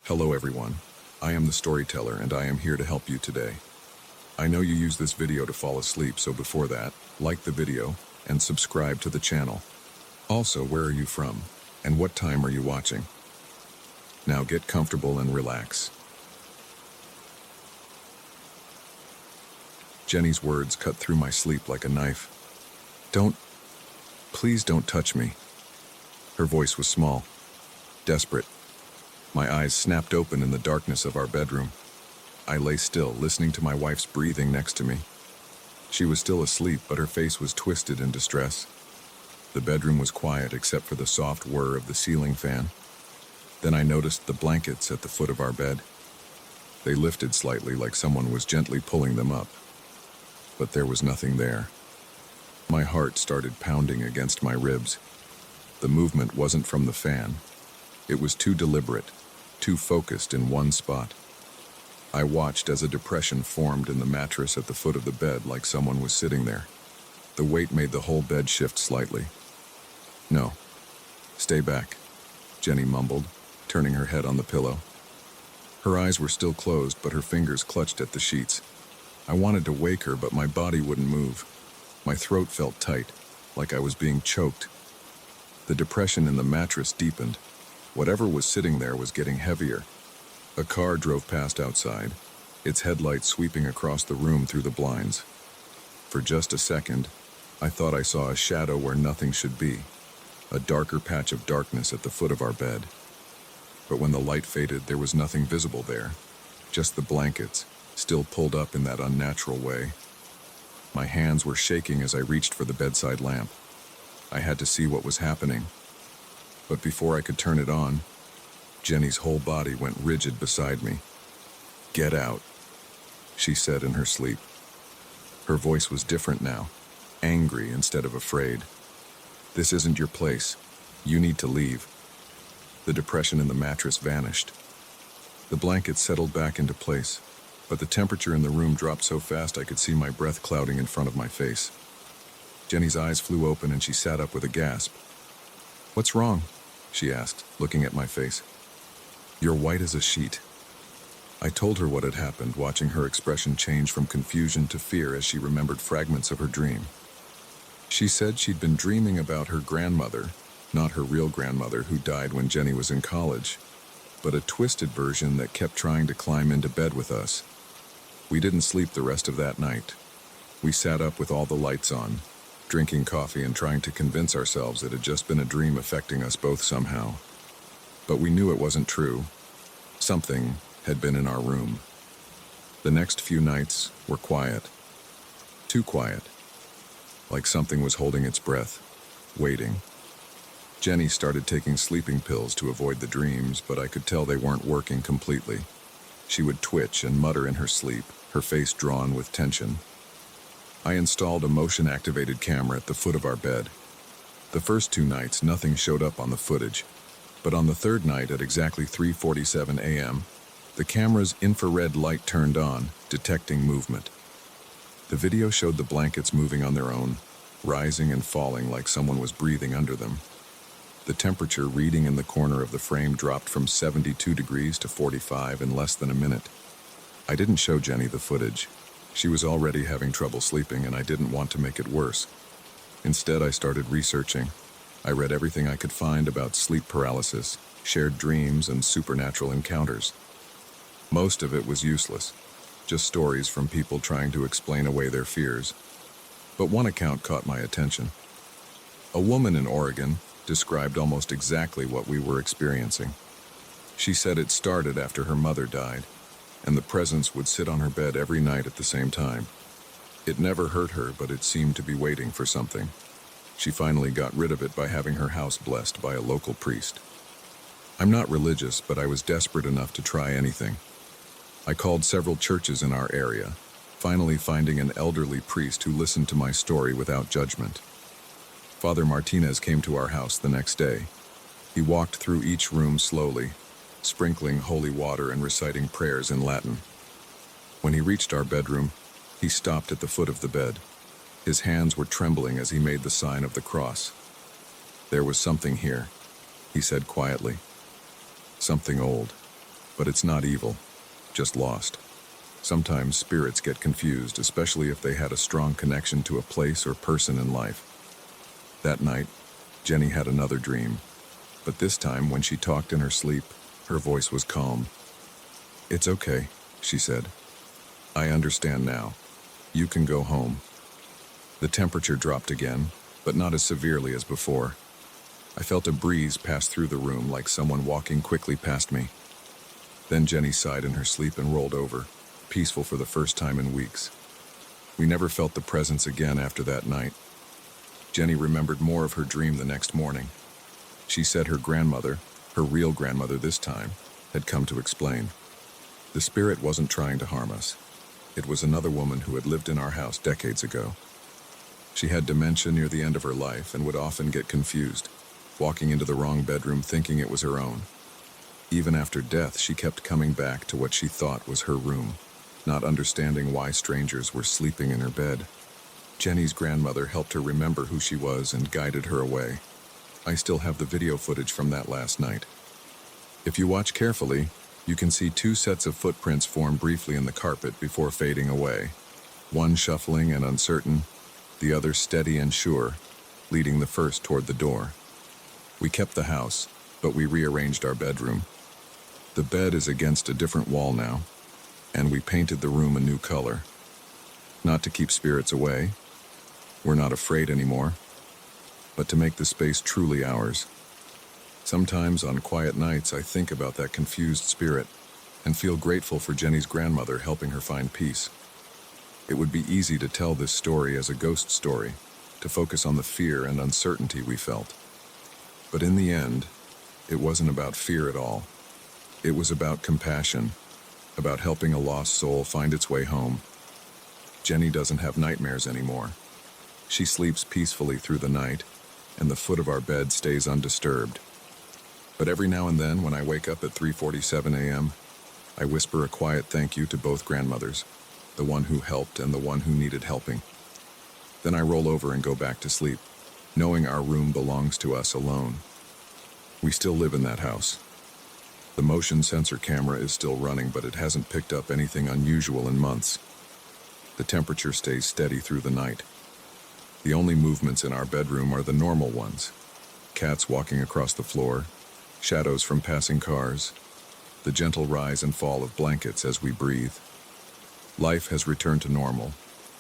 Hello everyone, I am the storyteller and I am here to help you today. I know you use this video to fall asleep, so before that, like the video and subscribe to the channel. Also, where are you from and what time are you watching? Now get comfortable and relax. Jenny's words cut through my sleep like a knife. Please don't touch me. Her voice was small, desperate. My eyes snapped open in the darkness of our bedroom. I lay still, listening to my wife's breathing next to me. She was still asleep, but her face was twisted in distress. The bedroom was quiet except for the soft whir of the ceiling fan. Then I noticed the blankets at the foot of our bed. They lifted slightly, like someone was gently pulling them up. But there was nothing there. My heart started pounding against my ribs. The movement wasn't from the fan. It was too deliberate, too focused in one spot. I watched as a depression formed in the mattress at the foot of the bed, like someone was sitting there. The weight made the whole bed shift slightly. "No, stay back," Jenny mumbled, turning her head on the pillow. Her eyes were still closed, but her fingers clutched at the sheets. I wanted to wake her, but my body wouldn't move. My throat felt tight, like I was being choked. The depression in the mattress deepened. Whatever was sitting there was getting heavier. A car drove past outside, its headlights sweeping across the room through the blinds. For just a second, I thought I saw a shadow where nothing should be, a darker patch of darkness at the foot of our bed. But when the light faded, there was nothing visible there, just the blankets, still pulled up in that unnatural way. My hands were shaking as I reached for the bedside lamp. I had to see what was happening. But before I could turn it on, Jenny's whole body went rigid beside me. "Get out," she said in her sleep. Her voice was different now, angry instead of afraid. "This isn't your place. You need to leave." The depression in the mattress vanished. The blankets settled back into place, but the temperature in the room dropped so fast I could see my breath clouding in front of my face. Jenny's eyes flew open and she sat up with a gasp. "What's wrong?" she asked, looking at my face. "You're white as a sheet." I told her what had happened, watching her expression change from confusion to fear as she remembered fragments of her dream. She said she'd been dreaming about her grandmother, not her real grandmother who died when Jenny was in college, but a twisted version that kept trying to climb into bed with us. We didn't sleep the rest of that night. We sat up with all the lights on, drinking coffee and trying to convince ourselves it had just been a dream affecting us both somehow. But we knew it wasn't true. Something had been in our room. The next few nights were quiet. Too quiet. Like something was holding its breath, waiting. Jenny started taking sleeping pills to avoid the dreams, but I could tell they weren't working completely. She would twitch and mutter in her sleep, her face drawn with tension. I installed a motion-activated camera at the foot of our bed. The first 2 nights, nothing showed up on the footage, but on the third night at exactly 3:47 a.m., the camera's infrared light turned on, detecting movement. The video showed the blankets moving on their own, rising and falling like someone was breathing under them. The temperature reading in the corner of the frame dropped from 72 degrees to 45 in less than a minute. I didn't show Jenny the footage. She was already having trouble sleeping and I didn't want to make it worse. Instead, I started researching. I read everything I could find about sleep paralysis, shared dreams, and supernatural encounters. Most of it was useless, just stories from people trying to explain away their fears. But one account caught my attention. A woman in Oregon described almost exactly what we were experiencing. She said it started after her mother died, and the presence would sit on her bed every night at the same time. It never hurt her, but it seemed to be waiting for something. She finally got rid of it by having her house blessed by a local priest. I'm not religious, but I was desperate enough to try anything. I called several churches in our area, finally finding an elderly priest who listened to my story without judgment. Father Martinez came to our house the next day. He walked through each room slowly, sprinkling holy water and reciting prayers in Latin. When he reached our bedroom, he stopped at the foot of the bed. His hands were trembling as he made the sign of the cross. "There was something here," he said quietly. "Something old, But it's not evil, just lost. Sometimes spirits get confused, especially if they had a strong connection to a place or person in life. That night, Jenny had another dream, but this time when she talked in her sleep, her voice was calm. "It's okay," she said. "I understand now. You can go home." The temperature dropped again, but not as severely as before. I felt a breeze pass through the room like someone walking quickly past me. Then Jenny sighed in her sleep and rolled over, peaceful for the first time in weeks. We never felt the presence again after that night. Jenny remembered more of her dream the next morning. She said her grandmother, her real grandmother this time, had come to explain. The spirit wasn't trying to harm us. It was another woman who had lived in our house decades ago. She had dementia near the end of her life and would often get confused, walking into the wrong bedroom thinking it was her own. Even after death, she kept coming back to what she thought was her room, not understanding why strangers were sleeping in her bed. Jenny's grandmother helped her remember who she was and guided her away. I still have the video footage from that last night. If you watch carefully, you can see two sets of footprints form briefly in the carpet before fading away. One shuffling and uncertain, the other steady and sure, leading the first toward the door. We kept the house, but we rearranged our bedroom. The bed is against a different wall now, and we painted the room a new color. Not to keep spirits away, we're not afraid anymore, but to make the space truly ours. Sometimes on quiet nights I think about that confused spirit and feel grateful for Jenny's grandmother helping her find peace. It would be easy to tell this story as a ghost story, to focus on the fear and uncertainty we felt. But in the end, it wasn't about fear at all. It was about compassion, about helping a lost soul find its way home. Jenny doesn't have nightmares anymore. She sleeps peacefully through the night, and the foot of our bed stays undisturbed. But every now and then, when I wake up at 3:47 a.m., I whisper a quiet thank you to both grandmothers, the one who helped and the one who needed helping. Then I roll over and go back to sleep, knowing our room belongs to us alone. We still live in that house. The motion sensor camera is still running, but it hasn't picked up anything unusual in months. The temperature stays steady through the night. The only movements in our bedroom are the normal ones. Cats walking across the floor, shadows from passing cars, the gentle rise and fall of blankets as we breathe. Life has returned to normal,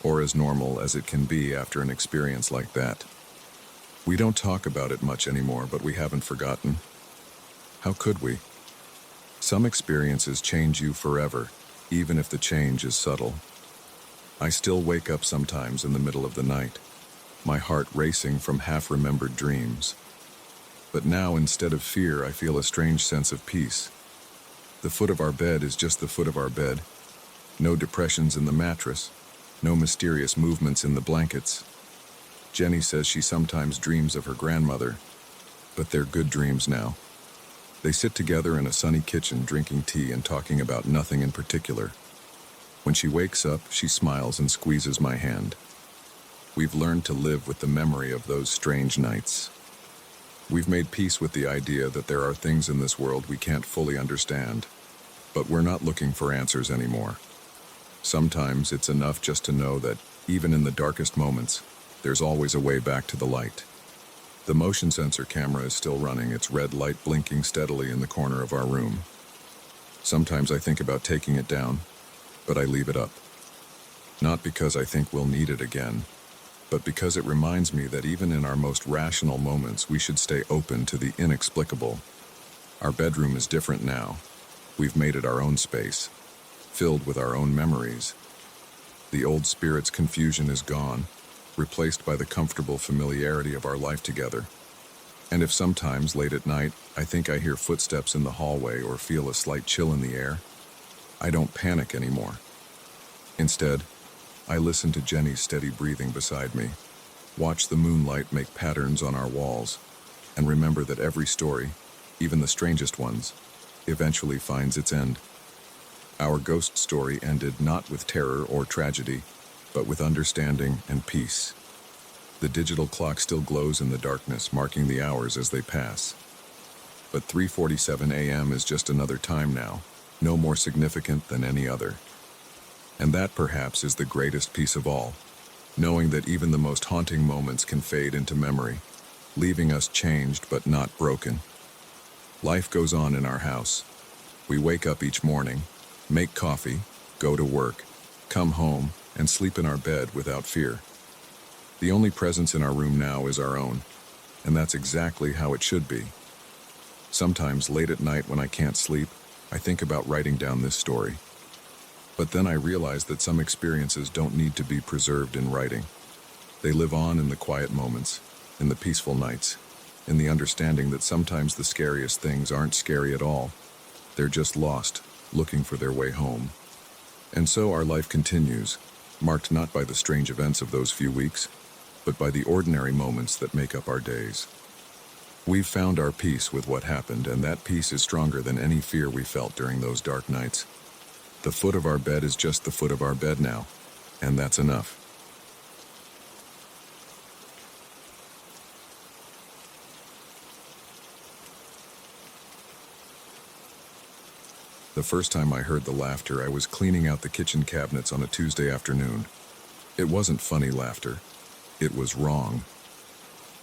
or as normal as it can be after an experience like that. We don't talk about it much anymore, but we haven't forgotten. How could we? Some experiences change you forever, even if the change is subtle. I still wake up sometimes in the middle of the night, my heart racing from half-remembered dreams. But now, instead of fear, I feel a strange sense of peace. The foot of our bed is just the foot of our bed. No depressions in the mattress, no mysterious movements in the blankets. Jenny says she sometimes dreams of her grandmother, but they're good dreams now. They sit together in a sunny kitchen drinking tea and talking about nothing in particular. When she wakes up, she smiles and squeezes my hand. We've learned to live with the memory of those strange nights. We've made peace with the idea that there are things in this world we can't fully understand, but we're not looking for answers anymore. Sometimes it's enough just to know that, even in the darkest moments, there's always a way back to the light. The motion sensor camera is still running, its red light blinking steadily in the corner of our room. Sometimes I think about taking it down, but I leave it up. Not because I think we'll need it again, but because it reminds me that even in our most rational moments, we should stay open to the inexplicable. Our bedroom is different now. We've made it our own space, filled with our own memories. The old spirit's confusion is gone, replaced by the comfortable familiarity of our life together. And if sometimes, late at night, I think I hear footsteps in the hallway or feel a slight chill in the air, I don't panic anymore. Instead, I listen to Jenny's steady breathing beside me, watch the moonlight make patterns on our walls, and remember that every story, even the strangest ones, eventually finds its end. Our ghost story ended not with terror or tragedy, but with understanding and peace. The digital clock still glows in the darkness, marking the hours as they pass. But 3:47 a.m. is just another time now, no more significant than any other. And that perhaps is the greatest piece of all, knowing that even the most haunting moments can fade into memory, leaving us changed but not broken. Life goes on in our house. We wake up each morning, make coffee, go to work, come home, and sleep in our bed without fear. The only presence in our room now is our own, and that's exactly how it should be. Sometimes late at night when I can't sleep, I think about writing down this story. But then I realize that some experiences don't need to be preserved in writing. They live on in the quiet moments, in the peaceful nights, in the understanding that sometimes the scariest things aren't scary at all. They're just lost, looking for their way home. And so our life continues, marked not by the strange events of those few weeks, but by the ordinary moments that make up our days. We've found our peace with what happened, and that peace is stronger than any fear we felt during those dark nights. The foot of our bed is just the foot of our bed now, and that's enough. The first time I heard the laughter, I was cleaning out the kitchen cabinets on a Tuesday afternoon. It wasn't funny laughter. It was wrong.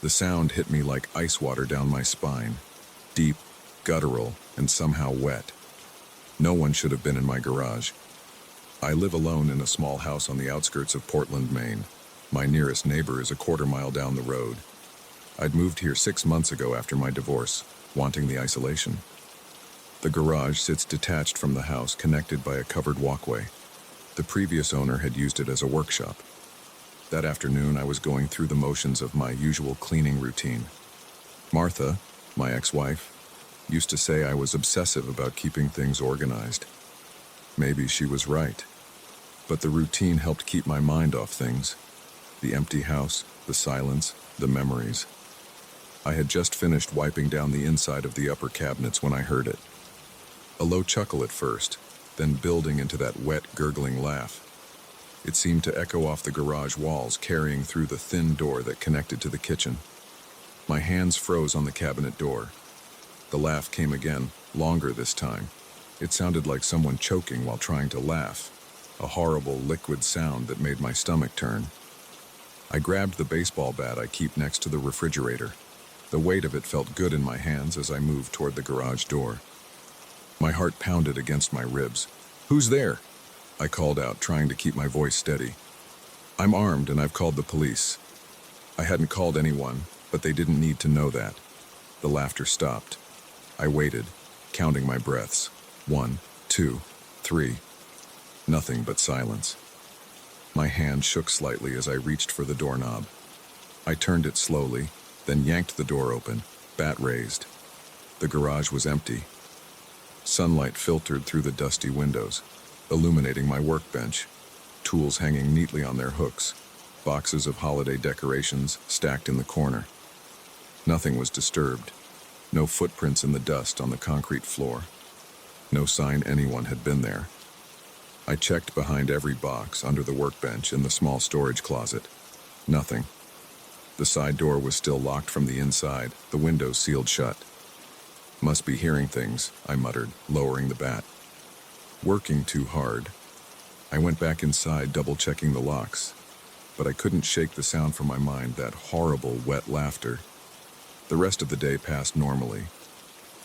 The sound hit me like ice water down my spine, deep, guttural, and somehow wet. No one should have been in my garage. I live alone in a small house on the outskirts of Portland, Maine. My nearest neighbor is a quarter-mile down the road. I'd moved here 6 months ago after my divorce, wanting the isolation. The garage sits detached from the house, connected by a covered walkway. The previous owner had used it as a workshop. That afternoon, I was going through the motions of my usual cleaning routine. Martha, my ex-wife, used to say I was obsessive about keeping things organized. Maybe she was right. But the routine helped keep my mind off things. The empty house, the silence, the memories. I had just finished wiping down the inside of the upper cabinets when I heard it. A low chuckle at first, then building into that wet, gurgling laugh. It seemed to echo off the garage walls, carrying through the thin door that connected to the kitchen. My hands froze on the cabinet door. The laugh came again, longer this time. It sounded like someone choking while trying to laugh, a horrible liquid sound that made my stomach turn. I grabbed the baseball bat I keep next to the refrigerator. The weight of it felt good in my hands as I moved toward the garage door. My heart pounded against my ribs. "Who's there?" I called out, trying to keep my voice steady. "I'm armed and I've called the police." I hadn't called anyone, but they didn't need to know that. The laughter stopped. I waited, counting my breaths. 1, 2, 3. Nothing but silence. My hand shook slightly as I reached for the doorknob. I turned it slowly, then yanked the door open, bat raised. The garage was empty. Sunlight filtered through the dusty windows, illuminating my workbench, tools hanging neatly on their hooks, boxes of holiday decorations stacked in the corner. Nothing was disturbed. No footprints in the dust on the concrete floor. No sign anyone had been there. I checked behind every box, under the workbench, in the small storage closet. Nothing. The side door was still locked from the inside, the windows sealed shut. "Must be hearing things," I muttered, lowering the bat. Working too hard. I went back inside, double-checking the locks, but I couldn't shake the sound from my mind, that horrible, wet laughter. The rest of the day passed normally.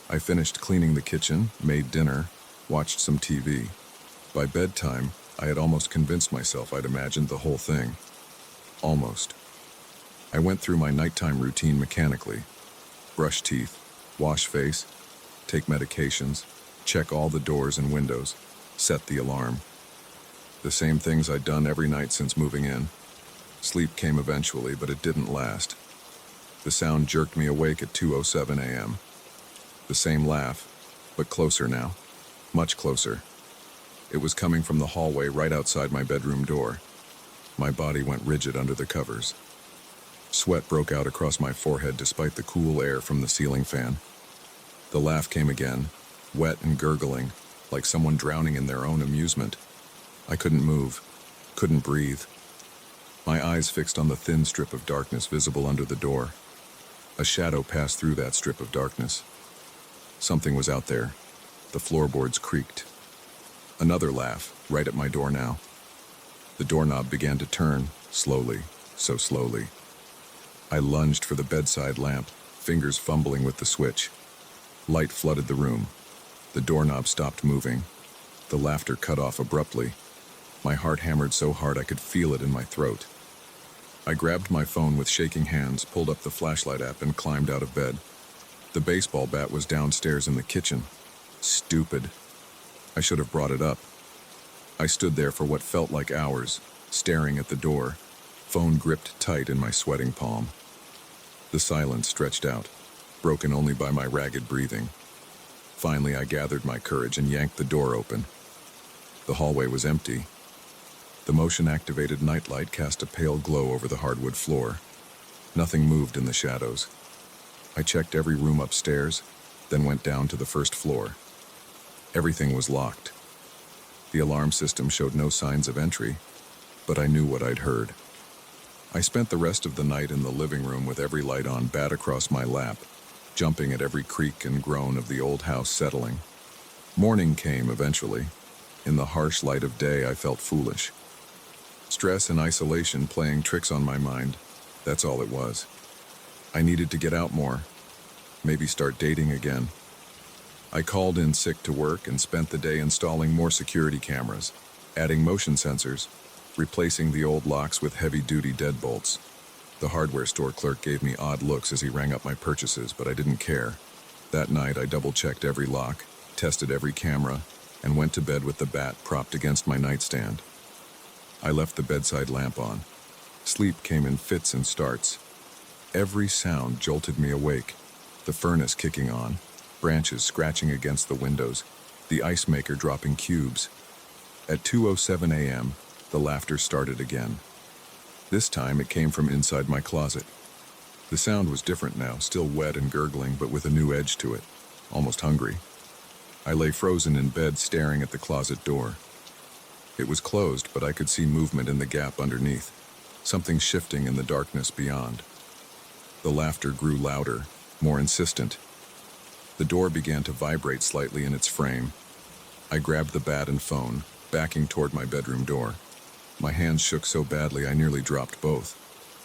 I finished cleaning the kitchen, made dinner, watched some TV. By bedtime, I had almost convinced myself I'd imagined the whole thing. Almost. I went through my nighttime routine mechanically. Brush teeth, wash face, take medications, check all the doors and windows, set the alarm. The same things I'd done every night since moving in. Sleep came eventually, but it didn't last. The sound jerked me awake at 2:07 a.m. The same laugh, but closer now, much closer. It was coming from the hallway right outside my bedroom door. My body went rigid under the covers. Sweat broke out across my forehead despite the cool air from the ceiling fan. The laugh came again, wet and gurgling, like someone drowning in their own amusement. I couldn't move, couldn't breathe. My eyes fixed on the thin strip of darkness visible under the door. A shadow passed through that strip of darkness. Something was out there. The floorboards creaked. Another laugh, right at my door now. The doorknob began to turn, slowly, so slowly. I lunged for the bedside lamp, fingers fumbling with the switch. Light flooded the room. The doorknob stopped moving. The laughter cut off abruptly. My heart hammered so hard I could feel it in my throat. I grabbed my phone with shaking hands, pulled up the flashlight app, and climbed out of bed. The baseball bat was downstairs in the kitchen. Stupid. I should have brought it up. I stood there for what felt like hours, staring at the door, phone gripped tight in my sweating palm. The silence stretched out, broken only by my ragged breathing. Finally, I gathered my courage and yanked the door open. The hallway was empty. The motion-activated nightlight cast a pale glow over the hardwood floor. Nothing moved in the shadows. I checked every room upstairs, then went down to the first floor. Everything was locked. The alarm system showed no signs of entry, but I knew what I'd heard. I spent the rest of the night in the living room with every light on, bat across my lap, jumping at every creak and groan of the old house settling. Morning came eventually. In the harsh light of day, I felt foolish. Stress and isolation playing tricks on my mind, that's all it was. I needed to get out more, maybe start dating again. I called in sick to work and spent the day installing more security cameras, adding motion sensors, replacing the old locks with heavy-duty deadbolts. The hardware store clerk gave me odd looks as he rang up my purchases, but I didn't care. That night, I double-checked every lock, tested every camera, and went to bed with the bat propped against my nightstand. I left the bedside lamp on. Sleep came in fits and starts. Every sound jolted me awake. The furnace kicking on, branches scratching against the windows, the ice maker dropping cubes. At 2:07 a.m., the laughter started again. This time it came from inside my closet. The sound was different now, still wet and gurgling, but with a new edge to it, almost hungry. I lay frozen in bed, staring at the closet door. It was closed, but I could see movement in the gap underneath, something shifting in the darkness beyond. The laughter grew louder, more insistent. The door began to vibrate slightly in its frame. I grabbed the bat and phone, backing toward my bedroom door. My hands shook so badly I nearly dropped both.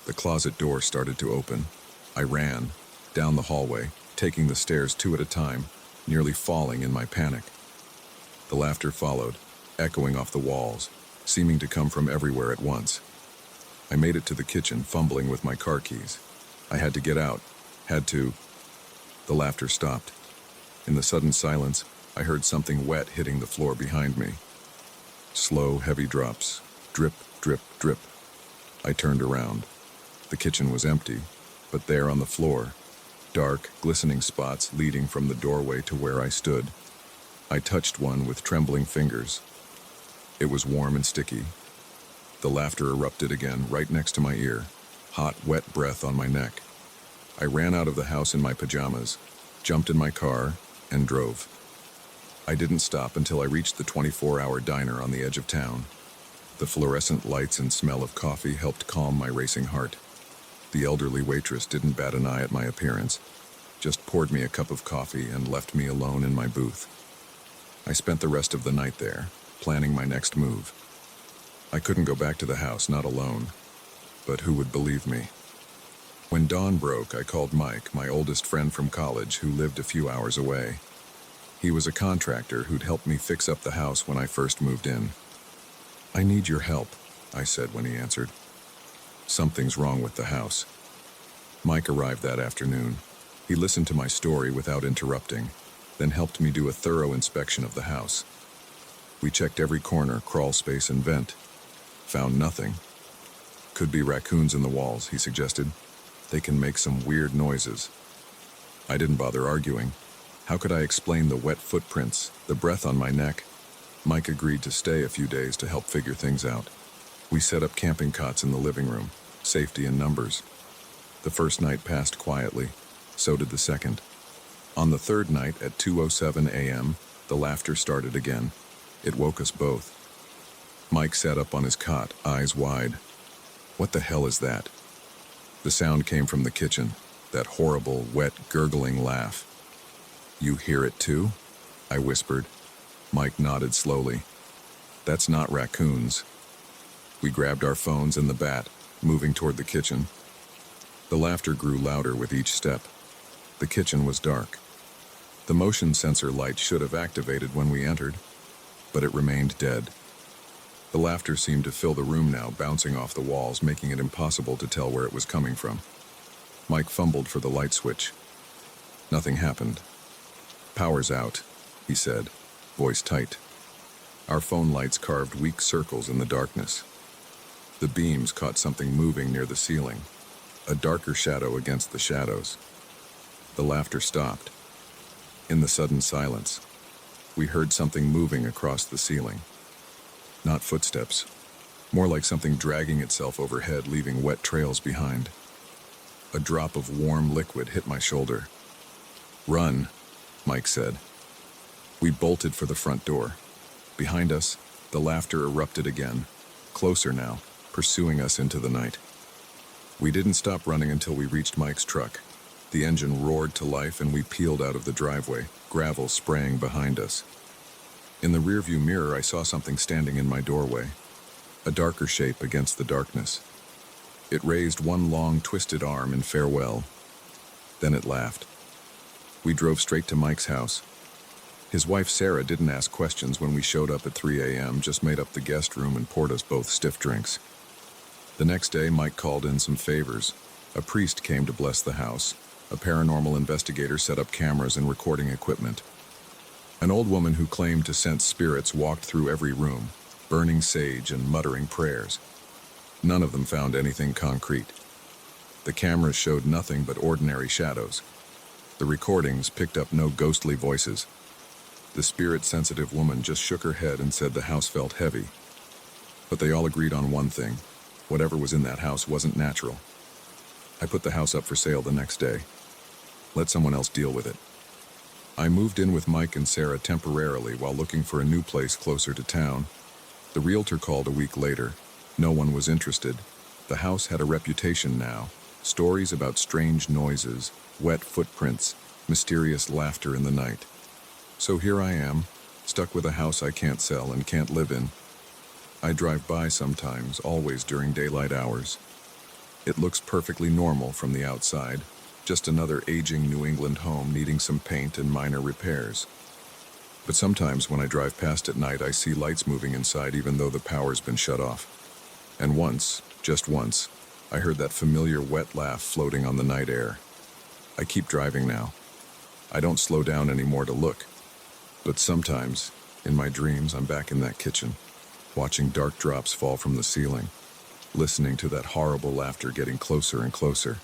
The closet door started to open. I ran, down the hallway, taking the stairs 2 at a time, nearly falling in my panic. The laughter followed, echoing off the walls, seeming to come from everywhere at once. I made it to the kitchen, fumbling with my car keys. I had to get out, had to. The laughter stopped. In the sudden silence, I heard something wet hitting the floor behind me. Slow, heavy drops. Drip, drip, drip. I turned around. The kitchen was empty, but there on the floor, dark, glistening spots leading from the doorway to where I stood. I touched one with trembling fingers. It was warm and sticky. The laughter erupted again, right next to my ear. Hot, wet breath on my neck. I ran out of the house in my pajamas, jumped in my car, and drove. I didn't stop until I reached the 24-hour diner on the edge of town. The fluorescent lights and smell of coffee helped calm my racing heart. The elderly waitress didn't bat an eye at my appearance, just poured me a cup of coffee and left me alone in my booth. I spent the rest of the night there, planning my next move. I couldn't go back to the house, not alone, but who would believe me? When dawn broke, I called Mike, my oldest friend from college, who lived a few hours away. He was a contractor who'd helped me fix up the house when I first moved in. "I need your help," I said when he answered. "Something's wrong with the house." Mike arrived that afternoon. He listened to my story without interrupting, then helped me do a thorough inspection of the house. We checked every corner, crawl space, and vent. Found nothing. "Could be raccoons in the walls," he suggested. "They can make some weird noises." I didn't bother arguing. How could I explain the wet footprints, the breath on my neck? Mike agreed to stay a few days to help figure things out. We set up camping cots in the living room, safety in numbers. The first night passed quietly, so did the second. On the third night at 2:07 a.m., the laughter started again. It woke us both. Mike sat up on his cot, eyes wide. "What the hell is that?" The sound came from the kitchen, that horrible, wet, gurgling laugh. "You hear it too?" I whispered. Mike nodded slowly. That's not raccoons. We grabbed our phones and the bat, moving toward the kitchen. The laughter grew louder with each step. The kitchen was dark. The motion sensor light should have activated when we entered, but it remained dead. The laughter seemed to fill the room now, bouncing off the walls, making it impossible to tell where it was coming from. Mike fumbled for the light switch. Nothing happened. "Power's out," he said, voice tight. Our phone lights carved weak circles in the darkness. The beams caught something moving near the ceiling, a darker shadow against the shadows. The laughter stopped. In the sudden silence, we heard something moving across the ceiling. Not footsteps, more like something dragging itself overhead, leaving wet trails behind. A drop of warm liquid hit my shoulder. "Run," Mike said. We bolted for the front door. Behind us, the laughter erupted again, closer now, pursuing us into the night. We didn't stop running until we reached Mike's truck. The engine roared to life and we peeled out of the driveway, gravel spraying behind us. In the rearview mirror, I saw something standing in my doorway, a darker shape against the darkness. It raised one long, twisted arm in farewell. Then it laughed. We drove straight to Mike's house. His wife Sarah didn't ask questions when we showed up at 3 a.m., just made up the guest room and poured us both stiff drinks. The next day, Mike called in some favors. A priest came to bless the house. A paranormal investigator set up cameras and recording equipment. An old woman who claimed to sense spirits walked through every room, burning sage and muttering prayers. None of them found anything concrete. The cameras showed nothing but ordinary shadows. The recordings picked up no ghostly voices. The spirit-sensitive woman just shook her head and said the house felt heavy. But they all agreed on one thing: whatever was in that house wasn't natural. I put the house up for sale the next day. Let someone else deal with it. I moved in with Mike and Sarah temporarily while looking for a new place closer to town. The realtor called a week later. No one was interested. The house had a reputation now. Stories about strange noises, wet footprints, mysterious laughter in the night. So here I am, stuck with a house I can't sell and can't live in. I drive by sometimes, always during daylight hours. It looks perfectly normal from the outside, just another aging New England home needing some paint and minor repairs. But sometimes when I drive past at night, I see lights moving inside even though the power's been shut off. And once, just once, I heard that familiar wet laugh floating on the night air. I keep driving now. I don't slow down anymore to look. But sometimes, in my dreams, I'm back in that kitchen, watching dark drops fall from the ceiling, listening to that horrible laughter getting closer and closer.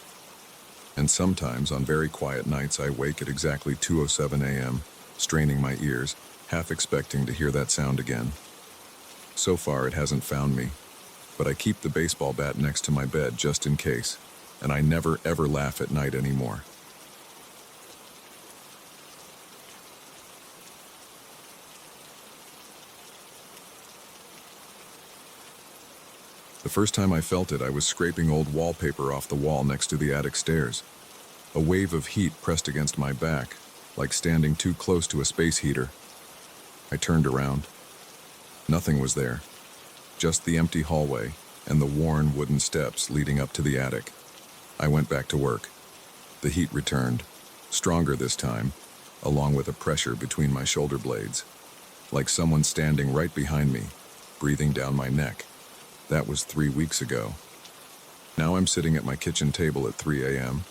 And sometimes, on very quiet nights, I wake at exactly 2:07 a.m., straining my ears, half expecting to hear that sound again. So far, it hasn't found me, but I keep the baseball bat next to my bed just in case, and I never ever laugh at night anymore. The first time I felt it, I was scraping old wallpaper off the wall next to the attic stairs. A wave of heat pressed against my back, like standing too close to a space heater. I turned around. Nothing was there, just the empty hallway and the worn wooden steps leading up to the attic. I went back to work. The heat returned, stronger this time, along with a pressure between my shoulder blades, like someone standing right behind me, breathing down my neck. That was 3 weeks ago. Now I'm sitting at my kitchen table at 3 a.m.,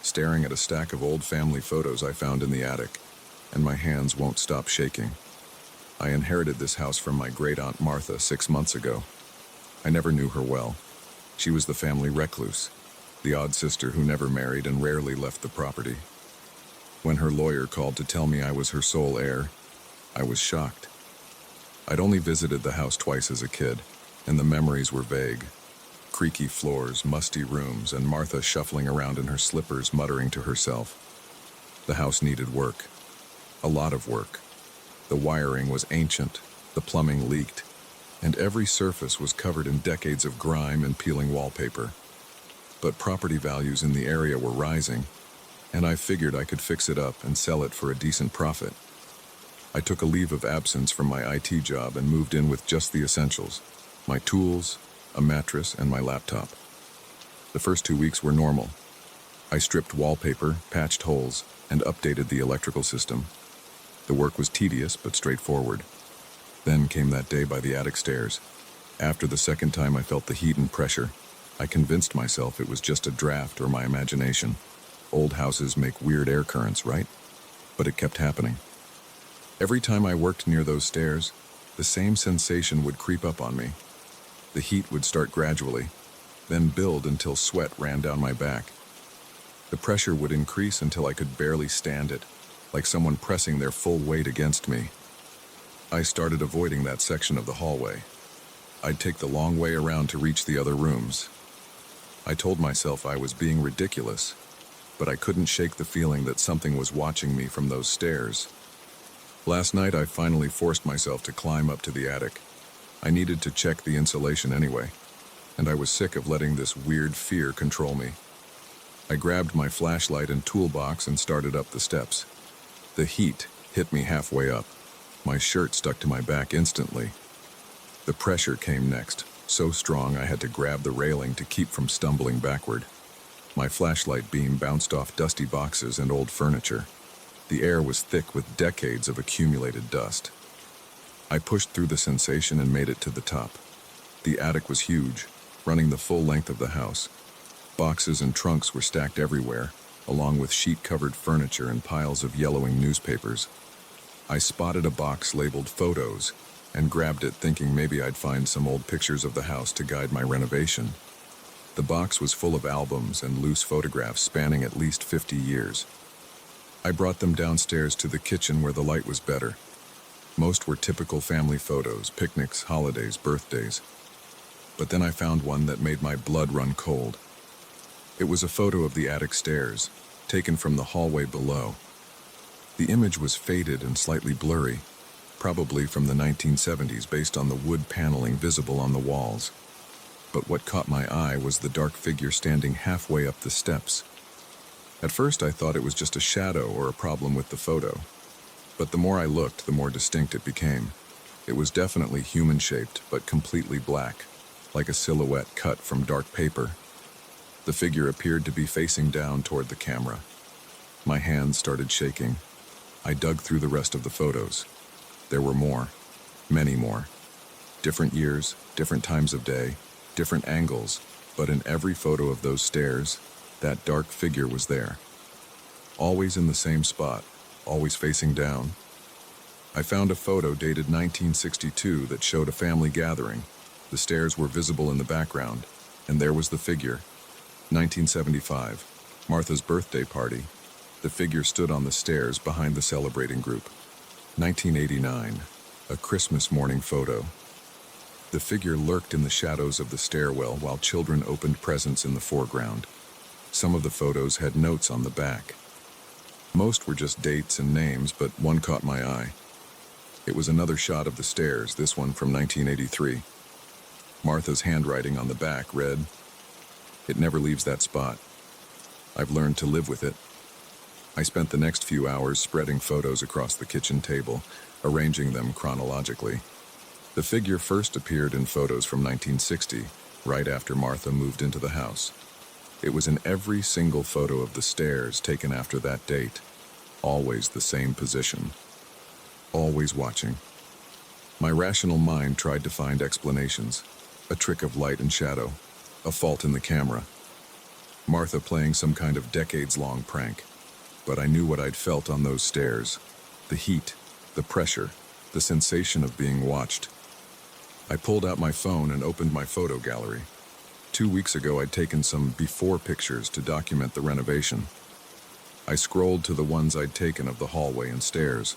staring at a stack of old family photos I found in the attic, and my hands won't stop shaking. I inherited this house from my great-aunt Martha 6 months ago. I never knew her well. She was the family recluse, the odd sister who never married and rarely left the property. When her lawyer called to tell me I was her sole heir, I was shocked. I'd only visited the house twice as a kid, and the memories were vague. Creaky floors, musty rooms, and Martha shuffling around in her slippers, muttering to herself. The house needed work. A lot of work. The wiring was ancient, the plumbing leaked, and every surface was covered in decades of grime and peeling wallpaper. But property values in the area were rising, and I figured I could fix it up and sell it for a decent profit. I took a leave of absence from my IT job and moved in with just the essentials: my tools, a mattress, and my laptop. The first 2 weeks were normal. I stripped wallpaper, patched holes, and updated the electrical system. The work was tedious but straightforward. Then came that day by the attic stairs. After the second time I felt the heat and pressure, I convinced myself it was just a draft or my imagination. Old houses make weird air currents, right? But it kept happening. Every time I worked near those stairs, the same sensation would creep up on me. The heat would start gradually, then build until sweat ran down my back. The pressure would increase until I could barely stand it, like someone pressing their full weight against me. I started avoiding that section of the hallway. I'd take the long way around to reach the other rooms. I told myself I was being ridiculous, but I couldn't shake the feeling that something was watching me from those stairs. Last night, I finally forced myself to climb up to the attic. I needed to check the insulation anyway, and I was sick of letting this weird fear control me. I grabbed my flashlight and toolbox and started up the steps. The heat hit me halfway up. My shirt stuck to my back instantly. The pressure came next, so strong I had to grab the railing to keep from stumbling backward. My flashlight beam bounced off dusty boxes and old furniture. The air was thick with decades of accumulated dust. I pushed through the sensation and made it to the top. The attic was huge, running the full length of the house. Boxes and trunks were stacked everywhere, along with sheet-covered furniture and piles of yellowing newspapers. I spotted a box labeled photos and grabbed it, thinking maybe I'd find some old pictures of the house to guide my renovation. The box was full of albums and loose photographs spanning at least 50 years. I brought them downstairs to the kitchen where the light was better. Most were typical family photos, picnics, holidays, birthdays. But then I found one that made my blood run cold. It was a photo of the attic stairs, taken from the hallway below. The image was faded and slightly blurry, probably from the 1970s based on the wood paneling visible on the walls. But what caught my eye was the dark figure standing halfway up the steps. At first I thought it was just a shadow or a problem with the photo. But the more I looked, the more distinct it became. It was definitely human-shaped, but completely black, like a silhouette cut from dark paper. The figure appeared to be facing down toward the camera. My hands started shaking. I dug through the rest of the photos. There were more, many more. Different years, different times of day, different angles, but in every photo of those stairs, that dark figure was there. Always in the same spot, always facing down. I found a photo dated 1962 that showed a family gathering. The stairs were visible in the background, and there was the figure. 1975, Martha's birthday party. The figure stood on the stairs behind the celebrating group. 1989, a Christmas morning photo. The figure lurked in the shadows of the stairwell while children opened presents in the foreground. Some of the photos had notes on the back. Most were just dates and names, but one caught my eye. It was another shot of the stairs, this one from 1983. Martha's handwriting on the back read, "It never leaves that spot. I've learned to live with it." I spent the next few hours spreading photos across the kitchen table, arranging them chronologically. The figure first appeared in photos from 1960, right after Martha moved into the house. It was in every single photo of the stairs taken after that date. Always the same position. Always watching. My rational mind tried to find explanations. A trick of light and shadow. A fault in the camera. Martha playing some kind of decades-long prank. But I knew what I'd felt on those stairs. The heat, the pressure, the sensation of being watched. I pulled out my phone and opened my photo gallery. 2 weeks ago, I'd taken some before pictures to document the renovation. I scrolled to the ones I'd taken of the hallway and stairs.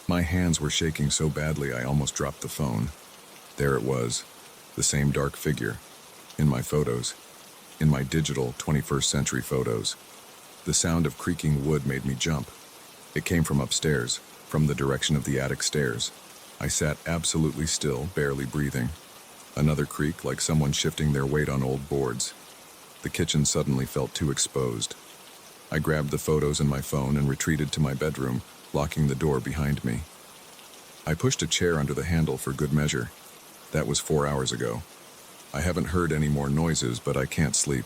My hands were shaking so badly I almost dropped the phone. There it was, the same dark figure, in my photos, in my digital 21st century photos. The sound of creaking wood made me jump. It came from upstairs, from the direction of the attic stairs. I sat absolutely still, barely breathing. Another creak, like someone shifting their weight on old boards. The kitchen suddenly felt too exposed. I grabbed the photos and my phone and retreated to my bedroom, locking the door behind me. I pushed a chair under the handle for good measure. That was 4 hours ago. I haven't heard any more noises, but I can't sleep.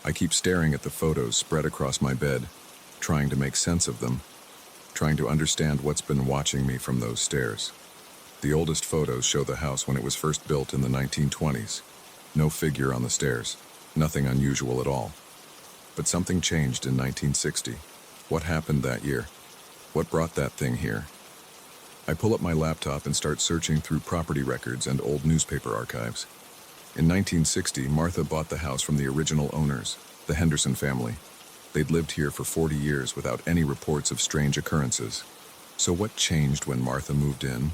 I keep staring at the photos spread across my bed, trying to make sense of them, trying to understand what's been watching me from those stairs. The oldest photos show the house when it was first built in the 1920s. No figure on the stairs, nothing unusual at all. But something changed in 1960. What happened that year? What brought that thing here? I pull up my laptop and start searching through property records and old newspaper archives. In 1960, Martha bought the house from the original owners, the Henderson family. They'd lived here for 40 years without any reports of strange occurrences. So what changed when Martha moved in?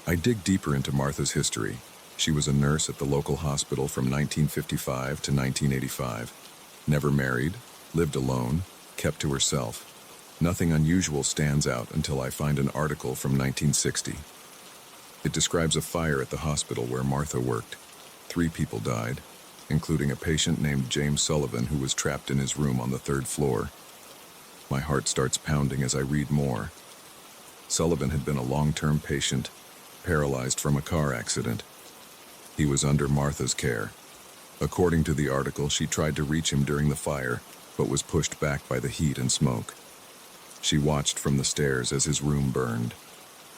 I dig deeper into Martha's history. She was a nurse at the local hospital from 1955 to 1985. Never married, lived alone, kept to herself. Nothing unusual stands out until I find an article from 1960. It describes a fire at the hospital where Martha worked. 3 people died, including a patient named James Sullivan who was trapped in his room on the 3rd floor. My heart starts pounding as I read more. Sullivan had been a long-term patient, paralyzed from a car accident. He was under Martha's care. According to the article, she tried to reach him during the fire, but was pushed back by the heat and smoke. She watched from the stairs as his room burned.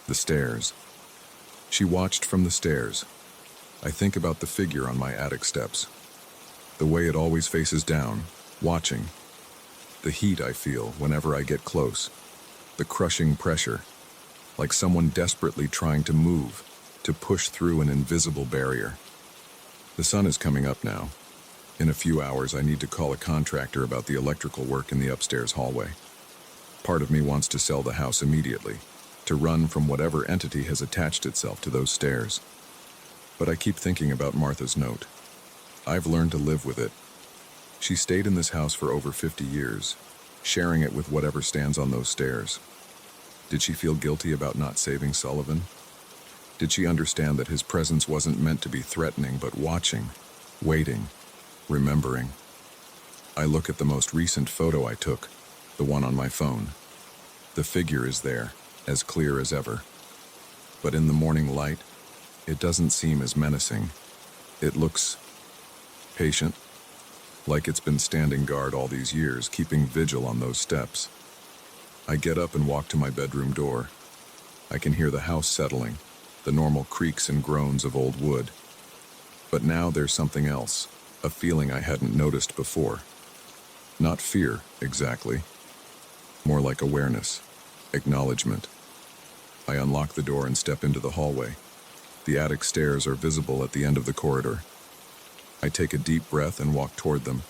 The stairs. She watched from the stairs. I think about the figure on my attic steps. The way it always faces down, watching. The heat I feel whenever I get close. The crushing pressure. Like someone desperately trying to move, to push through an invisible barrier. The sun is coming up now. In a few hours, I need to call a contractor about the electrical work in the upstairs hallway. Part of me wants to sell the house immediately, to run from whatever entity has attached itself to those stairs. But I keep thinking about Martha's note. I've learned to live with it. She stayed in this house for over 50 years, sharing it with whatever stands on those stairs. Did she feel guilty about not saving Sullivan? Did she understand that his presence wasn't meant to be threatening, but watching, waiting, remembering? I look at the most recent photo I took, the one on my phone. The figure is there, as clear as ever. But in the morning light, it doesn't seem as menacing. It looks patient, like it's been standing guard all these years, keeping vigil on those steps. I get up and walk to my bedroom door. I can hear the house settling, the normal creaks and groans of old wood. But now there's something else, a feeling I hadn't noticed before. Not fear, exactly. More like awareness, acknowledgement. I unlock the door and step into the hallway. The attic stairs are visible at the end of the corridor. I take a deep breath and walk toward them.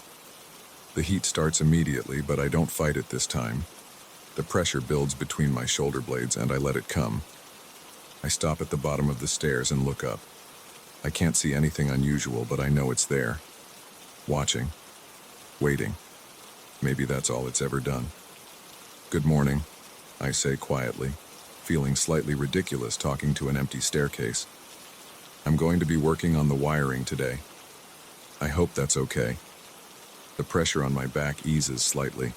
The heat starts immediately, but I don't fight it this time. The pressure builds between my shoulder blades and I let it come. I stop at the bottom of the stairs and look up. I can't see anything unusual, but I know it's there. Watching. Waiting. Maybe that's all it's ever done. Good morning, I say quietly, feeling slightly ridiculous talking to an empty staircase. I'm going to be working on the wiring today. I hope that's okay. The pressure on my back eases slightly.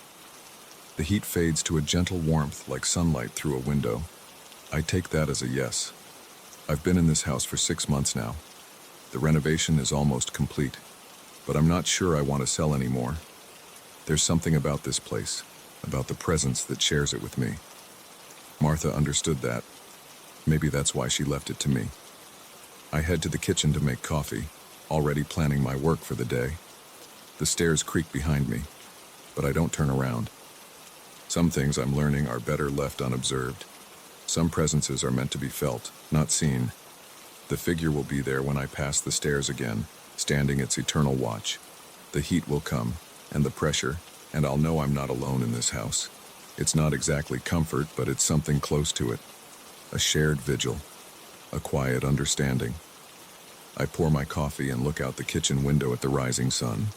The heat fades to a gentle warmth like sunlight through a window. I take that as a yes. I've been in this house for 6 months now. The renovation is almost complete, but I'm not sure I want to sell anymore. There's something about this place, about the presence that shares it with me. Martha understood that. Maybe that's why she left it to me. I head to the kitchen to make coffee, already planning my work for the day. The stairs creak behind me, but I don't turn around. Some things I'm learning are better left unobserved. Some presences are meant to be felt, not seen. The figure will be there when I pass the stairs again, standing its eternal watch. The heat will come, and the pressure, and I'll know I'm not alone in this house. It's not exactly comfort, but it's something close to it. A shared vigil. A quiet understanding. I pour my coffee and look out the kitchen window at the rising sun.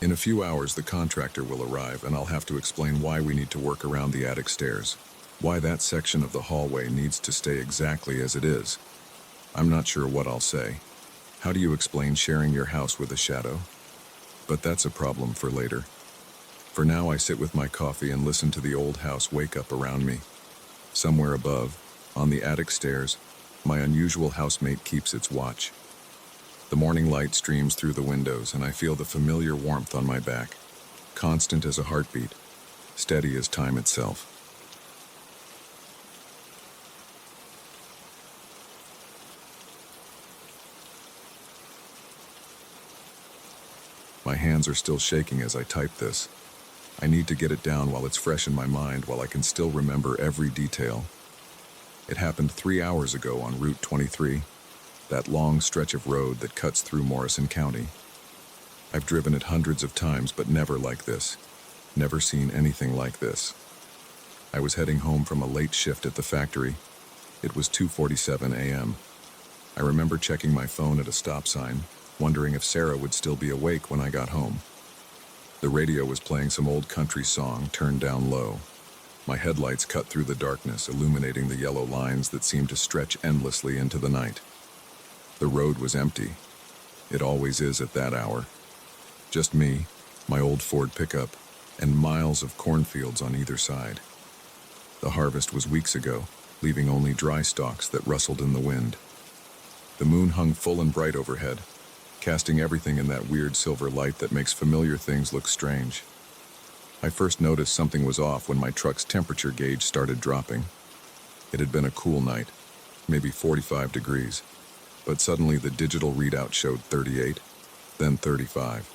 In a few hours, the contractor will arrive, and I'll have to explain why we need to work around the attic stairs. Why that section of the hallway needs to stay exactly as it is. I'm not sure what I'll say. How do you explain sharing your house with a shadow? But that's a problem for later. For now, I sit with my coffee and listen to the old house wake up around me. Somewhere above, On the attic stairs, my unusual housemate keeps its watch. The morning light streams through the windows, and I feel the familiar warmth on my back, constant as a heartbeat, steady as time itself. My hands are still shaking as I type this. I need to get it down while it's fresh in my mind, while I can still remember every detail. It happened 3 hours ago on Route 23, that long stretch of road that cuts through Morrison County. I've driven it hundreds of times, but never like this. Never seen anything like this. I was heading home from a late shift at the factory. It was 2:47 a.m. I remember checking my phone at a stop sign, wondering if Sarah would still be awake when I got home. The radio was playing some old country song, turned down low. My headlights cut through the darkness, illuminating the yellow lines that seemed to stretch endlessly into the night. The road was empty. It always is at that hour. Just me, my old Ford pickup, and miles of cornfields on either side. The harvest was weeks ago, leaving only dry stalks that rustled in the wind. The moon hung full and bright overhead, casting everything in that weird silver light that makes familiar things look strange. I first noticed something was off when my truck's temperature gauge started dropping. It had been a cool night, maybe 45 degrees, but suddenly the digital readout showed 38, then 35,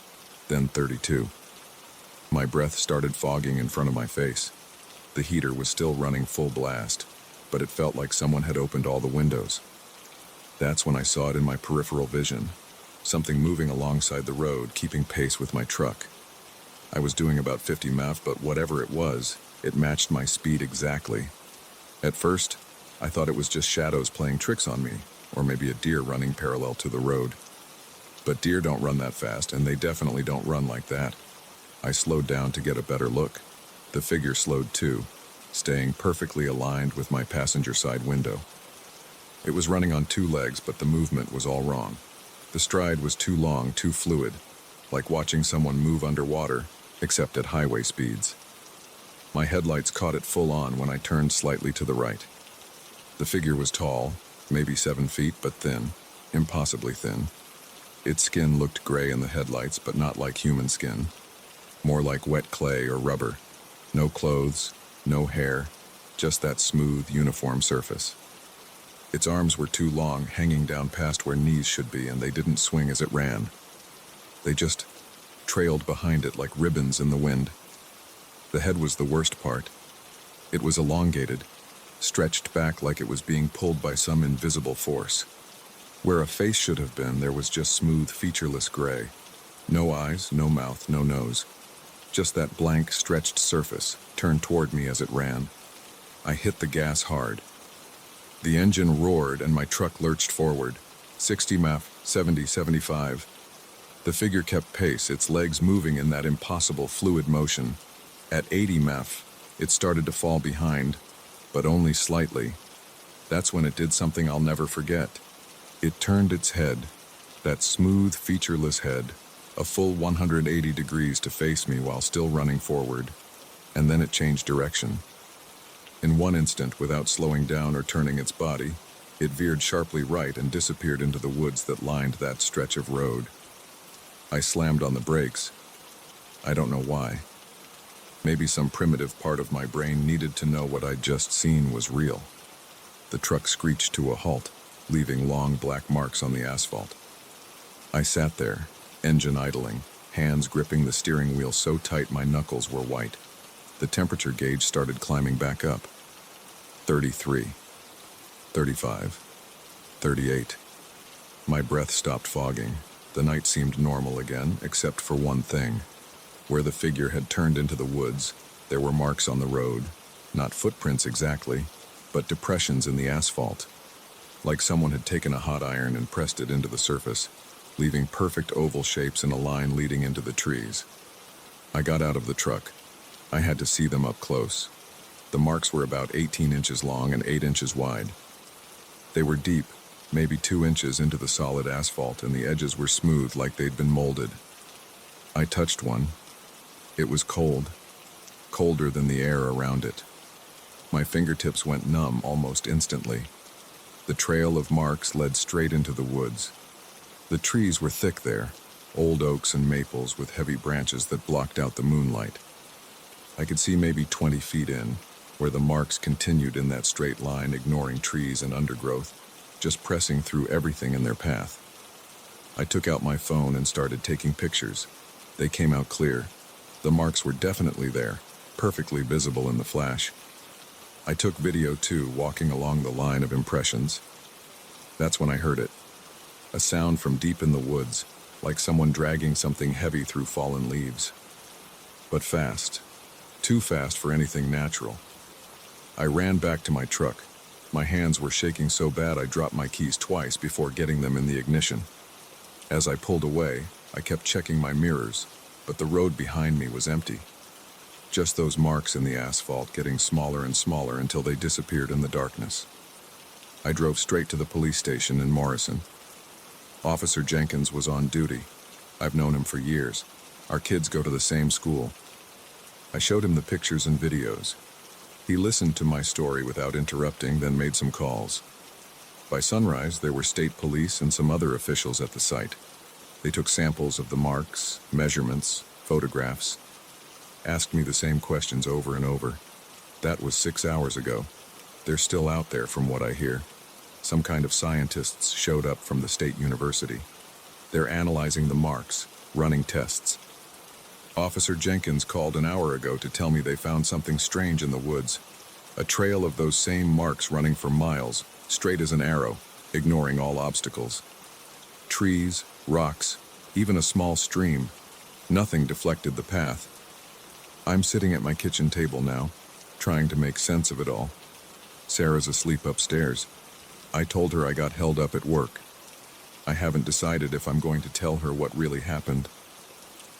then 32. My breath started fogging in front of my face. The heater was still running full blast, but it felt like someone had opened all the windows. That's when I saw it in my peripheral vision. Something moving alongside the road, keeping pace with my truck. I was doing about 50 mph, but whatever it was, it matched my speed exactly. At first, I thought it was just shadows playing tricks on me, or maybe a deer running parallel to the road. But deer don't run that fast, and they definitely don't run like that. I slowed down to get a better look. The figure slowed too, staying perfectly aligned with my passenger side window. It was running on 2 legs, but the movement was all wrong. The stride was too long, too fluid, like watching someone move underwater, except at highway speeds. My headlights caught it full on when I turned slightly to the right. The figure was tall, maybe 7 feet, but thin, impossibly thin. Its skin looked gray in the headlights, but not like human skin. More like wet clay or rubber. No clothes, no hair, just that smooth, uniform surface. Its arms were too long, hanging down past where knees should be, and they didn't swing as it ran. They just trailed behind it like ribbons in the wind. The head was the worst part. It was elongated, stretched back like it was being pulled by some invisible force. Where a face should have been, there was just smooth, featureless gray. No eyes, no mouth, no nose. Just that blank, stretched surface, turned toward me as it ran. I hit the gas hard. The engine roared and my truck lurched forward. 60 mph, 70, 75. The figure kept pace, its legs moving in that impossible fluid motion. At 80 mph, it started to fall behind, but only slightly. That's when it did something I'll never forget. It turned its head, that smooth, featureless head, a full 180 degrees to face me while still running forward, and then it changed direction. In one instant, without slowing down or turning its body, it veered sharply right and disappeared into the woods that lined that stretch of road. I slammed on the brakes. I don't know why. Maybe some primitive part of my brain needed to know what I'd just seen was real. The truck screeched to a halt, leaving long black marks on the asphalt. I sat there, engine idling, hands gripping the steering wheel so tight my knuckles were white. The temperature gauge started climbing back up. 33, 35, 38. My breath stopped fogging. The night seemed normal again, except for one thing. Where the figure had turned into the woods, there were marks on the road. Not footprints exactly, but depressions in the asphalt. Like someone had taken a hot iron and pressed it into the surface, leaving perfect oval shapes in a line leading into the trees. I got out of the truck. I had to see them up close. The marks were about 18 inches long and 8 inches wide. They were deep, maybe 2 inches into the solid asphalt, and the edges were smooth like they'd been molded. I touched one. It was cold, colder than the air around it. My fingertips went numb almost instantly. The trail of marks led straight into the woods. The trees were thick there, old oaks and maples with heavy branches that blocked out the moonlight. I could see maybe 20 feet in, where the marks continued in that straight line, ignoring trees and undergrowth, just pressing through everything in their path. I took out my phone and started taking pictures. They came out clear. The marks were definitely there, perfectly visible in the flash. I took video too, walking along the line of impressions. That's when I heard it. A sound from deep in the woods, like someone dragging something heavy through fallen leaves. But fast. Too fast for anything natural. I ran back to my truck. My hands were shaking so bad I dropped my keys twice before getting them in the ignition. As I pulled away, I kept checking my mirrors, but the road behind me was empty. Just those marks in the asphalt getting smaller and smaller until they disappeared in the darkness. I drove straight to the police station in Morrison. Officer Jenkins was on duty. I've known him for years. Our kids go to the same school. I showed him the pictures and videos. He listened to my story without interrupting, then made some calls. By sunrise, there were state police and some other officials at the site. They took samples of the marks, measurements, photographs, asked me the same questions over and over. That was 6 hours ago. They're still out there from what I hear. Some kind of scientists showed up from the state university. They're analyzing the marks, running tests. Officer Jenkins called an hour ago to tell me they found something strange in the woods. A trail of those same marks running for miles, straight as an arrow, ignoring all obstacles. Trees, rocks, even a small stream. Nothing deflected the path. I'm sitting at my kitchen table now, trying to make sense of it all. Sarah's asleep upstairs. I told her I got held up at work. I haven't decided if I'm going to tell her what really happened.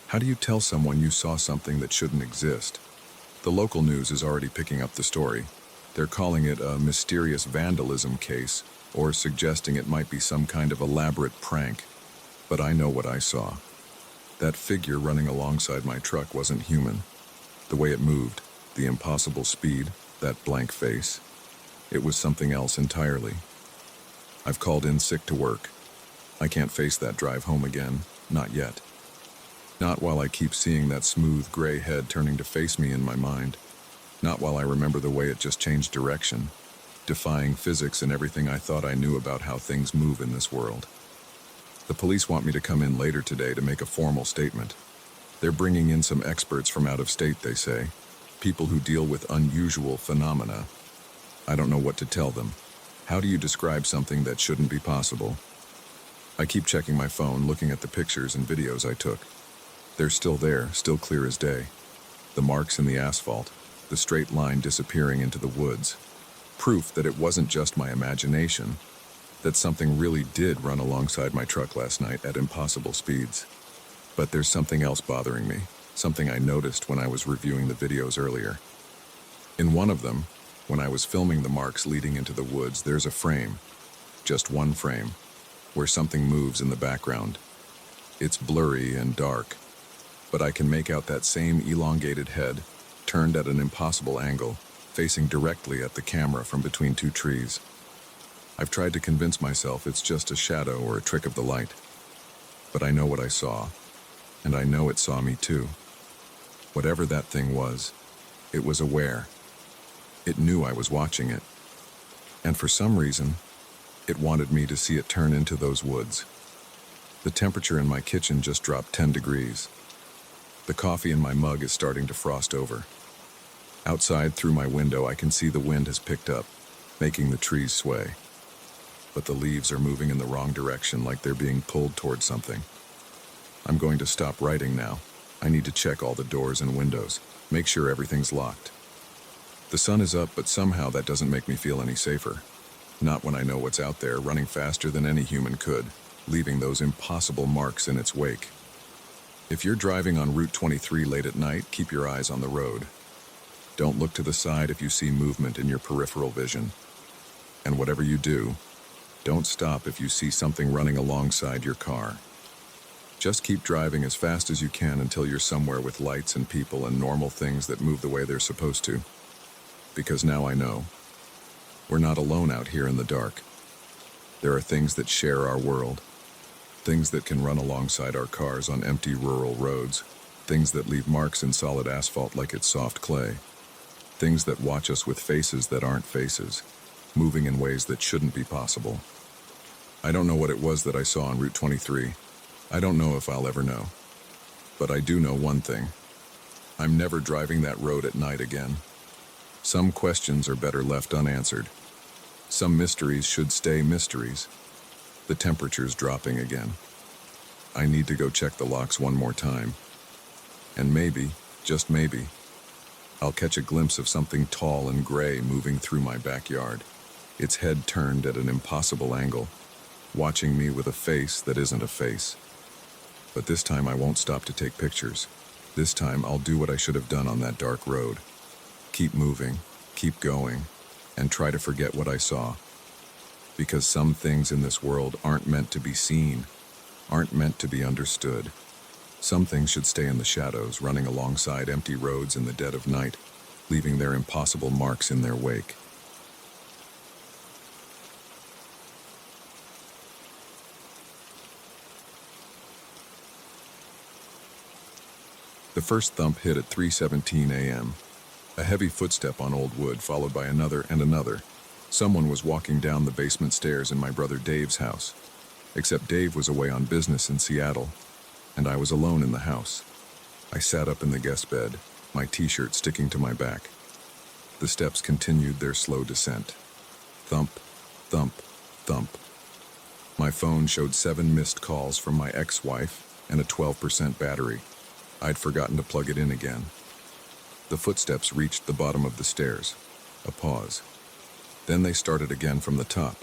How do you tell someone you saw something that shouldn't exist? The local news is already picking up the story. They're calling it a mysterious vandalism case, or suggesting it might be some kind of elaborate prank. But I know what I saw. That figure running alongside my truck wasn't human. The way it moved, the impossible speed, that blank face. It was something else entirely. I've called in sick to work. I can't face that drive home again, not yet. Not while I keep seeing that smooth gray head turning to face me in my mind. Not while I remember the way it just changed direction, defying physics and everything I thought I knew about how things move in this world. The police want me to come in later today to make a formal statement. They're bringing in some experts from out of state, they say. People who deal with unusual phenomena. I don't know what to tell them. How do you describe something that shouldn't be possible? I keep checking my phone, looking at the pictures and videos I took. They're still there, still clear as day. The marks in the asphalt, the straight line disappearing into the woods. Proof that it wasn't just my imagination, that something really did run alongside my truck last night at impossible speeds. But there's something else bothering me, something I noticed when I was reviewing the videos earlier. In one of them, when I was filming the marks leading into the woods, there's a frame, just one frame, where something moves in the background. It's blurry and dark, but I can make out that same elongated head, turned at an impossible angle, facing directly at the camera from between two trees. I've tried to convince myself it's just a shadow or a trick of the light. But I know what I saw, and I know it saw me too. Whatever that thing was, it was aware. It knew I was watching it. And for some reason, it wanted me to see it turn into those woods. The temperature in my kitchen just dropped 10 degrees. The coffee in my mug is starting to frost over. Outside, through my window, I can see the wind has picked up, making the trees sway. But the leaves are moving in the wrong direction, like they're being pulled towards something. I'm going to stop writing now. I need to check all the doors and windows, make sure everything's locked. The sun is up, but somehow that doesn't make me feel any safer. Not when I know what's out there, running faster than any human could, leaving those impossible marks in its wake. If you're driving on Route 23 late at night, keep your eyes on the road. Don't look to the side if you see movement in your peripheral vision. And whatever you do, don't stop if you see something running alongside your car. Just keep driving as fast as you can until you're somewhere with lights and people and normal things that move the way they're supposed to. because now I know. We're not alone out here in the dark. There are things that share our world, things that can run alongside our cars on empty rural roads, things that leave marks in solid asphalt like it's soft clay, things that watch us with faces that aren't faces, moving in ways that shouldn't be possible. I don't know what it was that I saw on Route 23. I don't know if I'll ever know. But I do know one thing. I'm never driving that road at night again. Some questions are better left unanswered. Some mysteries should stay mysteries. The temperature's dropping again. I need to go check the locks one more time. And maybe, just maybe, I'll catch a glimpse of something tall and gray moving through my backyard, its head turned at an impossible angle, watching me with a face that isn't a face. But this time I won't stop to take pictures. This time I'll do what I should have done on that dark road. Keep moving, keep going, and try to forget what I saw. Because some things in this world aren't meant to be seen, aren't meant to be understood. Some things should stay in the shadows, running alongside empty roads in the dead of night, leaving their impossible marks in their wake. The first thump hit at 3:17 a.m. A heavy footstep on old wood, followed by another and another. Someone was walking down the basement stairs in my brother Dave's house. Except Dave was away on business in Seattle, and I was alone in the house. I sat up in the guest bed, my t-shirt sticking to my back. The steps continued their slow descent. Thump, thump, thump. My phone showed 7 missed calls from my ex-wife and a 12% battery. I'd forgotten to plug it in again. The footsteps reached the bottom of the stairs. A pause. Then they started again from the top.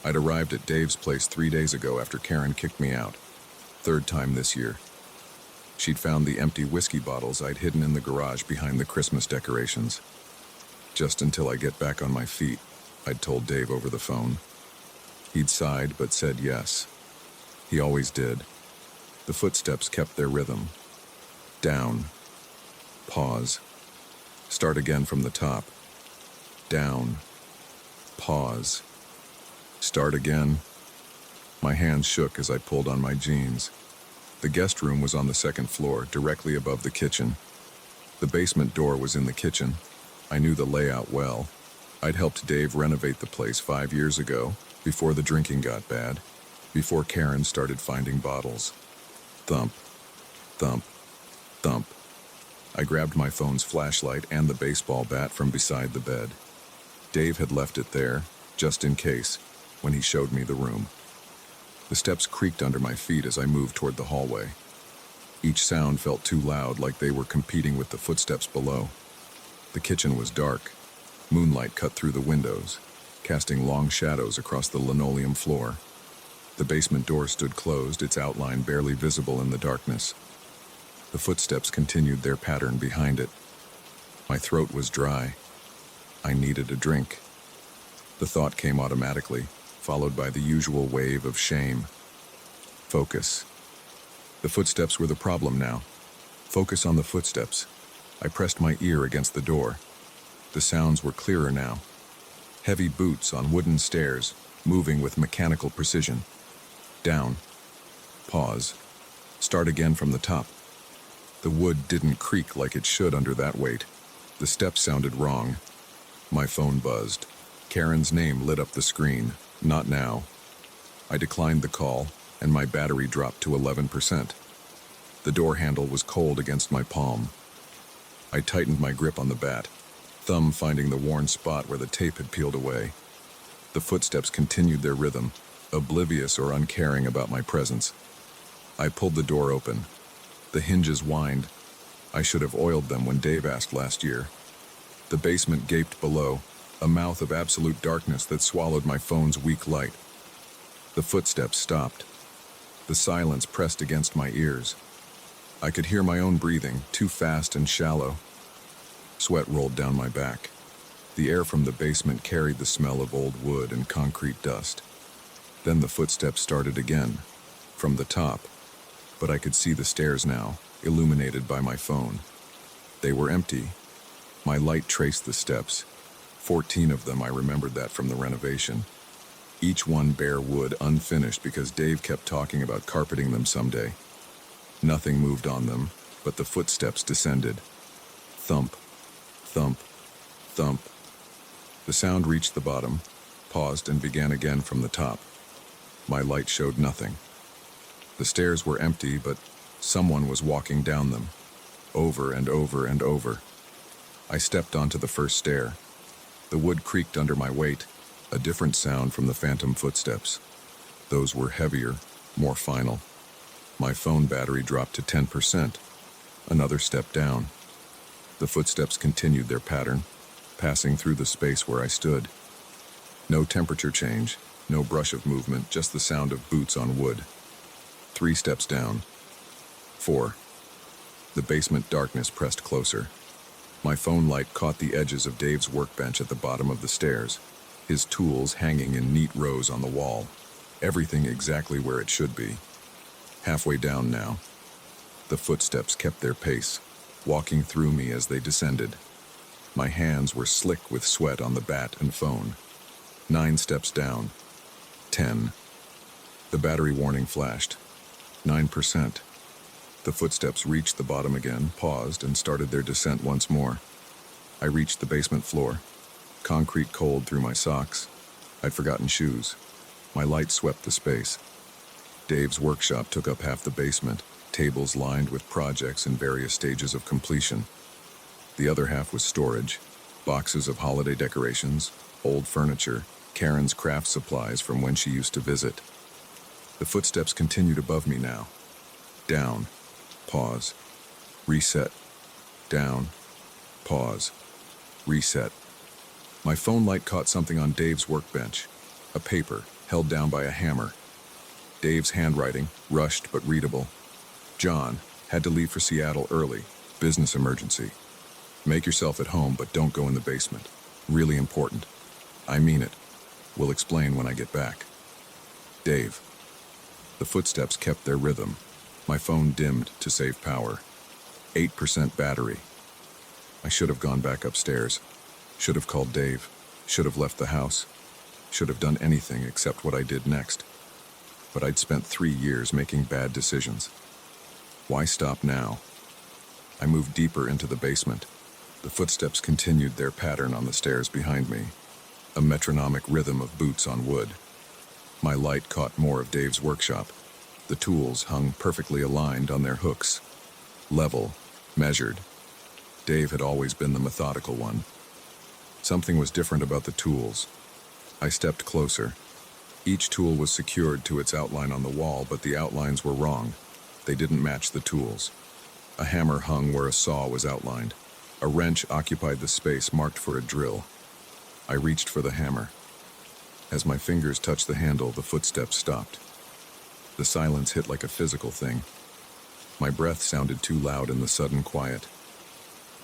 I'd arrived at Dave's place 3 days ago after Karen kicked me out. 3rd time this year. She'd found the empty whiskey bottles I'd hidden in the garage behind the Christmas decorations. Just until I get back on my feet, I'd told Dave over the phone. He'd sighed but said yes. He always did. The footsteps kept their rhythm. Down. Pause. Start again from the top. Down. Pause. Start again. My hands shook as I pulled on my jeans. The guest room was on the 2nd floor, directly above the kitchen. The basement door was in the kitchen. I knew the layout well. I'd helped Dave renovate the place 5 years ago, before the drinking got bad, before Karen started finding bottles. Thump. Thump. Thump. I grabbed my phone's flashlight and the baseball bat from beside the bed. Dave had left it there, just in case, when he showed me the room. The steps creaked under my feet as I moved toward the hallway. Each sound felt too loud, like they were competing with the footsteps below. The kitchen was dark. Moonlight cut through the windows, casting long shadows across the linoleum floor. The basement door stood closed, its outline barely visible in the darkness. The footsteps continued their pattern behind it. My throat was dry. I needed a drink. The thought came automatically, followed by the usual wave of shame. Focus. The footsteps were the problem now. Focus on the footsteps. I pressed my ear against the door. The sounds were clearer now. Heavy boots on wooden stairs, moving with mechanical precision. Down. Pause. Start again from the top. The wood didn't creak like it should under that weight. The steps sounded wrong. My phone buzzed. Karen's name lit up the screen. Not now. I declined the call, and my battery dropped to 11%. The door handle was cold against my palm. I tightened my grip on the bat, thumb finding the worn spot where the tape had peeled away. The footsteps continued their rhythm, oblivious or uncaring about my presence. I pulled the door open. The hinges whined. I should have oiled them when Dave asked last year. The basement gaped below, a mouth of absolute darkness that swallowed my phone's weak light. The footsteps stopped. The silence pressed against my ears. I could hear my own breathing, too fast and shallow. Sweat rolled down my back. The air from the basement carried the smell of old wood and concrete dust. Then the footsteps started again, from the top. But I could see the stairs now, illuminated by my phone. They were empty. My light traced the steps. 14 of them, I remembered that from the renovation. Each one bare wood, unfinished because Dave kept talking about carpeting them someday. Nothing moved on them, but the footsteps descended. Thump, thump, thump. The sound reached the bottom, paused, and began again from the top. My light showed nothing. The stairs were empty, but someone was walking down them, over and over and over. I stepped onto the first stair. The wood creaked under my weight, a different sound from the phantom footsteps. Those were heavier, more final. My phone battery dropped to 10%. Another step down. The footsteps continued their pattern, passing through the space where I stood. No temperature change, no brush of movement, just the sound of boots on wood. 3 steps down. 4. The basement darkness pressed closer. My phone light caught the edges of Dave's workbench at the bottom of the stairs, his tools hanging in neat rows on the wall, everything exactly where it should be. Halfway down now. The footsteps kept their pace, walking through me as they descended. My hands were slick with sweat on the bat and phone. 9 steps down. 10. The battery warning flashed. 9%. The footsteps reached the bottom again, paused, and started their descent once more. I reached the basement floor. Concrete cold through my socks. I'd forgotten shoes. My light swept the space. Dave's workshop took up half the basement, tables lined with projects in various stages of completion. The other half was storage, boxes of holiday decorations, old furniture, Karen's craft supplies from when she used to visit. The footsteps continued above me now. Down. Pause. Reset. Down. Pause. Reset. My phone light caught something on Dave's workbench. A paper, held down by a hammer. Dave's handwriting, rushed but readable. John, had to leave for Seattle early. Business emergency. Make yourself at home, but don't go in the basement. Really important. I mean it. We'll explain when I get back. Dave. The footsteps kept their rhythm. My phone dimmed to save power. 8% battery. I should have gone back upstairs. Should have called Dave. Should have left the house. Should have done anything except what I did next. But I'd spent 3 years making bad decisions. Why stop now? I moved deeper into the basement. The footsteps continued their pattern on the stairs behind me, a metronomic rhythm of boots on wood. My light caught more of Dave's workshop. The tools hung perfectly aligned on their hooks. Level, measured. Dave had always been the methodical one. Something was different about the tools. I stepped closer. Each tool was secured to its outline on the wall, but the outlines were wrong. They didn't match the tools. A hammer hung where a saw was outlined. A wrench occupied the space marked for a drill. I reached for the hammer. As my fingers touched the handle, the footsteps stopped. The silence hit like a physical thing. My breath sounded too loud in the sudden quiet.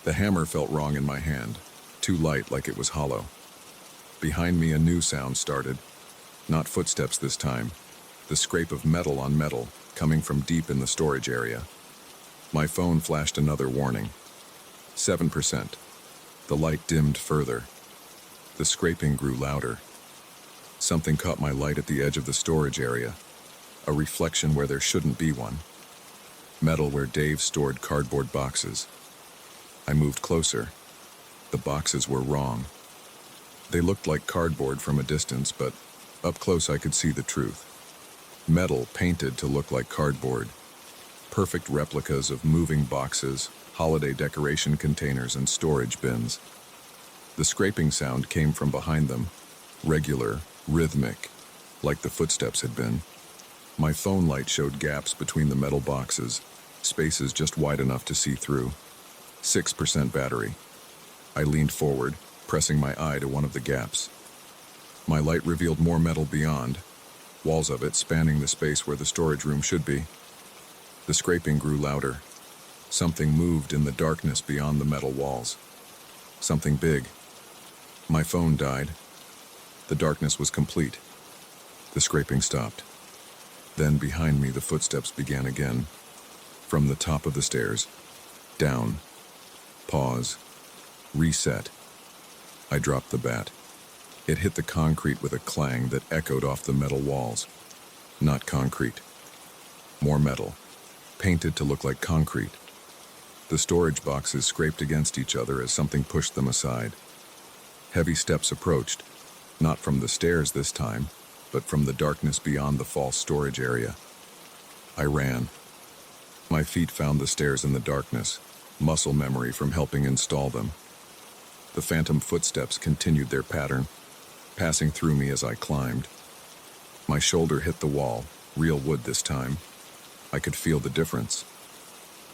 The hammer felt wrong in my hand, too light, like it was hollow. Behind me, a new sound started. Not footsteps this time. The scrape of metal on metal, coming from deep in the storage area. My phone flashed another warning. 7%. The light dimmed further. The scraping grew louder. Something caught my light at the edge of the storage area. A reflection where there shouldn't be one. Metal where Dave stored cardboard boxes. I moved closer. The boxes were wrong. They looked like cardboard from a distance, but up close I could see the truth. Metal painted to look like cardboard. Perfect replicas of moving boxes, holiday decoration containers, and storage bins. The scraping sound came from behind them, regular, rhythmic, like the footsteps had been. My phone light showed gaps between the metal boxes, spaces just wide enough to see through. 6% battery. I leaned forward, pressing my eye to one of the gaps. My light revealed more metal beyond, walls of it spanning the space where the storage room should be. The scraping grew louder. Something moved in the darkness beyond the metal walls. Something big. My phone died. The darkness was complete. The scraping stopped. Then behind me the footsteps began again. From the top of the stairs. Down. Pause. Reset. I dropped the bat. It hit the concrete with a clang that echoed off the metal walls. Not concrete. More metal, painted to look like concrete. The storage boxes scraped against each other as something pushed them aside. Heavy steps approached, not from the stairs this time, but from the darkness beyond the false storage area. I ran. My feet found the stairs in the darkness, muscle memory from helping install them. The phantom footsteps continued their pattern, passing through me as I climbed. My shoulder hit the wall, real wood this time. I could feel the difference.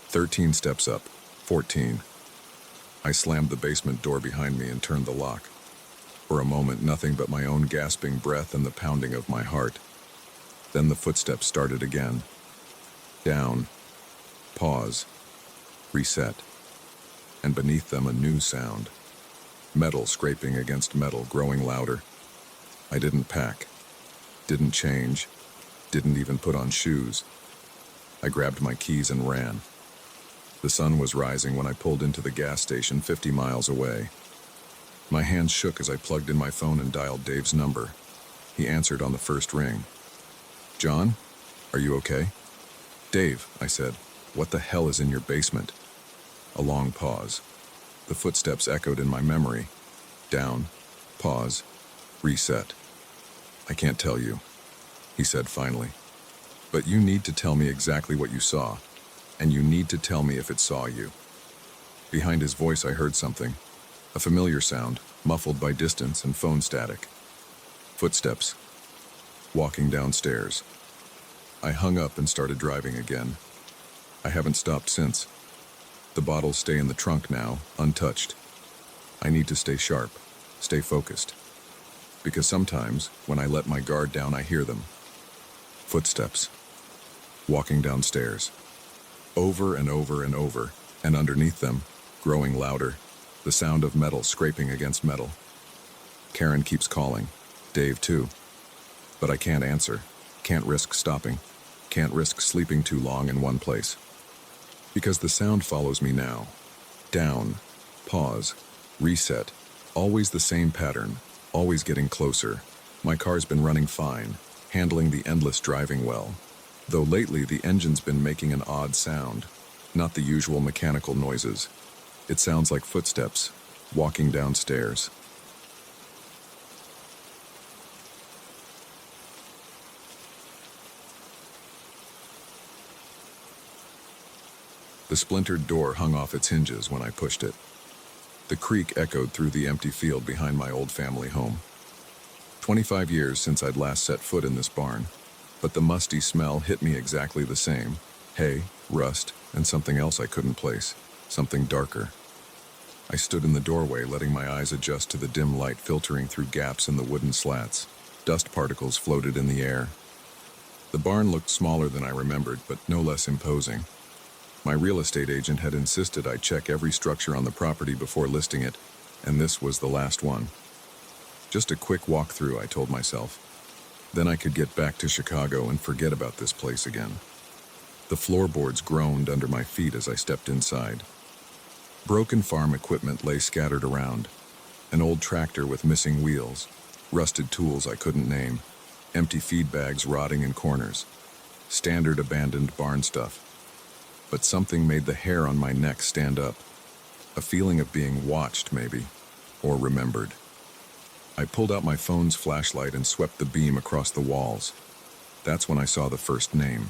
13 steps up, 14. I slammed the basement door behind me and turned the lock. For a moment, nothing but my own gasping breath and the pounding of my heart. Then the footsteps started again. Down. Pause. Reset. And beneath them a new sound. Metal scraping against metal, growing louder. I didn't pack. Didn't change. Didn't even put on shoes. I grabbed my keys and ran. The sun was rising when I pulled into the gas station 50 miles away. My hands shook as I plugged in my phone and dialed Dave's number. He answered on the first ring. "John, are you okay?" "Dave," I said, "what the hell is in your basement?" A long pause. The footsteps echoed in my memory. Down, pause, reset. "I can't tell you," he said finally. "But you need to tell me exactly what you saw, and you need to tell me if it saw you." Behind his voice I heard something, a familiar sound, muffled by distance and phone static. Footsteps. Walking downstairs. I hung up and started driving again. I haven't stopped since. The bottles stay in the trunk now, untouched. I need to stay sharp, stay focused. Because sometimes, when I let my guard down, I hear them. Footsteps. Walking downstairs. Over and over and over, and underneath them, growing louder, the sound of metal scraping against metal. Karen keeps calling. Dave too. But I can't answer. Can't risk stopping. Can't risk sleeping too long in one place. Because the sound follows me now. Down, pause, reset. Always the same pattern, always getting closer. My car's been running fine, handling the endless driving well. Though lately the engine's been making an odd sound, not the usual mechanical noises. It sounds like footsteps, walking downstairs. The splintered door hung off its hinges when I pushed it. The creak echoed through the empty field behind my old family home. 25 years since I'd last set foot in this barn, but the musty smell hit me exactly the same. Hay, rust, and something else I couldn't place, something darker. I stood in the doorway, letting my eyes adjust to the dim light filtering through gaps in the wooden slats. Dust particles floated in the air. The barn looked smaller than I remembered, but no less imposing. My real estate agent had insisted I check every structure on the property before listing it, and this was the last one. Just a quick walkthrough, I told myself. Then I could get back to Chicago and forget about this place again. The floorboards groaned under my feet as I stepped inside. Broken farm equipment lay scattered around. An old tractor with missing wheels, rusted tools I couldn't name, empty feed bags rotting in corners. Standard abandoned barn stuff. But something made the hair on my neck stand up. A feeling of being watched, maybe, or remembered. I pulled out my phone's flashlight and swept the beam across the walls. That's when I saw the first name.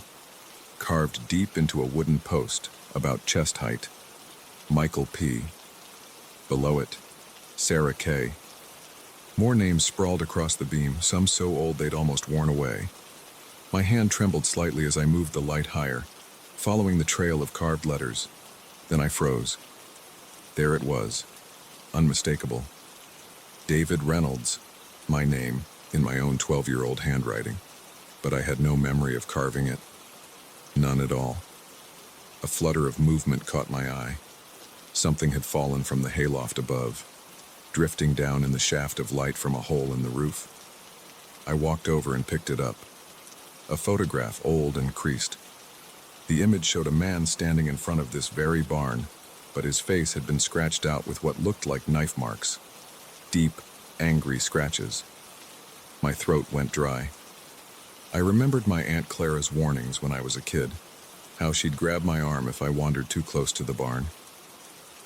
Carved deep into a wooden post, about chest height. Michael P. Below it, Sarah K. More names sprawled across the beam, some so old they'd almost worn away. My hand trembled slightly as I moved the light higher, following the trail of carved letters. Then I froze. There it was, unmistakable. David Reynolds, my name, in my own 12-year-old handwriting. But I had no memory of carving it. None at all. A flutter of movement caught my eye. Something had fallen from the hayloft above, drifting down in the shaft of light from a hole in the roof. I walked over and picked it up. A photograph, old and creased. The image showed a man standing in front of this very barn, but his face had been scratched out with what looked like knife marks. Deep, angry scratches. My throat went dry. I remembered my Aunt Clara's warnings when I was a kid, how she'd grab my arm if I wandered too close to the barn.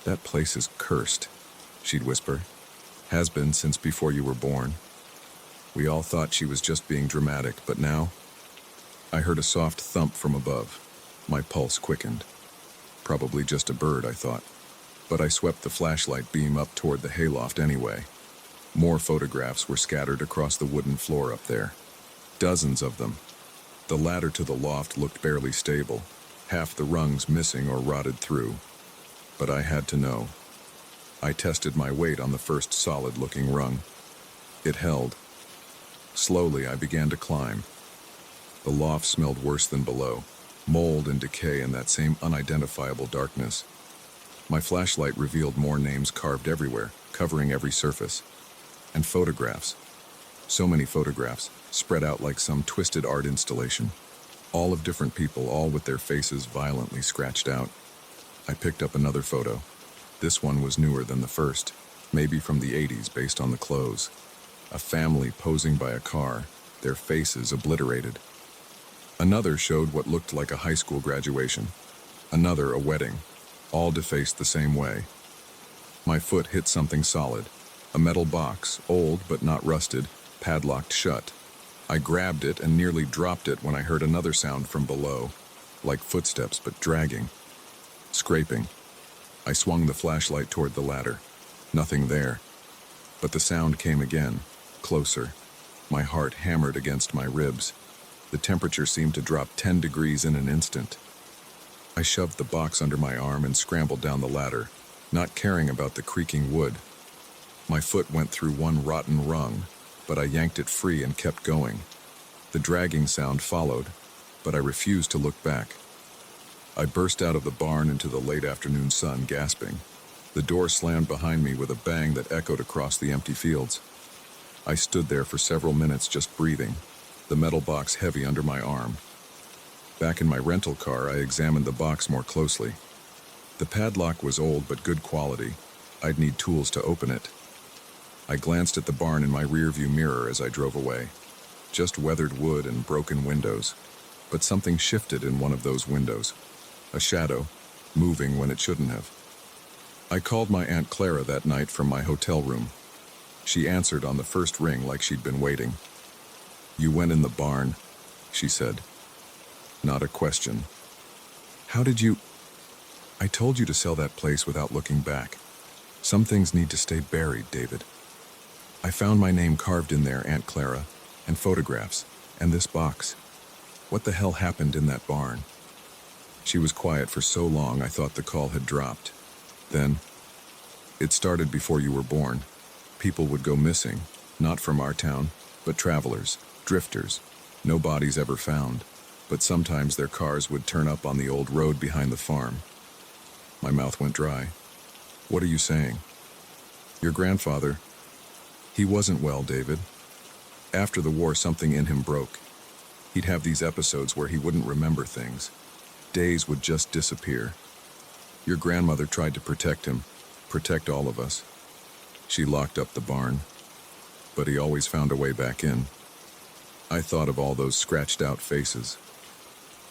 "That place is cursed," she'd whisper. "Has been since before you were born." We all thought she was just being dramatic, but now I heard a soft thump from above. My pulse quickened. Probably just a bird, I thought. But I swept the flashlight beam up toward the hayloft anyway. More photographs were scattered across the wooden floor up there. Dozens of them. The ladder to the loft looked barely stable, half the rungs missing or rotted through. But I had to know. I tested my weight on the first solid-looking rung. It held. Slowly, I began to climb. The loft smelled worse than below, mold and decay in that same unidentifiable darkness. My flashlight revealed more names carved everywhere, covering every surface. And photographs. So many photographs, spread out like some twisted art installation. All of different people, all with their faces violently scratched out. I picked up another photo. This one was newer than the first, maybe from the 80s based on the clothes. A family posing by a car, their faces obliterated. Another showed what looked like a high school graduation. Another a wedding, all defaced the same way. My foot hit something solid, a metal box, old but not rusted, padlocked shut. I grabbed it and nearly dropped it when I heard another sound from below, like footsteps but dragging. Scraping. I swung the flashlight toward the ladder. Nothing there. But the sound came again, closer. My heart hammered against my ribs. The temperature seemed to drop 10 degrees in an instant. I shoved the box under my arm and scrambled down the ladder, not caring about the creaking wood. My foot went through one rotten rung, but I yanked it free and kept going. The dragging sound followed, but I refused to look back. I burst out of the barn into the late afternoon sun, gasping. The door slammed behind me with a bang that echoed across the empty fields. I stood there for several minutes just breathing, the metal box heavy under my arm. Back in my rental car, I examined the box more closely. The padlock was old but good quality. I'd need tools to open it. I glanced at the barn in my rearview mirror as I drove away. Just weathered wood and broken windows. But something shifted in one of those windows. A shadow, moving when it shouldn't have. I called my Aunt Clara that night from my hotel room. She answered on the first ring like she'd been waiting. "You went in the barn," she said. Not a question. "How did you—" "I told you to sell that place without looking back. Some things need to stay buried, David. I found my name carved in there, Aunt Clara, and photographs, and this box. What the hell happened in that barn?" She was quiet for so long I thought the call had dropped. Then, "It started before you were born. People would go missing, not from our town, but travelers, drifters. No bodies ever found, but sometimes their cars would turn up on the old road behind the farm." My mouth went dry. "What are you saying?" "Your grandfather, he wasn't well, David. After the war, something in him broke. He'd have these episodes where he wouldn't remember things. Days would just disappear. Your grandmother tried to protect him, protect all of us. She locked up the barn, but he always found a way back in." I thought of all those scratched out faces.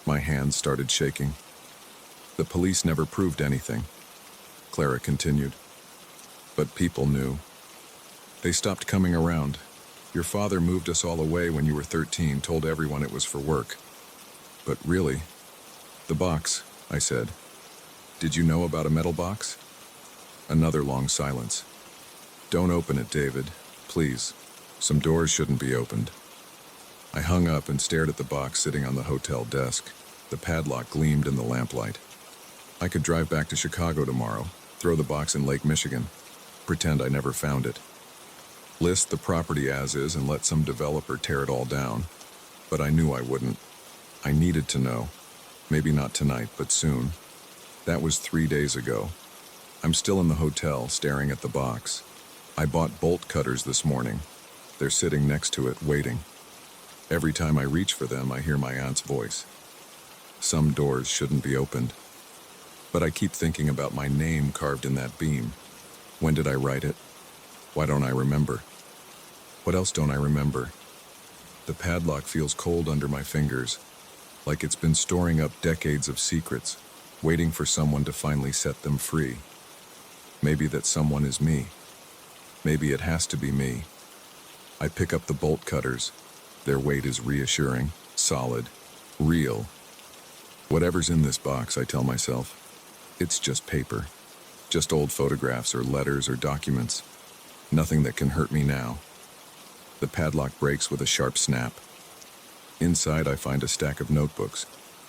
My hands started shaking. "The police never proved anything," Clara continued. "But people knew. They stopped coming around. Your father moved us all away when you were 13, told everyone it was for work. But really, the box," I said. "Did you know about a metal box?" Another long silence. "Don't open it, David, please. Some doors shouldn't be opened." I hung up and stared at the box sitting on the hotel desk. The padlock gleamed in the lamplight. I could drive back to Chicago tomorrow, throw the box in Lake Michigan, pretend I never found it. List the property as is and let some developer tear it all down. But I knew I wouldn't. I needed to know. Maybe not tonight, but soon. That was 3 days ago. I'm still in the hotel, staring at the box. I bought bolt cutters this morning. They're sitting next to it, waiting. Every time I reach for them, I hear my aunt's voice. Some doors shouldn't be opened. But I keep thinking about my name carved in that beam. When did I write it? Why don't I remember? What else don't I remember? The padlock feels cold under my fingers, like it's been storing up decades of secrets, waiting for someone to finally set them free. Maybe that someone is me. Maybe it has to be me. I pick up the bolt cutters. Their weight is reassuring, solid, real. Whatever's in this box, I tell myself, it's just paper. Just old photographs or letters or documents. Nothing that can hurt me now. The padlock breaks with a sharp snap. Inside, I find a stack of notebooks,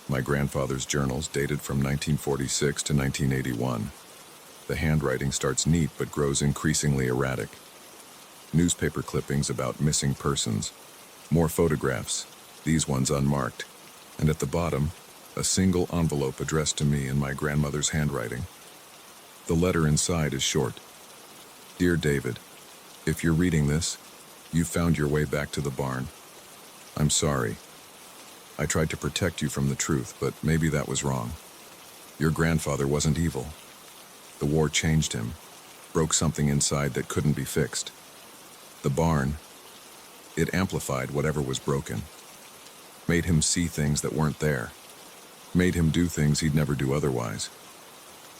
my grandfather's journals dated from 1946 to 1981. The handwriting starts neat but grows increasingly erratic. Newspaper clippings about missing persons. More photographs, these ones unmarked. And at the bottom, a single envelope addressed to me in my grandmother's handwriting. The letter inside is short. Dear David, if you're reading this, you found your way back to the barn. I'm sorry. I tried to protect you from the truth, but maybe that was wrong. Your grandfather wasn't evil. The war changed him, broke something inside that couldn't be fixed. The barn, it amplified whatever was broken, made him see things that weren't there, made him do things he'd never do otherwise.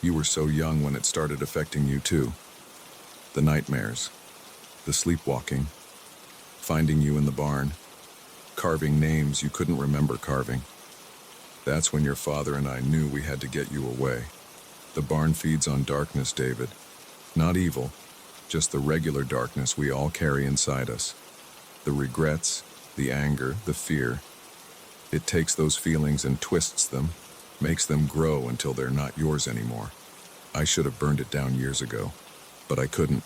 You were so young when it started affecting you too. The nightmares, the sleepwalking, finding you in the barn, carving names you couldn't remember carving. That's when your father and I knew we had to get you away. The barn feeds on darkness, David. Not evil, just the regular darkness we all carry inside us. The regrets, the anger, the fear. It takes those feelings and twists them, makes them grow until they're not yours anymore. I should have burned it down years ago, but I couldn't,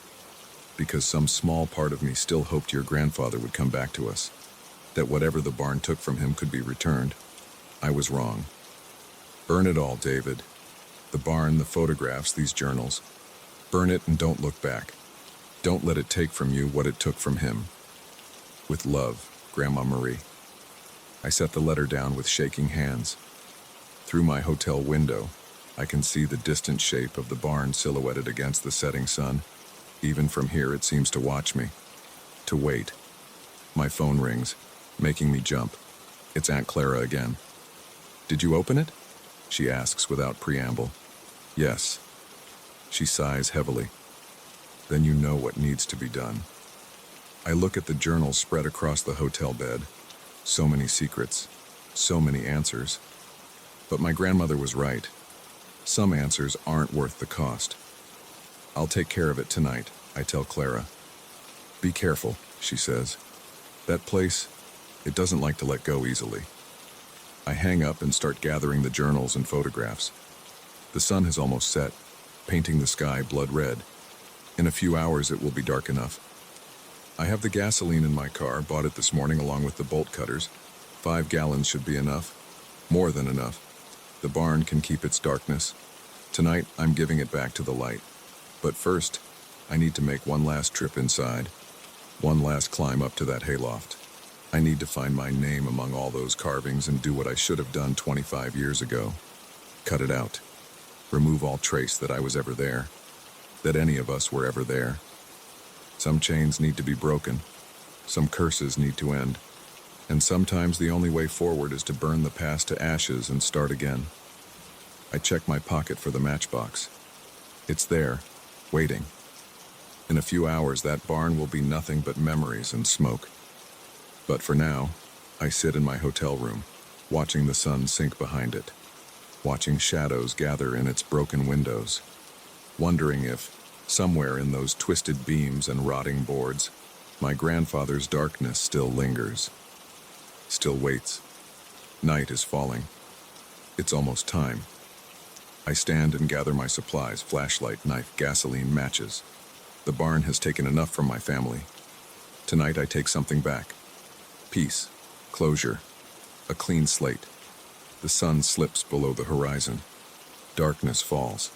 because some small part of me still hoped your grandfather would come back to us, that whatever the barn took from him could be returned. I was wrong. Burn it all, David. The barn, the photographs, these journals. Burn it and don't look back. Don't let it take from you what it took from him. With love, Grandma Marie. I set the letter down with shaking hands. Through my hotel window, I can see the distant shape of the barn silhouetted against the setting sun. Even from here, it seems to watch me, to wait. My phone rings, making me jump. It's Aunt Clara again. Did you open it? She asks without preamble. Yes. She sighs heavily. Then you know what needs to be done. I look at the journals spread across the hotel bed. So many secrets, so many answers. But my grandmother was right. Some answers aren't worth the cost. I'll take care of it tonight, I tell Clara. Be careful, she says. That place, it doesn't like to let go easily. I hang up and start gathering the journals and photographs. The sun has almost set, painting the sky blood red. In a few hours, it will be dark enough. I have the gasoline in my car, bought it this morning along with the bolt cutters. 5 gallons should be enough. More than enough. The barn can keep its darkness. Tonight, I'm giving it back to the light. But first, I need to make one last trip inside. One last climb up to that hayloft. I need to find my name among all those carvings and do what I should have done 25 years ago. Cut it out. Remove all trace that I was ever there. That any of us were ever there. Some chains need to be broken. Some curses need to end. And sometimes the only way forward is to burn the past to ashes and start again. I check my pocket for the matchbox. It's there, waiting. In a few hours, that barn will be nothing but memories and smoke. But for now, I sit in my hotel room, watching the sun sink behind it, watching shadows gather in its broken windows, wondering if, somewhere in those twisted beams and rotting boards, my grandfather's darkness still lingers, still waits. Night is falling. It's almost time. I stand and gather my supplies, flashlight, knife, gasoline, matches. The barn has taken enough from my family. Tonight I take something back. Peace, closure, a clean slate. The sun slips below the horizon. Darkness falls.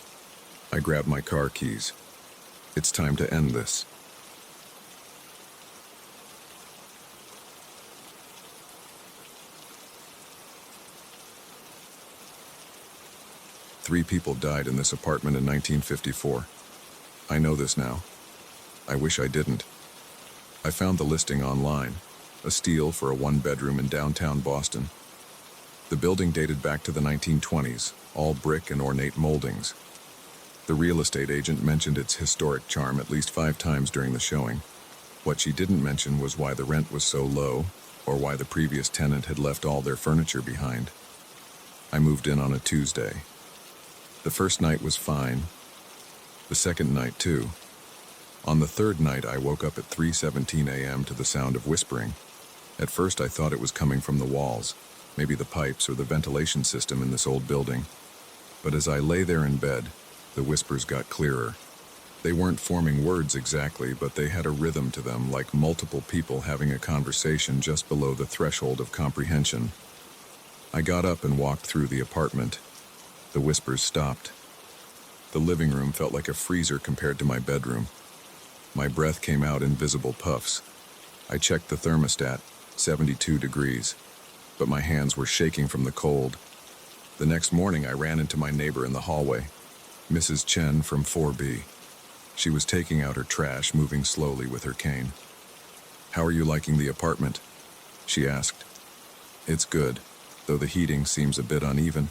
I grab my car keys. It's time to end this. 3 people died in this apartment in 1954. I know this now. I wish I didn't. I found the listing online, a steal for a 1-bedroom in downtown Boston. The building dated back to the 1920s, all brick and ornate moldings. The real estate agent mentioned its historic charm at least 5 times during the showing. What she didn't mention was why the rent was so low, or why the previous tenant had left all their furniture behind. I moved in on a Tuesday. The first night was fine. The second night, too. On the third night, I woke up at 3:17 a.m. to the sound of whispering. At first, I thought it was coming from the walls, maybe the pipes or the ventilation system in this old building. But as I lay there in bed, the whispers got clearer. They weren't forming words exactly, but they had a rhythm to them, like multiple people having a conversation just below the threshold of comprehension. I got up and walked through the apartment. The whispers stopped. The living room felt like a freezer compared to my bedroom. My breath came out in visible puffs. I checked the thermostat, 72 degrees, but my hands were shaking from the cold. The next morning, I ran into my neighbor in the hallway, Mrs. Chen from 4B. She was taking out her trash, moving slowly with her cane. "How are you liking the apartment?" she asked. "It's good, though the heating seems a bit uneven."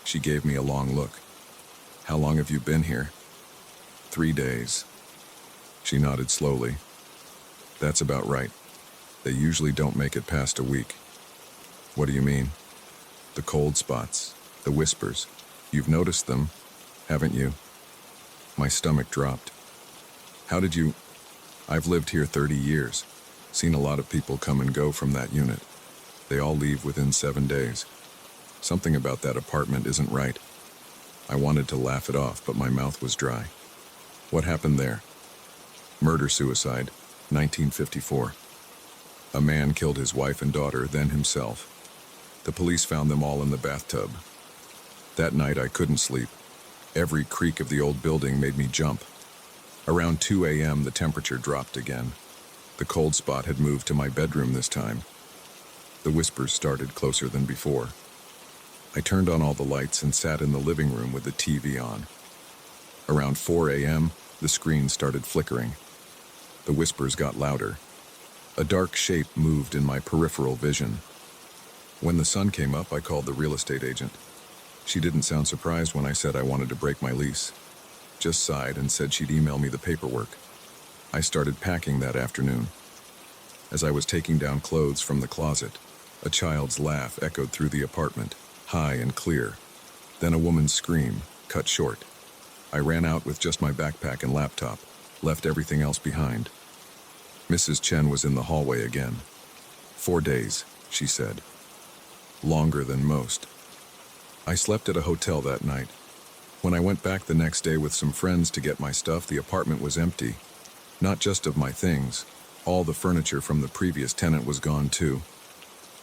She gave me a long look. "How long have you been here?" 3 days. She nodded slowly. "That's about right. They usually don't make it past a week." "What do you mean?" "The cold spots, the whispers. You've noticed them, haven't you?" My stomach dropped. "How did you—" "I've lived here 30 years, seen a lot of people come and go from that unit. They all leave within 7 days. Something about that apartment isn't right." I wanted to laugh it off, but my mouth was dry. "What happened there?" "Murder-suicide, 1954. A man killed his wife and daughter, then himself. The police found them all in the bathtub. That night I couldn't sleep. Every creak of the old building made me jump. Around 2 a.m. the temperature dropped again. The cold spot had moved to my bedroom this time. The whispers started closer than before. I turned on all the lights and sat in the living room with the TV on. Around 4 a.m., the screen started flickering. The whispers got louder. A dark shape moved in my peripheral vision. When the sun came up, I called the real estate agent. She didn't sound surprised when I said I wanted to break my lease. Just sighed and said she'd email me the paperwork. I started packing that afternoon. As I was taking down clothes from the closet, a child's laugh echoed through the apartment, high and clear. Then a woman's scream, cut short. I ran out with just my backpack and laptop, left everything else behind. Mrs. Chen was in the hallway again. 4 days, she said. Longer than most. I slept at a hotel that night. When I went back the next day with some friends to get my stuff, the apartment was empty. Not just of my things. All the furniture from the previous tenant was gone too.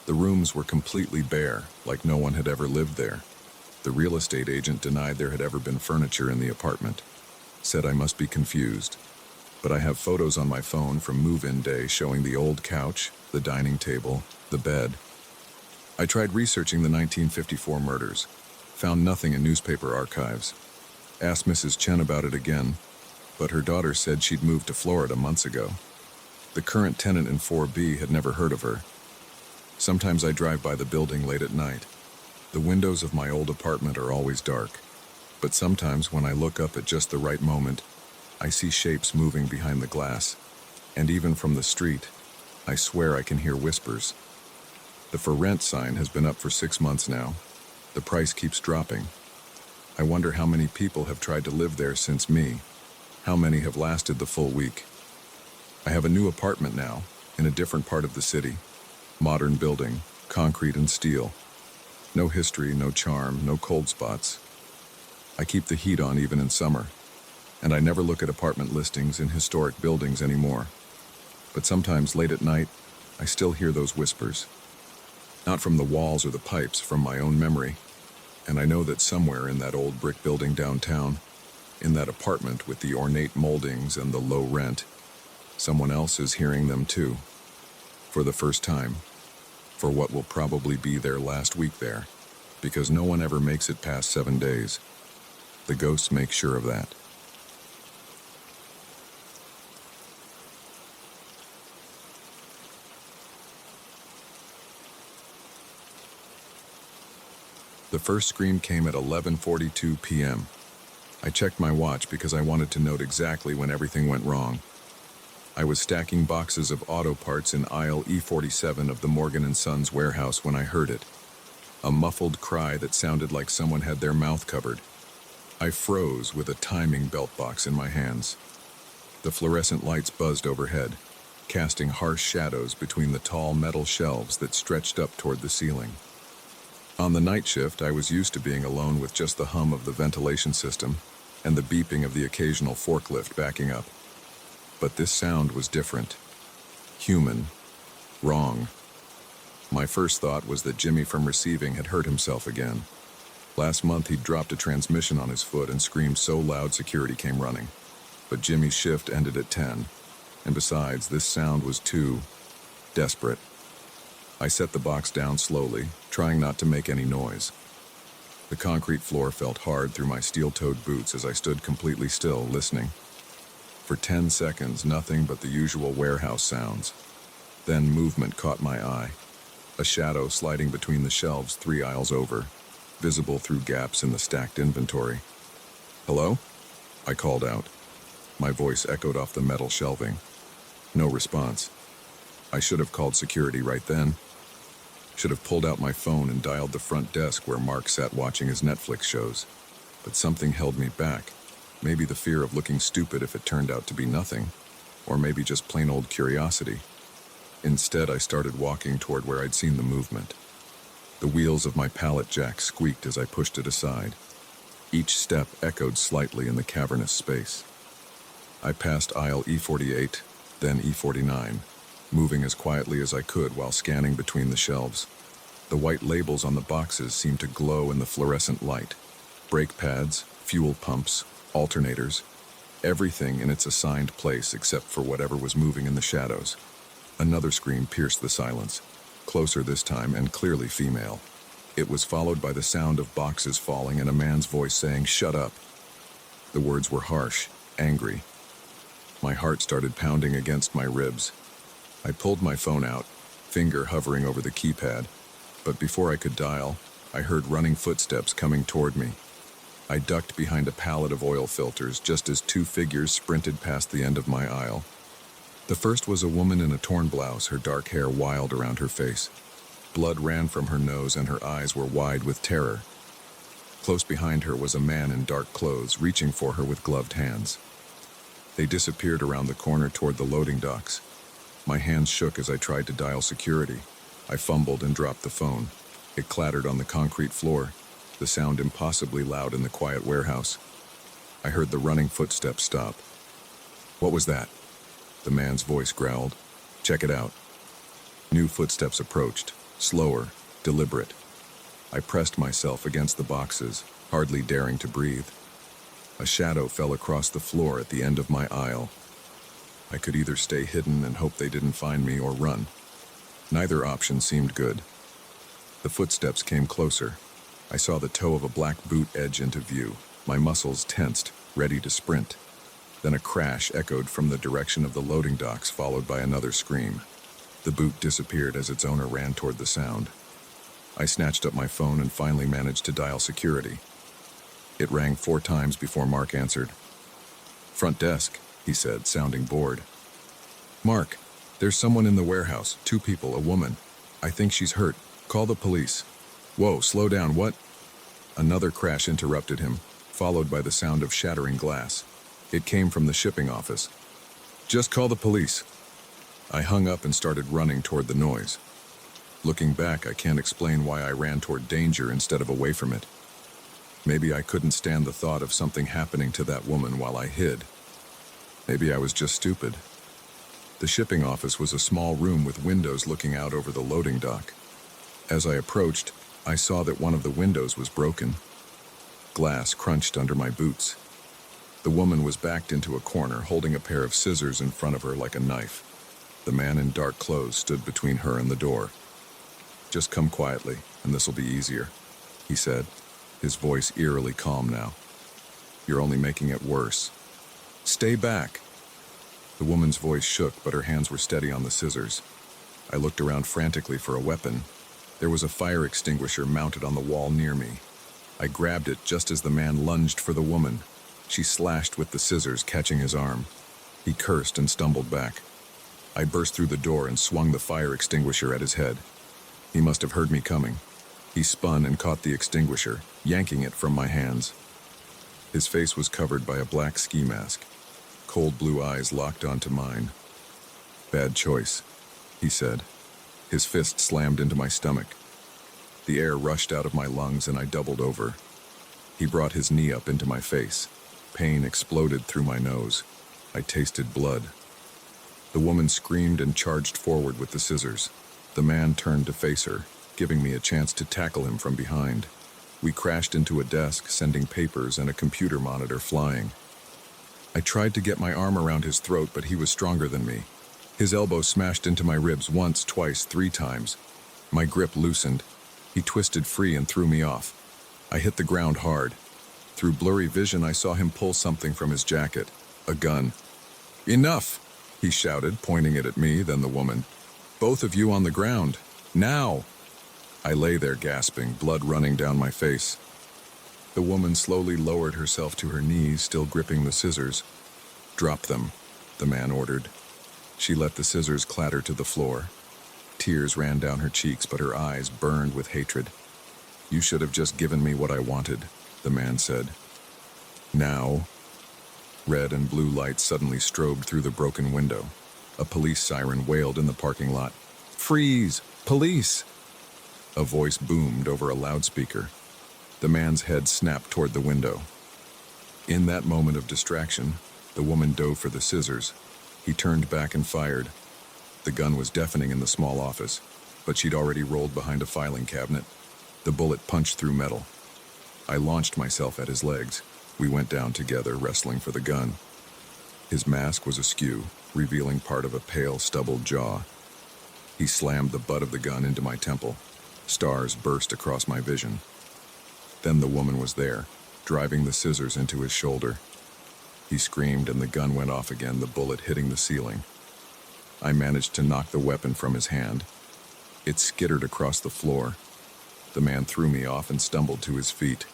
The rooms were completely bare, like no one had ever lived there. The real estate agent denied there had ever been furniture in the apartment. Said I must be confused. But I have photos on my phone from move-in day showing the old couch, the dining table, the bed. I tried researching the 1954 murders. Found nothing in newspaper archives. Asked Mrs. Chen about it again, but her daughter said she'd moved to Florida months ago. The current tenant in 4B had never heard of her. Sometimes I drive by the building late at night. The windows of my old apartment are always dark, but sometimes when I look up at just the right moment, I see shapes moving behind the glass, and even from the street, I swear I can hear whispers. The for rent sign has been up for 6 months now. The price keeps dropping. I wonder how many people have tried to live there since me. How many have lasted the full week? I have a new apartment now, in a different part of the city. Modern building, concrete and steel. No history, no charm, no cold spots. I keep the heat on even in summer, and I never look at apartment listings in historic buildings anymore. But sometimes late at night, I still hear those whispers. Not from the walls or the pipes, from my own memory. And I know that somewhere in that old brick building downtown, in that apartment with the ornate moldings and the low rent, someone else is hearing them too. For the first time. For what will probably be their last week there. because no one ever makes it past 7 days. The ghosts make sure of that. The first scream came at 11:42 p.m. I checked my watch because I wanted to note exactly when everything went wrong. I was stacking boxes of auto parts in aisle E47 of the Morgan & Sons warehouse when I heard it. A muffled cry that sounded like someone had their mouth covered. I froze with a timing belt box in my hands. The fluorescent lights buzzed overhead, casting harsh shadows between the tall metal shelves that stretched up toward the ceiling. On the night shift, I was used to being alone with just the hum of the ventilation system and the beeping of the occasional forklift backing up. But this sound was different. Human. Wrong. My first thought was that Jimmy from receiving had hurt himself again. Last month he'd dropped a transmission on his foot and screamed so loud security came running. But Jimmy's shift ended at 10, and besides, this sound was too desperate. I set the box down slowly, trying not to make any noise. The concrete floor felt hard through my steel-toed boots as I stood completely still, listening. For 10 seconds, nothing but the usual warehouse sounds. Then movement caught my eye. A shadow sliding between the shelves 3 aisles over, visible through gaps in the stacked inventory. "Hello?" I called out. My voice echoed off the metal shelving. No response. I should have called security right then. Should have pulled out my phone and dialed the front desk where Mark sat watching his Netflix shows. But something held me back. Maybe the fear of looking stupid if it turned out to be nothing, or maybe just plain old curiosity. Instead, I started walking toward where I'd seen the movement. The wheels of my pallet jack squeaked as I pushed it aside. Each step echoed slightly in the cavernous space. I passed aisle E48, then E49, moving as quietly as I could while scanning between the shelves. The white labels on the boxes seemed to glow in the fluorescent light. Brake pads, fuel pumps, alternators, everything in its assigned place except for whatever was moving in the shadows. Another scream pierced the silence, closer this time and clearly female. It was followed by the sound of boxes falling and a man's voice saying, "Shut up." The words were harsh, angry. My heart started pounding against my ribs. I pulled my phone out, finger hovering over the keypad, but before I could dial, I heard running footsteps coming toward me. I ducked behind a pallet of oil filters just as 2 figures sprinted past the end of my aisle. The first was a woman in a torn blouse, her dark hair wild around her face. Blood ran from her nose and her eyes were wide with terror. Close behind her was a man in dark clothes, reaching for her with gloved hands. They disappeared around the corner toward the loading docks. My hands shook as I tried to dial security. I fumbled and dropped the phone. It clattered on the concrete floor, the sound impossibly loud in the quiet warehouse. I heard the running footsteps stop. "What was that?" The man's voice growled. "Check it out." New footsteps approached, slower, deliberate. I pressed myself against the boxes, hardly daring to breathe. A shadow fell across the floor at the end of my aisle. I could either stay hidden and hope they didn't find me or run. Neither option seemed good. The footsteps came closer. I saw the toe of a black boot edge into view, my muscles tensed, ready to sprint. Then a crash echoed from the direction of the loading docks, followed by another scream. The boot disappeared as its owner ran toward the sound. I snatched up my phone and finally managed to dial security. It rang 4 times before Mark answered. "Front desk," he said, sounding bored. "Mark, there's someone in the warehouse, 2 people, a woman. I think she's hurt. Call the police." "Whoa, slow down, what?" Another crash interrupted him, followed by the sound of shattering glass. It came from the shipping office. "Just call the police." I hung up and started running toward the noise. Looking back, I can't explain why I ran toward danger instead of away from it. Maybe I couldn't stand the thought of something happening to that woman while I hid. Maybe I was just stupid. The shipping office was a small room with windows looking out over the loading dock. As I approached, I saw that one of the windows was broken. Glass crunched under my boots. The woman was backed into a corner, holding a pair of scissors in front of her like a knife. The man in dark clothes stood between her and the door. "Just come quietly, and this'll be easier," he said, his voice eerily calm now. "You're only making it worse. Stay back." The woman's voice shook, but her hands were steady on the scissors. I looked around frantically for a weapon. There was a fire extinguisher mounted on the wall near me. I grabbed it just as the man lunged for the woman. She slashed with the scissors, catching his arm. He cursed and stumbled back. I burst through the door and swung the fire extinguisher at his head. He must have heard me coming. He spun and caught the extinguisher, yanking it from my hands. His face was covered by a black ski mask. Cold blue eyes locked onto mine. "Bad choice," he said. His fist slammed into my stomach. The air rushed out of my lungs and I doubled over. He brought his knee up into my face. Pain exploded through my nose. I tasted blood. The woman screamed and charged forward with the scissors. The man turned to face her, giving me a chance to tackle him from behind. We crashed into a desk, sending papers and a computer monitor flying. I tried to get my arm around his throat, but he was stronger than me. His elbow smashed into my ribs once, twice, 3 times. My grip loosened. He twisted free and threw me off. I hit the ground hard. Through blurry vision, I saw him pull something from his jacket. A gun. "Enough!" he shouted, pointing it at me, then the woman. "Both of you on the ground. Now!" I lay there gasping, blood running down my face. The woman slowly lowered herself to her knees, still gripping the scissors. "Drop them," the man ordered. She let the scissors clatter to the floor. Tears ran down her cheeks, but her eyes burned with hatred. "You should have just given me what I wanted," the man said. "Now." Red and blue lights suddenly strobed through the broken window. A police siren wailed in the parking lot. "Freeze! Police!" A voice boomed over a loudspeaker. The man's head snapped toward the window. In that moment of distraction, the woman dove for the scissors. He turned back and fired. The gun was deafening in the small office, but she'd already rolled behind a filing cabinet. The bullet punched through metal. I launched myself at his legs. We went down together, wrestling for the gun. His mask was askew, revealing part of a pale, stubbled jaw. He slammed the butt of the gun into my temple. Stars burst across my vision. Then the woman was there, driving the scissors into his shoulder. He screamed and the gun went off again, the bullet hitting the ceiling. I managed to knock the weapon from his hand. It skittered across the floor. The man threw me off and stumbled to his feet.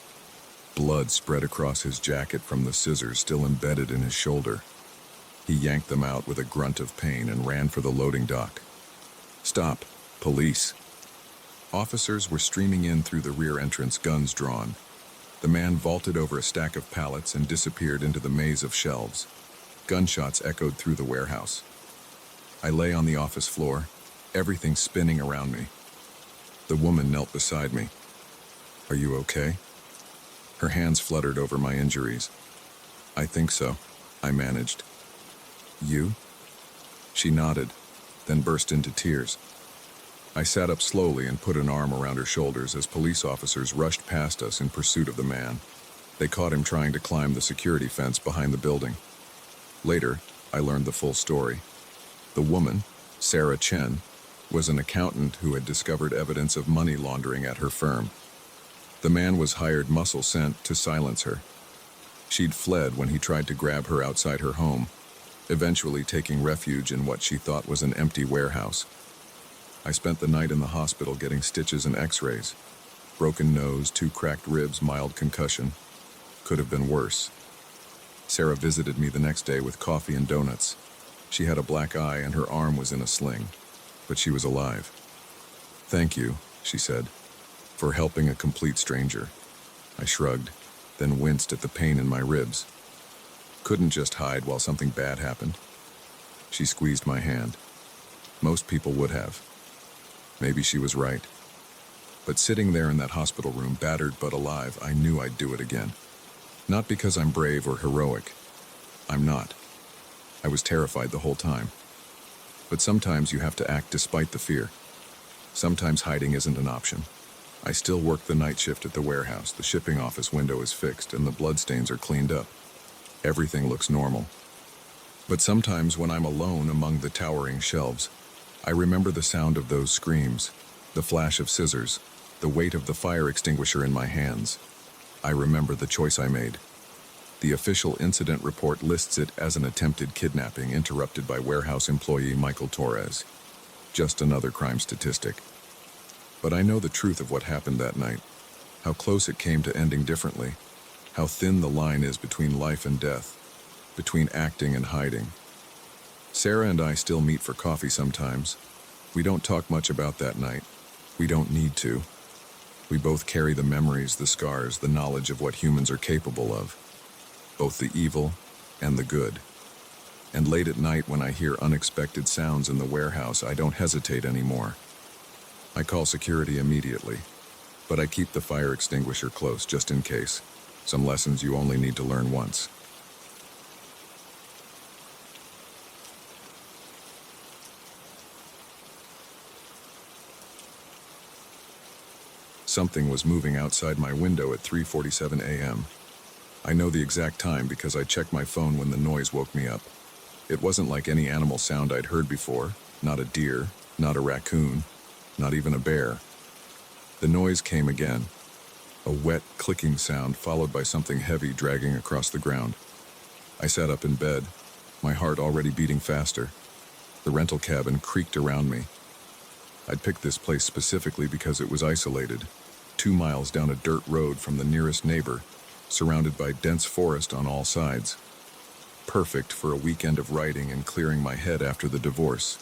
Blood spread across his jacket from the scissors still embedded in his shoulder. He yanked them out with a grunt of pain and ran for the loading dock. "Stop! Police!" Officers were streaming in through the rear entrance, guns drawn. The man vaulted over a stack of pallets and disappeared into the maze of shelves. Gunshots echoed through the warehouse. I lay on the office floor, everything spinning around me. The woman knelt beside me. "Are you okay?" Her hands fluttered over my injuries. "I think so," I managed. "You?" She nodded, then burst into tears. I sat up slowly and put an arm around her shoulders as police officers rushed past us in pursuit of the man. They caught him trying to climb the security fence behind the building. Later, I learned the full story. The woman, Sarah Chen, was an accountant who had discovered evidence of money laundering at her firm. The man was hired muscle scent to silence her. She'd fled when he tried to grab her outside her home, eventually taking refuge in what she thought was an empty warehouse. I spent the night in the hospital getting stitches and x-rays. Broken nose, 2 cracked ribs, mild concussion. Could have been worse. Sarah visited me the next day with coffee and donuts. She had a black eye and her arm was in a sling, but she was alive. "Thank you," she said, "for helping a complete stranger." I shrugged, then winced at the pain in my ribs. Couldn't just hide while something bad happened. She squeezed my hand. Most people would have. Maybe she was right. But sitting there in that hospital room, battered but alive, I knew I'd do it again. Not because I'm brave or heroic. I'm not. I was terrified the whole time. But sometimes you have to act despite the fear. Sometimes hiding isn't an option. I still work the night shift at the warehouse. The shipping office window is fixed and the bloodstains are cleaned up. Everything looks normal. But sometimes when I'm alone among the towering shelves, I remember the sound of those screams, the flash of scissors, the weight of the fire extinguisher in my hands. I remember the choice I made. The official incident report lists it as an attempted kidnapping interrupted by warehouse employee Michael Torres. Just another crime statistic. But I know the truth of what happened that night, how close it came to ending differently, how thin the line is between life and death, between acting and hiding. Sarah and I still meet for coffee sometimes. We don't talk much about that night. We don't need to. We both carry the memories, the scars, the knowledge of what humans are capable of, both the evil and the good. And late at night when I hear unexpected sounds in the warehouse, I don't hesitate anymore. I call security immediately, but I keep the fire extinguisher close just in case. Some lessons you only need to learn once. Something was moving outside my window at 3:47 a.m. I know the exact time because I checked my phone when the noise woke me up. It wasn't like any animal sound I'd heard before, not a deer, not a raccoon, not even a bear. The noise came again, a wet, clicking sound followed by something heavy dragging across the ground. I sat up in bed, my heart already beating faster. The rental cabin creaked around me. I'd picked this place specifically because it was isolated, 2 miles down a dirt road from the nearest neighbor, surrounded by dense forest on all sides. Perfect for a weekend of writing and clearing my head after the divorce.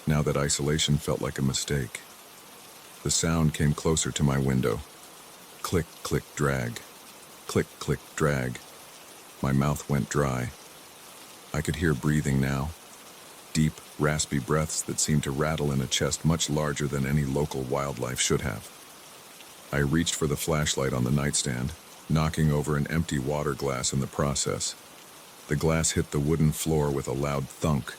Now that isolation felt like a mistake. The sound came closer to my window. Click, click, drag. Click, click, drag. My mouth went dry. I could hear breathing now. Deep, raspy breaths that seemed to rattle in a chest much larger than any local wildlife should have. I reached for the flashlight on the nightstand, knocking over an empty water glass in the process. The glass hit the wooden floor with a loud thunk.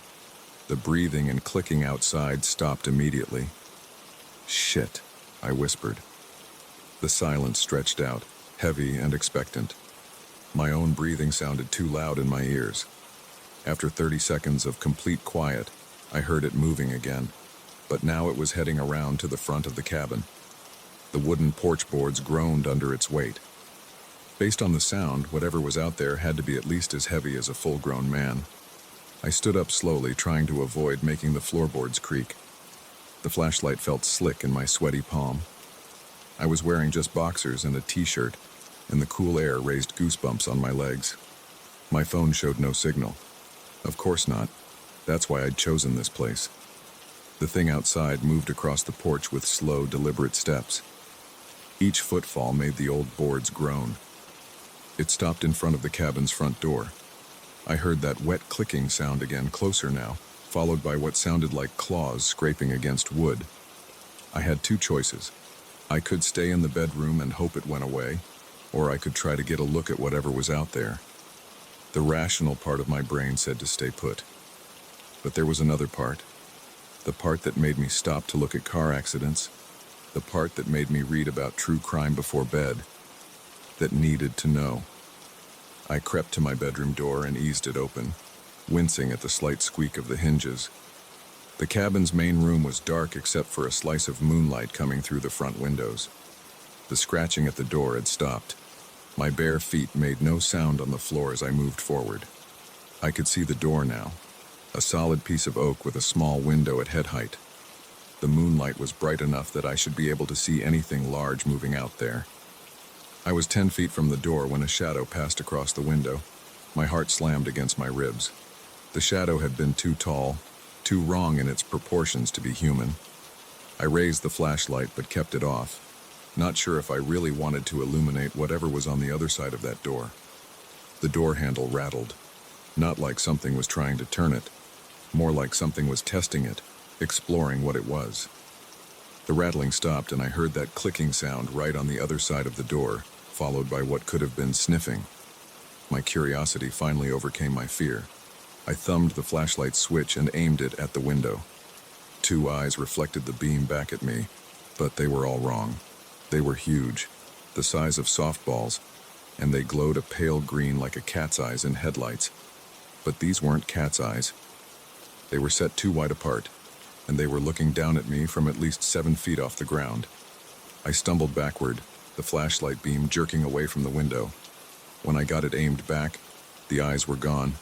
The breathing and clicking outside stopped immediately. "Shit," I whispered. The silence stretched out, heavy and expectant. My own breathing sounded too loud in my ears. After 30 seconds of complete quiet, I heard it moving again, but now it was heading around to the front of the cabin. The wooden porch boards groaned under its weight. Based on the sound, whatever was out there had to be at least as heavy as a full-grown man. I stood up slowly, trying to avoid making the floorboards creak. The flashlight felt slick in my sweaty palm. I was wearing just boxers and a t-shirt, and the cool air raised goosebumps on my legs. My phone showed no signal. Of course not. That's why I'd chosen this place. The thing outside moved across the porch with slow, deliberate steps. Each footfall made the old boards groan. It stopped in front of the cabin's front door. I heard that wet clicking sound again, closer now, followed by what sounded like claws scraping against wood. I had two choices. I could stay in the bedroom and hope it went away, or I could try to get a look at whatever was out there. The rational part of my brain said to stay put. But there was another part. The part that made me stop to look at car accidents. The part that made me read about true crime before bed. That needed to know. I crept to my bedroom door and eased it open, wincing at the slight squeak of the hinges. The cabin's main room was dark except for a slice of moonlight coming through the front windows. The scratching at the door had stopped. My bare feet made no sound on the floor as I moved forward. I could see the door now, a solid piece of oak with a small window at head height. The moonlight was bright enough that I should be able to see anything large moving out there. I was 10 feet from the door when a shadow passed across the window. My heart slammed against my ribs. The shadow had been too tall, too wrong in its proportions to be human. I raised the flashlight but kept it off, not sure if I really wanted to illuminate whatever was on the other side of that door. The door handle rattled, not like something was trying to turn it, more like something was testing it, exploring what it was. The rattling stopped and I heard that clicking sound right on the other side of the door, followed by what could have been sniffing. My curiosity finally overcame my fear. I thumbed the flashlight switch and aimed it at the window. Two eyes reflected the beam back at me, but they were all wrong. They were huge, the size of softballs, and they glowed a pale green like a cat's eyes in headlights. But these weren't cat's eyes. They were set too wide apart, and they were looking down at me from at least 7 feet off the ground. I stumbled backward, the flashlight beam jerking away from the window. When I got it aimed back, the eyes were gone,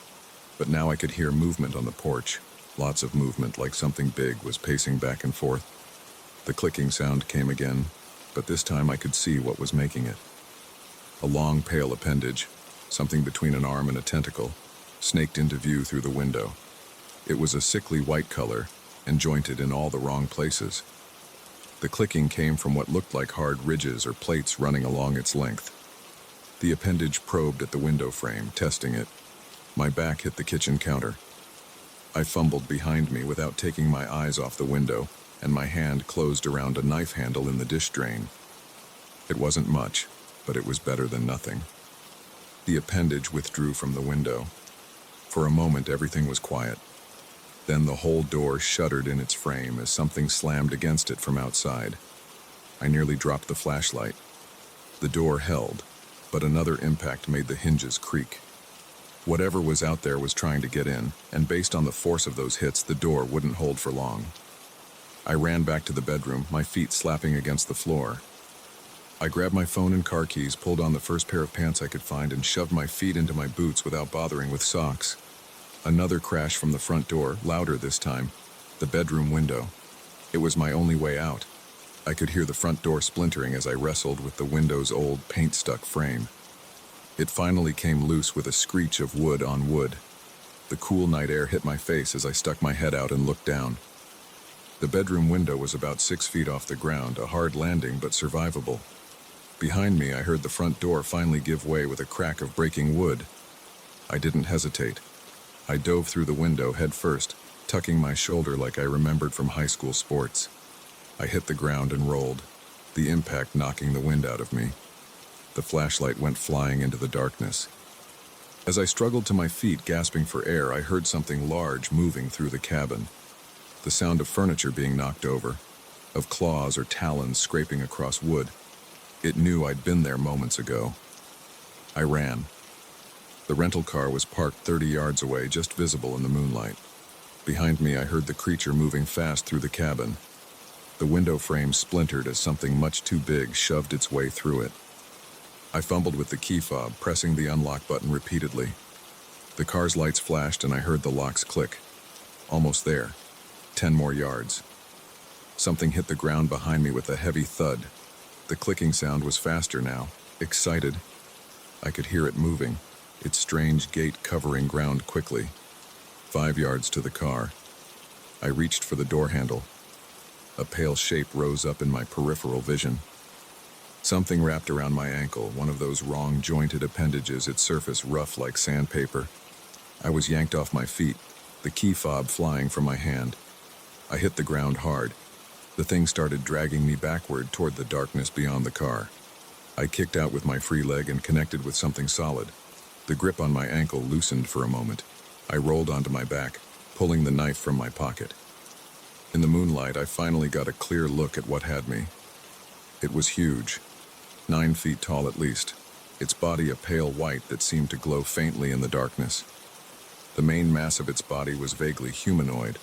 but now I could hear movement on the porch. Lots of movement, like something big was pacing back and forth. The clicking sound came again, but this time I could see what was making it. A long, pale appendage, something between an arm and a tentacle, snaked into view through the window. It was a sickly white color and jointed in all the wrong places. The clicking came from what looked like hard ridges or plates running along its length. The appendage probed at the window frame, testing it. My back hit the kitchen counter. I fumbled behind me without taking my eyes off the window, and my hand closed around a knife handle in the dish drain. It wasn't much, but it was better than nothing. The appendage withdrew from the window. For a moment, everything was quiet. Then the whole door shuddered in its frame as something slammed against it from outside. I nearly dropped the flashlight. The door held, but another impact made the hinges creak. Whatever was out there was trying to get in, and based on the force of those hits, the door wouldn't hold for long. I ran back to the bedroom, my feet slapping against the floor. I grabbed my phone and car keys, pulled on the first pair of pants I could find, and shoved my feet into my boots without bothering with socks. Another crash from the front door, louder this time. The bedroom window. It was my only way out. I could hear the front door splintering as I wrestled with the window's old paint-stuck frame. It finally came loose with a screech of wood on wood. The cool night air hit my face as I stuck my head out and looked down. The bedroom window was about 6 feet off the ground, a hard landing but survivable. Behind me, I heard the front door finally give way with a crack of breaking wood. I didn't hesitate. I dove through the window head first, tucking my shoulder like I remembered from high school sports. I hit the ground and rolled, the impact knocking the wind out of me. The flashlight went flying into the darkness. As I struggled to my feet, gasping for air, I heard something large moving through the cabin. The sound of furniture being knocked over, of claws or talons scraping across wood. It knew I'd been there moments ago. I ran. The rental car was parked 30 yards away, just visible in the moonlight. Behind me, I heard the creature moving fast through the cabin. The window frame splintered as something much too big shoved its way through it. I fumbled with the key fob, pressing the unlock button repeatedly. The car's lights flashed and I heard the locks click. Almost there. 10 more yards. Something hit the ground behind me with a heavy thud. The clicking sound was faster now, excited. I could hear it moving, its strange gait covering ground quickly. 5 yards to the car. I reached for the door handle. A pale shape rose up in my peripheral vision. Something wrapped around my ankle, one of those wrong jointed appendages, its surface rough like sandpaper. I was yanked off my feet, the key fob flying from my hand. I hit the ground hard. The thing started dragging me backward toward the darkness beyond the car. I kicked out with my free leg and connected with something solid. The grip on my ankle loosened for a moment. I rolled onto my back, pulling the knife from my pocket. In the moonlight, I finally got a clear look at what had me. It was huge, 9 feet tall at least, its body a pale white that seemed to glow faintly in the darkness. The main mass of its body was vaguely humanoid,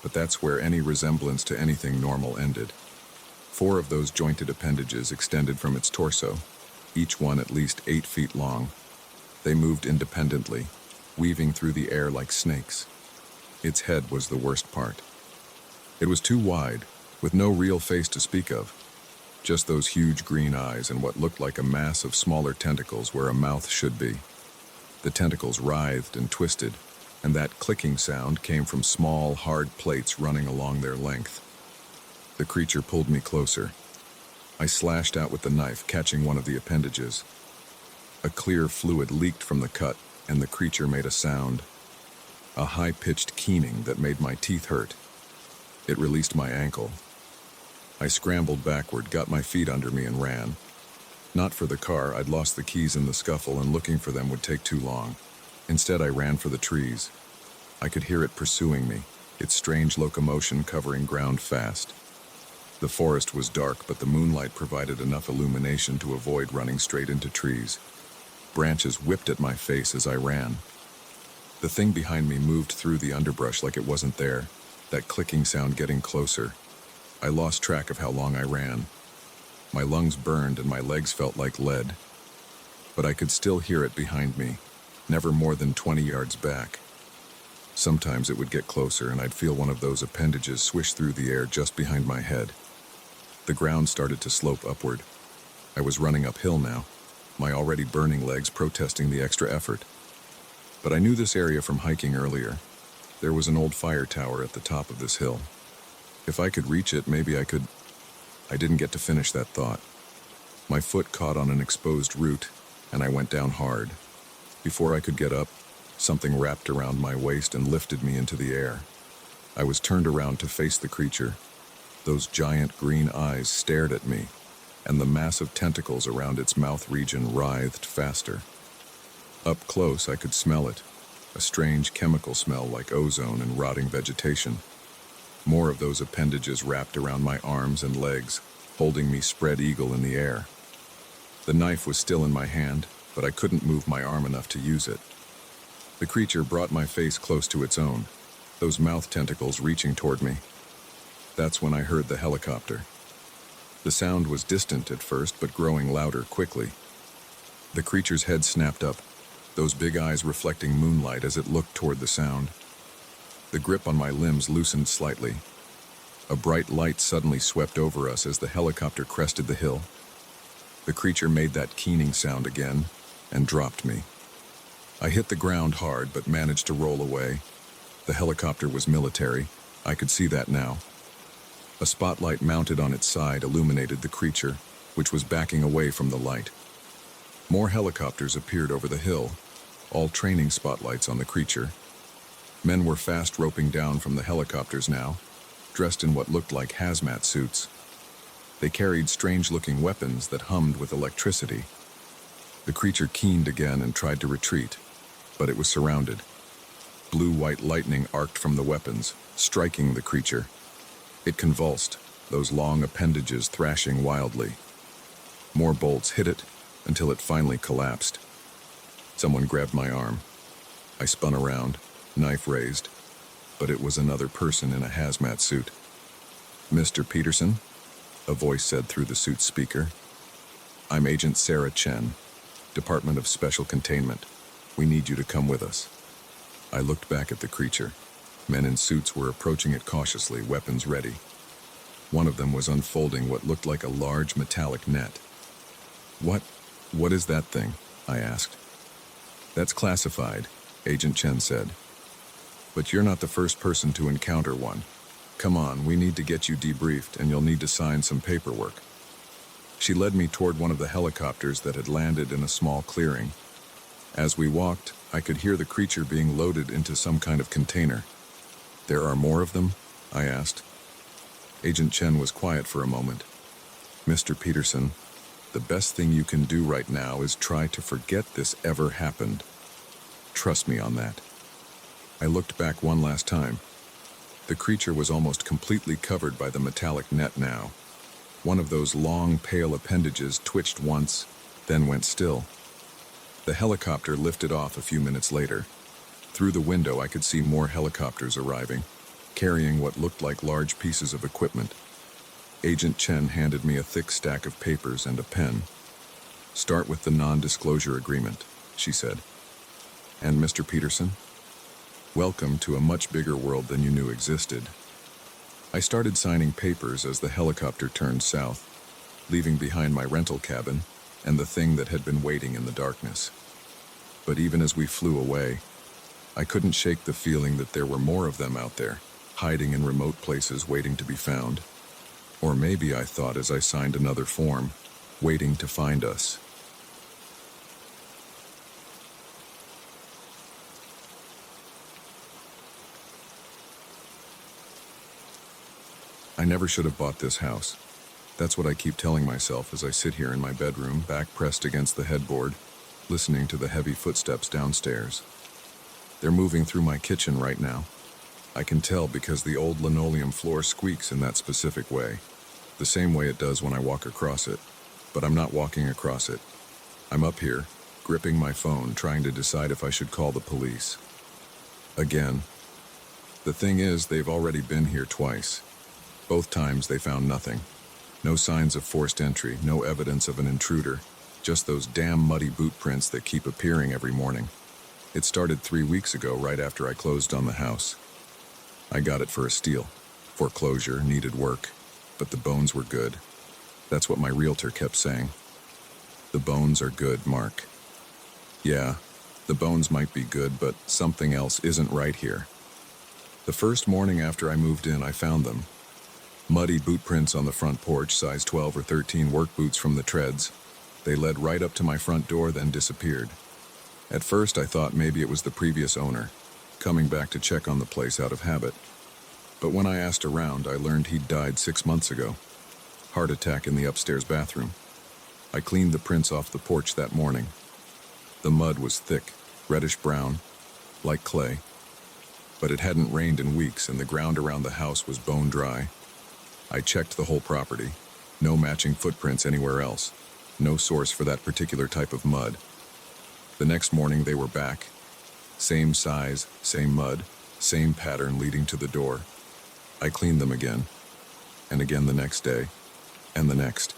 but that's where any resemblance to anything normal ended. 4 of those jointed appendages extended from its torso, each one at least 8 feet long. They moved independently, weaving through the air like snakes. Its head was the worst part. It was too wide, with no real face to speak of. Just those huge green eyes and what looked like a mass of smaller tentacles where a mouth should be. The tentacles writhed and twisted, and that clicking sound came from small, hard plates running along their length. The creature pulled me closer. I slashed out with the knife, catching one of the appendages. A clear fluid leaked from the cut, and the creature made a sound. A high-pitched keening that made my teeth hurt. It released my ankle. I scrambled backward, got my feet under me, and ran. Not for the car, I'd lost the keys in the scuffle, and looking for them would take too long. Instead, I ran for the trees. I could hear it pursuing me, its strange locomotion covering ground fast. The forest was dark, but the moonlight provided enough illumination to avoid running straight into trees. Branches whipped at my face as I ran. The thing behind me moved through the underbrush like it wasn't there, that clicking sound getting closer. I lost track of how long I ran. My lungs burned and my legs felt like lead. But I could still hear it behind me, never more than 20 yards back. Sometimes it would get closer and I'd feel one of those appendages swish through the air just behind my head. The ground started to slope upward. I was running uphill now, my already burning legs protesting the extra effort. But I knew this area from hiking earlier. There was an old fire tower at the top of this hill. If I could reach it, maybe I could... I didn't get to finish that thought. My foot caught on an exposed root, and I went down hard. Before I could get up, something wrapped around my waist and lifted me into the air. I was turned around to face the creature. Those giant green eyes stared at me, and the massive tentacles around its mouth region writhed faster. Up close, I could smell it, a strange chemical smell like ozone and rotting vegetation. More of those appendages wrapped around my arms and legs, holding me spread eagle in the air. The knife was still in my hand, but I couldn't move my arm enough to use it. The creature brought my face close to its own, those mouth tentacles reaching toward me. That's when I heard the helicopter. The sound was distant at first, but growing louder quickly. The creature's head snapped up, those big eyes reflecting moonlight as it looked toward the sound. The grip on my limbs loosened slightly. A bright light suddenly swept over us as the helicopter crested the hill. The creature made that keening sound again and dropped me. I hit the ground hard but managed to roll away. The helicopter was military. I could see that now. A spotlight mounted on its side illuminated the creature, which was backing away from the light. More helicopters appeared over the hill, all training spotlights on the creature. Men were fast roping down from the helicopters now, dressed in what looked like hazmat suits. They carried strange-looking weapons that hummed with electricity. The creature keened again and tried to retreat, but it was surrounded. Blue-white lightning arced from the weapons, striking the creature. It convulsed, those long appendages thrashing wildly. More bolts hit it until it finally collapsed. Someone grabbed my arm. I spun around, knife raised, but it was another person in a hazmat suit. "Mr. Peterson?" a voice said through the suit's speaker. "I'm Agent Sarah Chen, Department of Special Containment. We need you to come with us." I looked back at the creature. Men in suits were approaching it cautiously, weapons ready. One of them was unfolding what looked like a large metallic net. What is that thing?" I asked. "That's classified," Agent Chen said. "But you're not the first person to encounter one. Come on, we need to get you debriefed and you'll need to sign some paperwork." She led me toward one of the helicopters that had landed in a small clearing. As we walked, I could hear the creature being loaded into some kind of container. "There are more of them?" I asked. Agent Chen was quiet for a moment. "Mr. Peterson, the best thing you can do right now is try to forget this ever happened. Trust me on that." I looked back one last time. The creature was almost completely covered by the metallic net now. One of those long, pale appendages twitched once, then went still. The helicopter lifted off a few minutes later. Through the window, I could see more helicopters arriving, carrying what looked like large pieces of equipment. Agent Chen handed me a thick stack of papers and a pen. "Start with the non-disclosure agreement," she said. "And Mr. Peterson? Welcome to a much bigger world than you knew existed." I started signing papers as the helicopter turned south, leaving behind my rental cabin and the thing that had been waiting in the darkness. But even as we flew away, I couldn't shake the feeling that there were more of them out there, hiding in remote places waiting to be found. Or maybe I thought as I signed another form, waiting to find us. I never should have bought this house. That's what I keep telling myself as I sit here in my bedroom, back pressed against the headboard, listening to the heavy footsteps downstairs. They're moving through my kitchen right now. I can tell because the old linoleum floor squeaks in that specific way, the same way it does when I walk across it. But I'm not walking across it. I'm up here, gripping my phone, trying to decide if I should call the police. Again. The thing is, they've already been here twice. Both times they found nothing. No signs of forced entry, no evidence of an intruder, just those damn muddy boot prints that keep appearing every morning. It started 3 weeks ago, right after I closed on the house. I got it for a steal. Foreclosure, needed work, but the bones were good. That's what my realtor kept saying. The bones are good, Mark. Yeah, the bones might be good, but something else isn't right here. The first morning after I moved in, I found them. Muddy boot prints on the front porch, size 12 or 13 work boots from the treads. They led right up to my front door, then disappeared. At first, I thought maybe it was the previous owner, coming back to check on the place out of habit. But when I asked around, I learned he'd died 6 months ago. Heart attack in the upstairs bathroom. I cleaned the prints off the porch that morning. The mud was thick, reddish-brown, like clay. But it hadn't rained in weeks, and the ground around the house was bone dry. I checked the whole property. No matching footprints anywhere else. No source for that particular type of mud. The next morning they were back. Same size, same mud, same pattern leading to the door. I cleaned them again, and again the next day, and the next.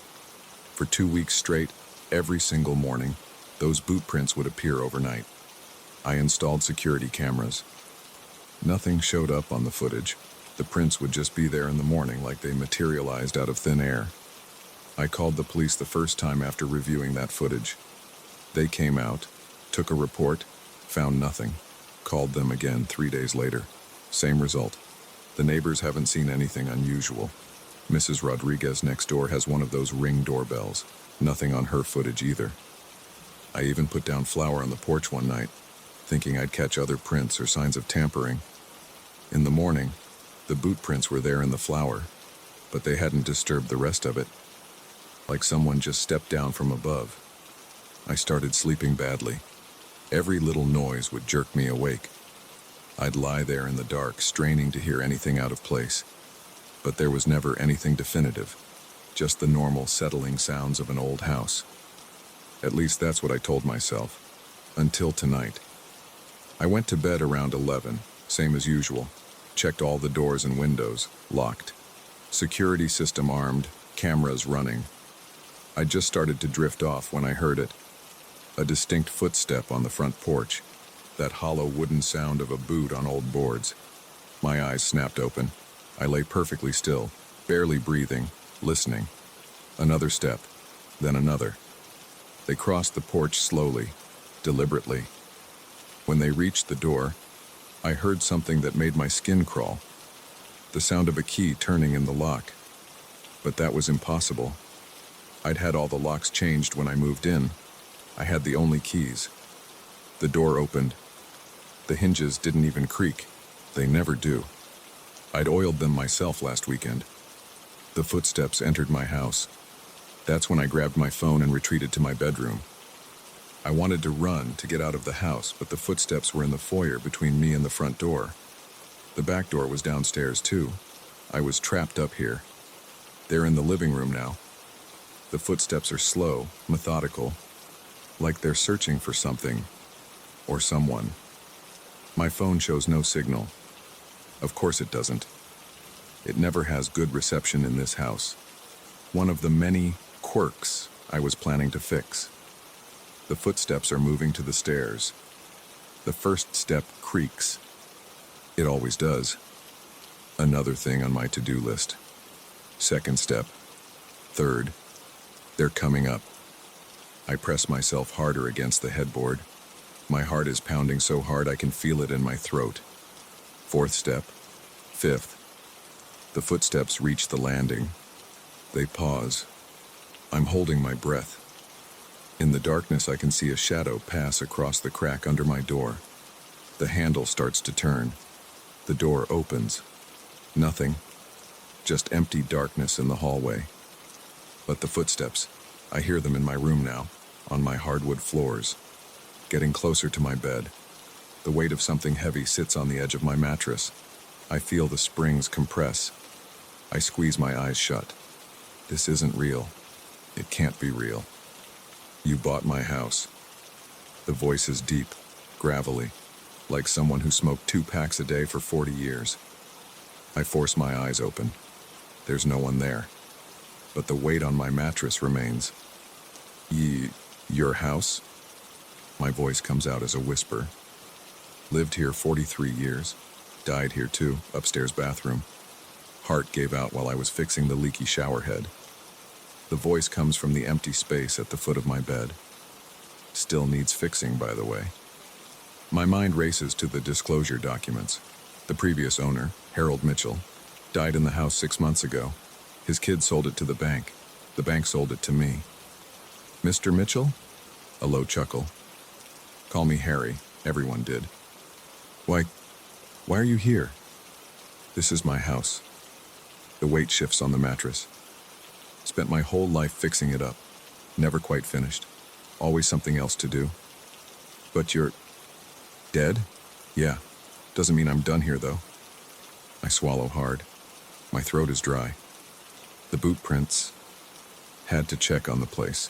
For 2 weeks straight, every single morning, those boot prints would appear overnight. I installed security cameras. Nothing showed up on the footage. The prints would just be there in the morning like they materialized out of thin air. I called the police the first time after reviewing that footage. They came out, took a report, found nothing. Called them again 3 days later. Same result. The neighbors haven't seen anything unusual. Mrs. Rodriguez next door has one of those Ring doorbells. Nothing on her footage either. I even put down flour on the porch one night, thinking I'd catch other prints or signs of tampering. In the morning, the boot prints were there in the flour, but they hadn't disturbed the rest of it. Like someone just stepped down from above. I started sleeping badly. Every little noise would jerk me awake. I'd lie there in the dark, straining to hear anything out of place. But there was never anything definitive, just the normal settling sounds of an old house. At least that's what I told myself. Until tonight. I went to bed around 11, same as usual. Checked all the doors and windows, locked. Security system armed, cameras running. I just started to drift off when I heard it. A distinct footstep on the front porch. That hollow wooden sound of a boot on old boards. My eyes snapped open. I lay perfectly still, barely breathing, listening. Another step, then another. They crossed the porch slowly, deliberately. When they reached the door, I heard something that made my skin crawl. The sound of a key turning in the lock. But that was impossible. I'd had all the locks changed when I moved in. I had the only keys. The door opened. The hinges didn't even creak. They never do. I'd oiled them myself last weekend. The footsteps entered my house. That's when I grabbed my phone and retreated to my bedroom. I wanted to run to get out of the house, but the footsteps were in the foyer between me and the front door. The back door was downstairs too. I was trapped up here. They're in the living room now. The footsteps are slow, methodical, like they're searching for something or someone. My phone shows no signal. Of course it doesn't. It never has good reception in this house. One of the many quirks I was planning to fix. The footsteps are moving to the stairs. The first step creaks. It always does. Another thing on my to-do list. Second step. Third. They're coming up. I press myself harder against the headboard. My heart is pounding so hard I can feel it in my throat. Fourth step. Fifth. The footsteps reach the landing. They pause. I'm holding my breath. In the darkness, I can see a shadow pass across the crack under my door. The handle starts to turn. The door opens. Nothing. Just empty darkness in the hallway. But the footsteps, I hear them in my room now, on my hardwood floors. Getting closer to my bed. The weight of something heavy sits on the edge of my mattress. I feel the springs compress. I squeeze my eyes shut. This isn't real. It can't be real. You bought my house. The voice is deep, gravelly, like someone who smoked 2 packs a day for 40 years. I force my eyes open. There's no one there. but the weight on my mattress remains. Your house? My voice comes out as a whisper. Lived here 43 years. Died here too, upstairs bathroom. Heart gave out while I was fixing the leaky shower head. The voice comes from the empty space at the foot of my bed. Still needs fixing, by the way. My mind races to the disclosure documents. The previous owner, Harold Mitchell, died in the house 6 months ago. His kids sold it to the bank. The bank sold it to me. Mr. Mitchell? A low chuckle. Call me Harry. Everyone did. Why are you here? This is my house. The weight shifts on the mattress. Spent my whole life fixing it up. Never quite finished. Always something else to do. But you're dead? Yeah. Doesn't mean I'm done here, though. I swallow hard. My throat is dry. The boot prints. Had to check on the place.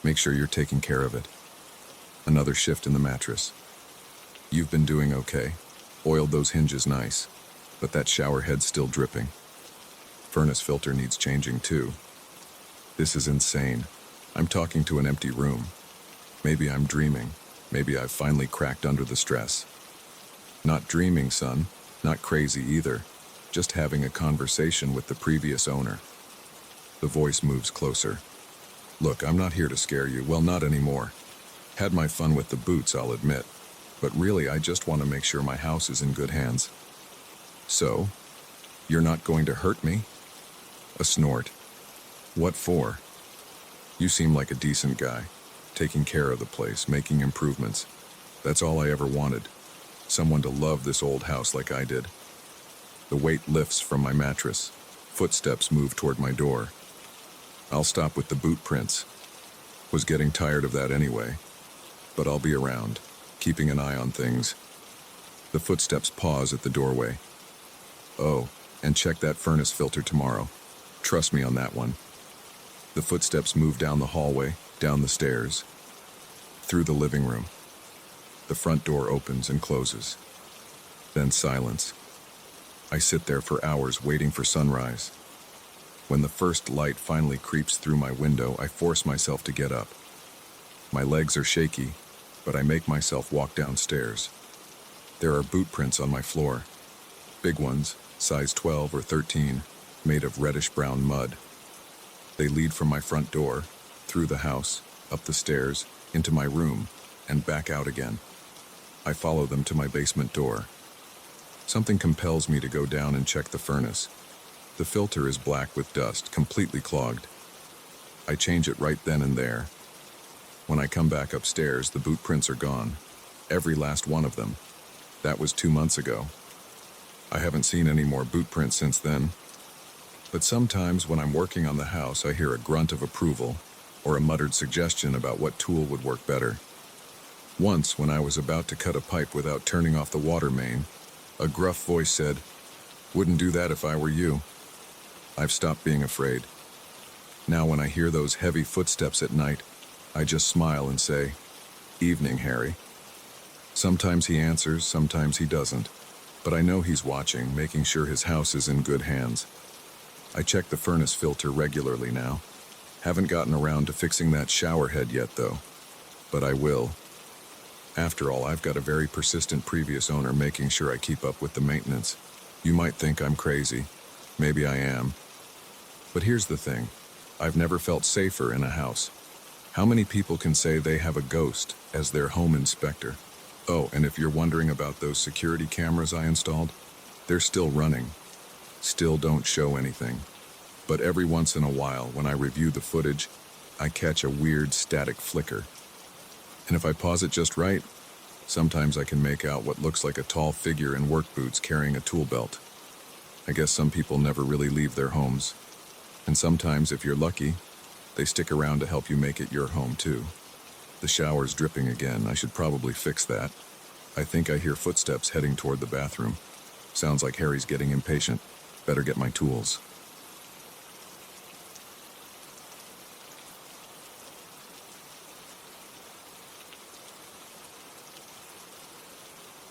Make sure you're taking care of it. Another shift in the mattress. You've been doing okay. Oiled those hinges nice. But that shower head's still dripping. Furnace filter needs changing too. This is insane. I'm talking to an empty room. Maybe I'm dreaming. Maybe I've finally cracked under the stress. Not dreaming, son. Not crazy either. Just having a conversation with the previous owner. The voice moves closer. Look, I'm not here to scare you. Well, not anymore. Had my fun with the boots, I'll admit. But really, I just want to make sure my house is in good hands. So, you're not going to hurt me? A snort. What for? You seem like a decent guy. Taking care of the place, making improvements. That's all I ever wanted. Someone to love this old house like I did. The weight lifts from my mattress. Footsteps move toward my door. I'll stop with the boot prints. Was getting tired of that anyway. But I'll be around, keeping an eye on things. The footsteps pause at the doorway. Oh, and check that furnace filter tomorrow. Trust me on that one. The footsteps move down the hallway, down the stairs, through the living room. The front door opens and closes. Then silence. I sit there for hours waiting for sunrise. When the first light finally creeps through my window, I force myself to get up. My legs are shaky, but I make myself walk downstairs. There are boot prints on my floor. Big ones, size 12 or 13, made of reddish-brown mud. They lead from my front door, through the house, up the stairs, into my room, and back out again. I follow them to my basement door. Something compels me to go down and check the furnace. The filter is black with dust, completely clogged. I change it right then and there. When I come back upstairs, the boot prints are gone. Every last one of them. That was 2 months ago. I haven't seen any more boot prints since then. But sometimes when I'm working on the house, I hear a grunt of approval, or a muttered suggestion about what tool would work better. Once, when I was about to cut a pipe without turning off the water main, a gruff voice said, "Wouldn't do that if I were you." I've stopped being afraid. Now when I hear those heavy footsteps at night, I just smile and say, "Evening, Harry." Sometimes he answers, sometimes he doesn't. But I know he's watching, making sure his house is in good hands. I check the furnace filter regularly now. Haven't gotten around to fixing that shower head yet, though. But I will. After all, I've got a very persistent previous owner making sure I keep up with the maintenance. You might think I'm crazy. Maybe I am. But here's the thing. I've never felt safer in a house. How many people can say they have a ghost as their home inspector? Oh, and if you're wondering about those security cameras I installed, they're still running. Still don't show anything. But every once in a while, when I review the footage, I catch a weird static flicker. And if I pause it just right, sometimes I can make out what looks like a tall figure in work boots carrying a tool belt. I guess some people never really leave their homes. And sometimes, if you're lucky, they stick around to help you make it your home too. The shower's dripping again. I should probably fix that. I think I hear footsteps heading toward the bathroom. Sounds like Harry's getting impatient. Better get my tools.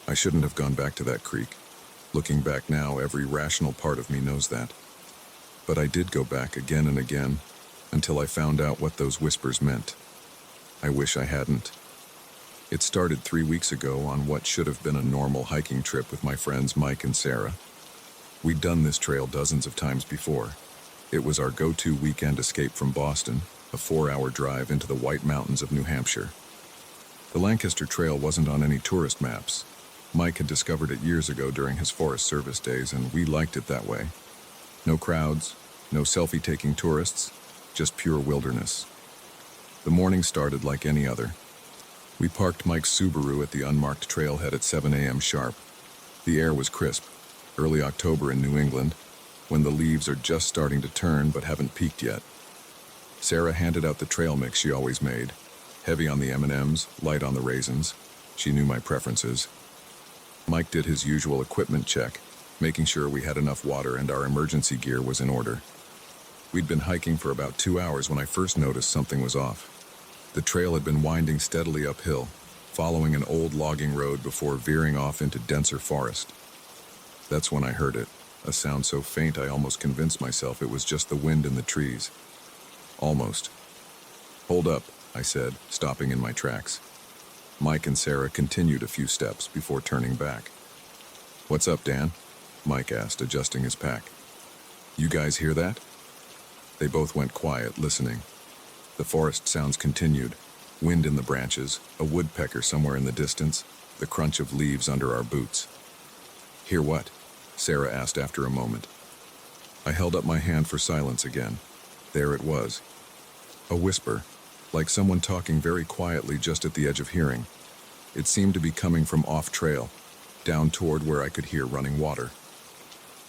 I shouldn't have gone back to that creek. Looking back now, every rational part of me knows that. But I did go back again and again until I found out what those whispers meant. I wish I hadn't. It started 3 weeks ago on what should have been a normal hiking trip with my friends Mike and Sarah. We'd done this trail dozens of times before. It was our go-to weekend escape from Boston, a 4-hour drive into the White Mountains of New Hampshire. The Lancaster Trail wasn't on any tourist maps. Mike had discovered it years ago during his Forest Service days, and we liked it that way. No crowds, no selfie-taking tourists, just pure wilderness. The morning started like any other. We parked Mike's Subaru at the unmarked trailhead at 7 a.m. sharp. The air was crisp, early October in New England, when the leaves are just starting to turn but haven't peaked yet. Sarah handed out the trail mix she always made, heavy on the M&Ms, light on the raisins. She knew my preferences. Mike did his usual equipment check, making sure we had enough water and our emergency gear was in order. We'd been hiking for about 2 hours when I first noticed something was off. The trail had been winding steadily uphill, following an old logging road before veering off into denser forest. That's when I heard it, a sound so faint I almost convinced myself it was just the wind in the trees. Almost. "Hold up," I said, stopping in my tracks. Mike and Sarah continued a few steps before turning back. "What's up, Dan?" Mike asked, adjusting his pack. "You guys hear that?" They both went quiet, listening. The forest sounds continued. Wind in the branches, a woodpecker somewhere in the distance, the crunch of leaves under our boots. "Hear what?" Sarah asked after a moment. I held up my hand for silence again. There it was. A whisper, like someone talking very quietly just at the edge of hearing. It seemed to be coming from off-trail, down toward where I could hear running water.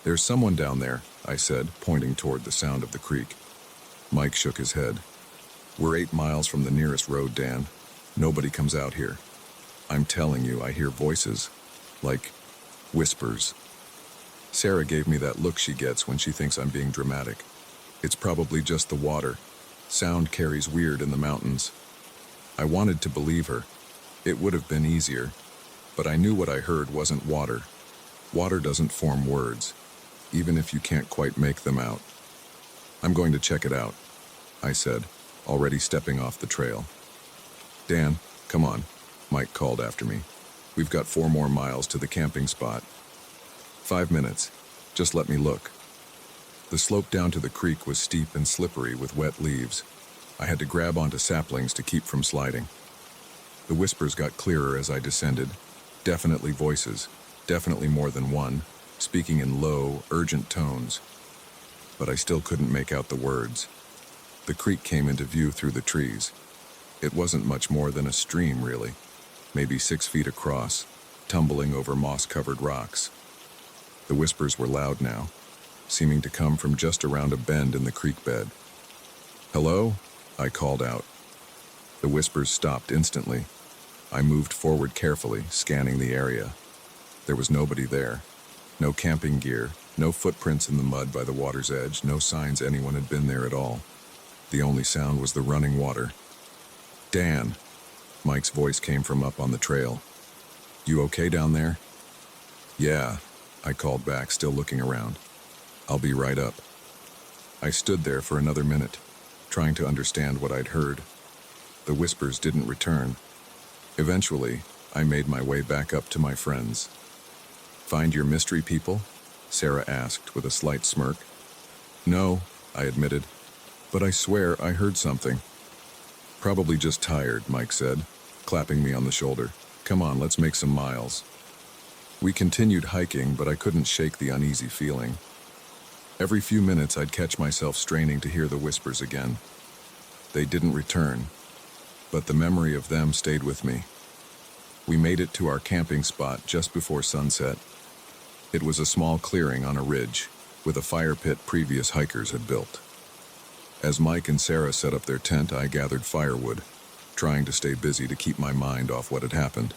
"There's someone down there," I said, pointing toward the sound of the creek. Mike shook his head. "We're 8 miles from the nearest road, Dan. Nobody comes out here. I'm telling you, I hear voices, like whispers." Sarah gave me that look she gets when she thinks I'm being dramatic. It's probably just the water. Sound carries weird in the mountains. I wanted to believe her. It would have been easier, but I knew what I heard wasn't water. Water doesn't form words, even if you can't quite make them out. "I'm going to check it out," I said, already stepping off the trail. "Dan, come on," Mike called after me. "We've got 4 more miles to the camping spot." 5 minutes. Just let me look." The slope down to the creek was steep and slippery with wet leaves. I had to grab onto saplings to keep from sliding. The whispers got clearer as I descended. Definitely voices, definitely more than one, speaking in low, urgent tones. But I still couldn't make out the words. The creek came into view through the trees. It wasn't much more than a stream, really, maybe 6 feet across, tumbling over moss-covered rocks. The whispers were loud now, seeming to come from just around a bend in the creek bed. "Hello?" I called out. The whispers stopped instantly. I moved forward carefully, scanning the area. There was nobody there. No camping gear, no footprints in the mud by the water's edge, no signs anyone had been there at all. The only sound was the running water. "Dan," Mike's voice came from up on the trail. "You okay down there?" "Yeah," I called back, still looking around. "I'll be right up." I stood there for another minute, trying to understand what I'd heard. The whispers didn't return. Eventually, I made my way back up to my friends. "Find your mystery people?" Sarah asked with a slight smirk. "No," I admitted, "but I swear I heard something." "Probably just tired," Mike said, clapping me on the shoulder. "Come on, let's make some miles." We continued hiking, but I couldn't shake the uneasy feeling. Every few minutes I'd catch myself straining to hear the whispers again. They didn't return, but the memory of them stayed with me. We made it to our camping spot just before sunset. It was a small clearing on a ridge, with a fire pit previous hikers had built. As Mike and Sarah set up their tent, I gathered firewood, trying to stay busy to keep my mind off what had happened.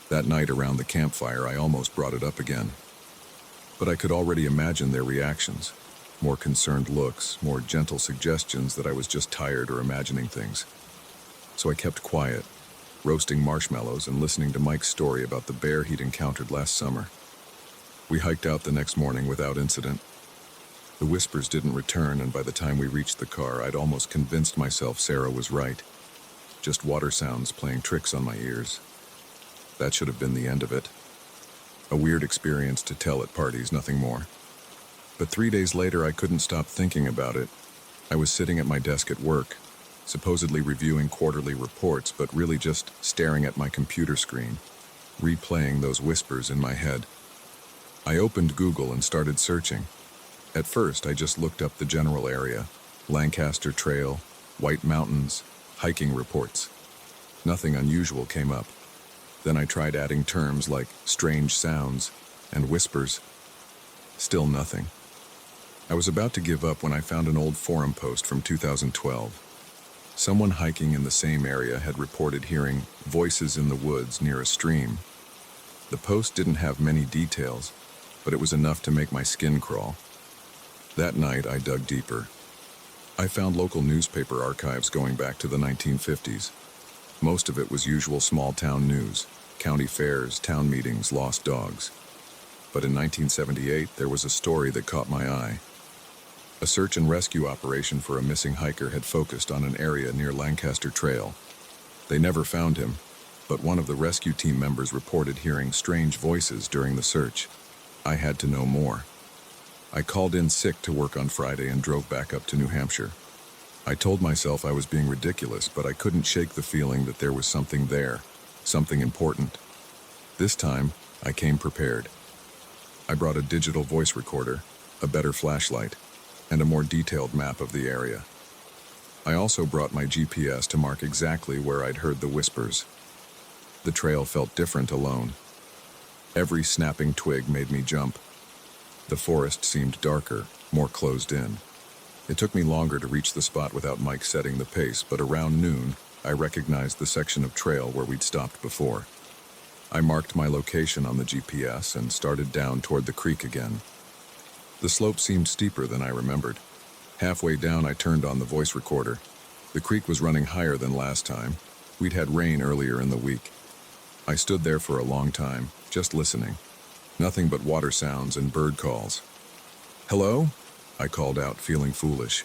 That night around the campfire, I almost brought it up again. But I could already imagine their reactions. More concerned looks, more gentle suggestions that I was just tired or imagining things. So I kept quiet, roasting marshmallows and listening to Mike's story about the bear he'd encountered last summer. We hiked out the next morning without incident. The whispers didn't return, and by the time we reached the car, I'd almost convinced myself Sarah was right. Just water sounds playing tricks on my ears. That should have been the end of it. A weird experience to tell at parties, nothing more. But 3 days later, I couldn't stop thinking about it. I was sitting at my desk at work, supposedly reviewing quarterly reports, but really just staring at my computer screen, replaying those whispers in my head. I opened Google and started searching. At first, I just looked up the general area, Lancaster Trail, White Mountains, hiking reports. Nothing unusual came up. Then I tried adding terms like strange sounds and whispers. Still nothing. I was about to give up when I found an old forum post from 2012. Someone hiking in the same area had reported hearing voices in the woods near a stream. The post didn't have many details, but it was enough to make my skin crawl. That night, I dug deeper. I found local newspaper archives going back to the 1950s. Most of it was usual small-town news, county fairs, town meetings, lost dogs. But in 1978, there was a story that caught my eye. A search and rescue operation for a missing hiker had focused on an area near Lancaster Trail. They never found him, but one of the rescue team members reported hearing strange voices during the search. I had to know more. I called in sick to work on Friday and drove back up to New Hampshire. I told myself I was being ridiculous, but I couldn't shake the feeling that there was something there, something important. This time, I came prepared. I brought a digital voice recorder, a better flashlight, and a more detailed map of the area. I also brought my GPS to mark exactly where I'd heard the whispers. The trail felt different alone. Every snapping twig made me jump. The forest seemed darker, more closed in. It took me longer to reach the spot without Mike setting the pace, but around noon, I recognized the section of trail where we'd stopped before. I marked my location on the GPS and started down toward the creek again. The slope seemed steeper than I remembered. Halfway down, I turned on the voice recorder. The creek was running higher than last time. We'd had rain earlier in the week. I stood there for a long time, just listening. Nothing but water sounds and bird calls. "Hello?" I called out, feeling foolish.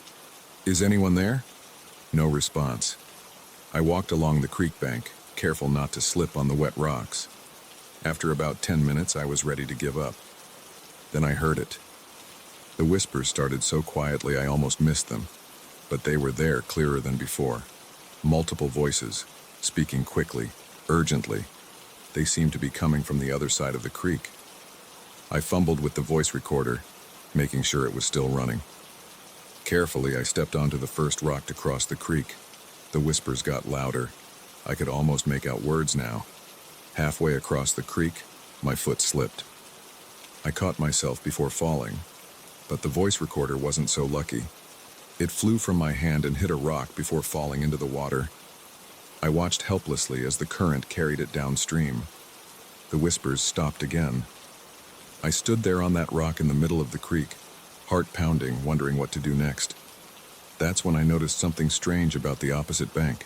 "Is anyone there?" No response. I walked along the creek bank, careful not to slip on the wet rocks. After about 10 minutes, I was ready to give up. Then I heard it. The whispers started so quietly I almost missed them, but they were there, clearer than before. Multiple voices, speaking quickly, urgently. They seemed to be coming from the other side of the creek. I fumbled with the voice recorder, making sure it was still running. Carefully, I stepped onto the first rock to cross the creek. The whispers got louder. I could almost make out words now. Halfway across the creek, my foot slipped. I caught myself before falling, but the voice recorder wasn't so lucky. It flew from my hand and hit a rock before falling into the water. I watched helplessly as the current carried it downstream. The whispers stopped again. I stood there on that rock in the middle of the creek, heart pounding, wondering what to do next. That's when I noticed something strange about the opposite bank.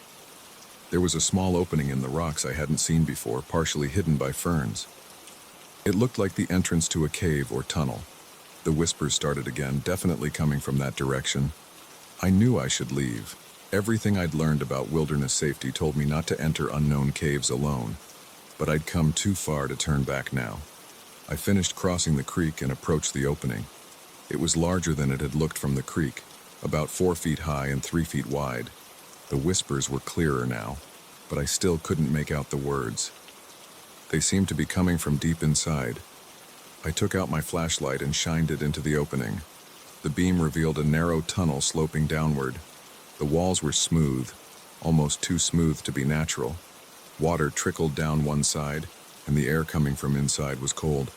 There was a small opening in the rocks I hadn't seen before, partially hidden by ferns. It looked like the entrance to a cave or tunnel. The whispers started again, definitely coming from that direction. I knew I should leave. Everything I'd learned about wilderness safety told me not to enter unknown caves alone, but I'd come too far to turn back now. I finished crossing the creek and approached the opening. It was larger than it had looked from the creek, about 4 feet high and 3 feet wide. The whispers were clearer now, but I still couldn't make out the words. They seemed to be coming from deep inside. I took out my flashlight and shined it into the opening. The beam revealed a narrow tunnel sloping downward. The walls were smooth, almost too smooth to be natural. Water trickled down one side, and the air coming from inside was cold.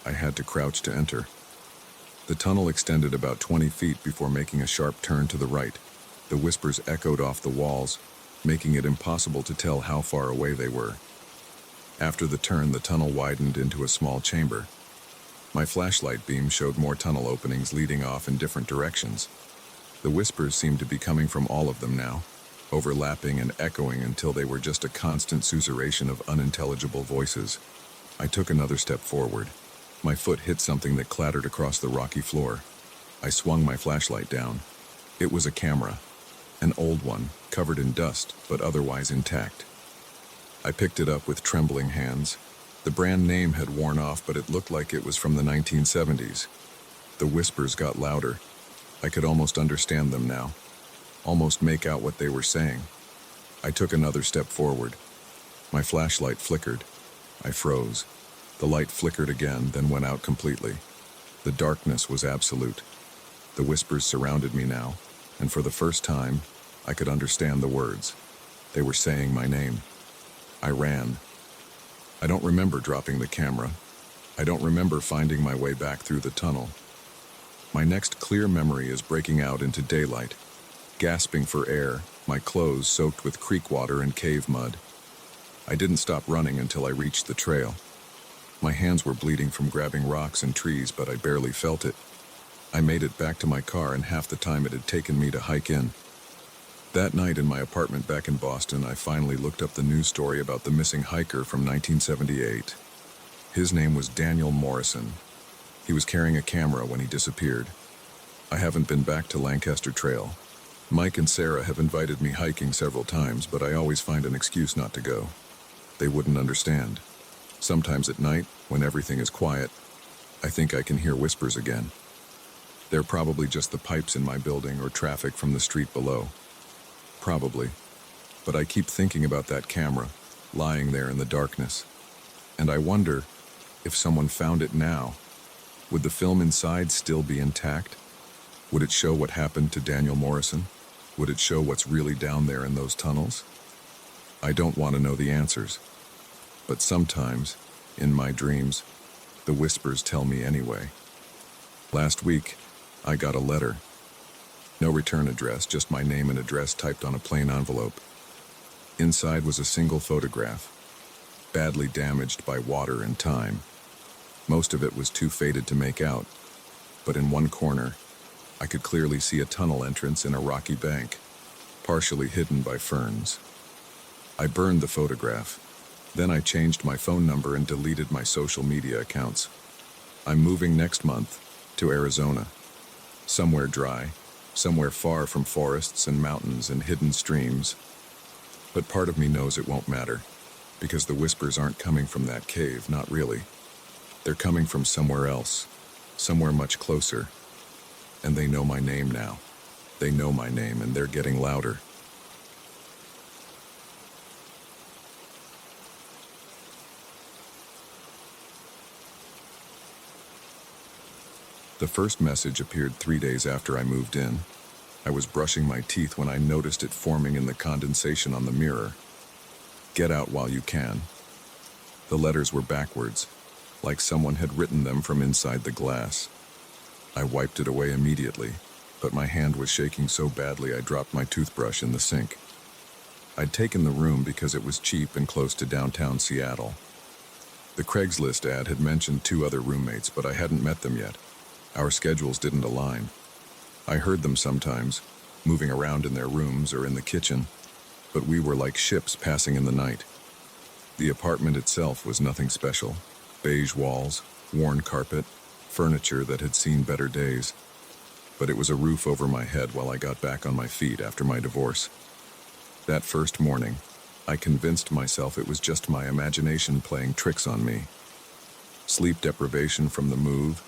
I had to crouch to enter. The tunnel extended about 20 feet before making a sharp turn to the right. The whispers echoed off the walls, making it impossible to tell how far away they were. After the turn, the tunnel widened into a small chamber. My flashlight beam showed more tunnel openings leading off in different directions. The whispers seemed to be coming from all of them now, overlapping and echoing until they were just a constant susurration of unintelligible voices. I took another step forward. My foot hit something that clattered across the rocky floor. I swung my flashlight down. It was a camera, an old one, covered in dust, but otherwise intact. I picked it up with trembling hands. The brand name had worn off, but it looked like it was from the 1970s. The whispers got louder. I could almost understand them now, almost make out what they were saying. I took another step forward. My flashlight flickered. I froze. The light flickered again, then went out completely. The darkness was absolute. The whispers surrounded me now, and for the first time, I could understand the words. They were saying my name. I ran. I don't remember dropping the camera. I don't remember finding my way back through the tunnel. My next clear memory is breaking out into daylight, gasping for air, my clothes soaked with creek water and cave mud. I didn't stop running until I reached the trail. My hands were bleeding from grabbing rocks and trees, but I barely felt it. I made it back to my car in half the time it had taken me to hike in. That night in my apartment back in Boston, I finally looked up the news story about the missing hiker from 1978. His name was Daniel Morrison. He was carrying a camera when he disappeared. I haven't been back to Lancaster Trail. Mike and Sarah have invited me hiking several times, but I always find an excuse not to go. They wouldn't understand. Sometimes at night, when everything is quiet, I think I can hear whispers again. They're probably just the pipes in my building or traffic from the street below. Probably. But I keep thinking about that camera, lying there in the darkness. And I wonder, if someone found it now, would the film inside still be intact? Would it show what happened to Daniel Morrison? Would it show what's really down there in those tunnels? I don't want to know the answers. But sometimes, in my dreams, the whispers tell me anyway. Last week, I got a letter. No return address, just my name and address typed on a plain envelope. Inside was a single photograph, badly damaged by water and time. Most of it was too faded to make out, but in one corner, I could clearly see a tunnel entrance in a rocky bank, partially hidden by ferns. I burned the photograph. Then I changed my phone number and deleted my social media accounts. I'm moving next month to Arizona. Somewhere dry, somewhere far from forests and mountains and hidden streams. But part of me knows it won't matter, because the whispers aren't coming from that cave, not really. They're coming from somewhere else, somewhere much closer. And they know my name now. They know my name, and they're getting louder. The first message appeared 3 days after I moved in. I was brushing my teeth when I noticed it forming in the condensation on the mirror. Get out while you can. The letters were backwards, like someone had written them from inside the glass. I wiped it away immediately, but my hand was shaking so badly I dropped my toothbrush in the sink. I'd taken the room because it was cheap and close to downtown Seattle. The Craigslist ad had mentioned 2 other roommates, but I hadn't met them yet. Our schedules didn't align. I heard them sometimes, moving around in their rooms or in the kitchen, but we were like ships passing in the night. The apartment itself was nothing special. Beige walls, worn carpet, furniture that had seen better days. But it was a roof over my head while I got back on my feet after my divorce. That first morning, I convinced myself it was just my imagination playing tricks on me. Sleep deprivation from the move,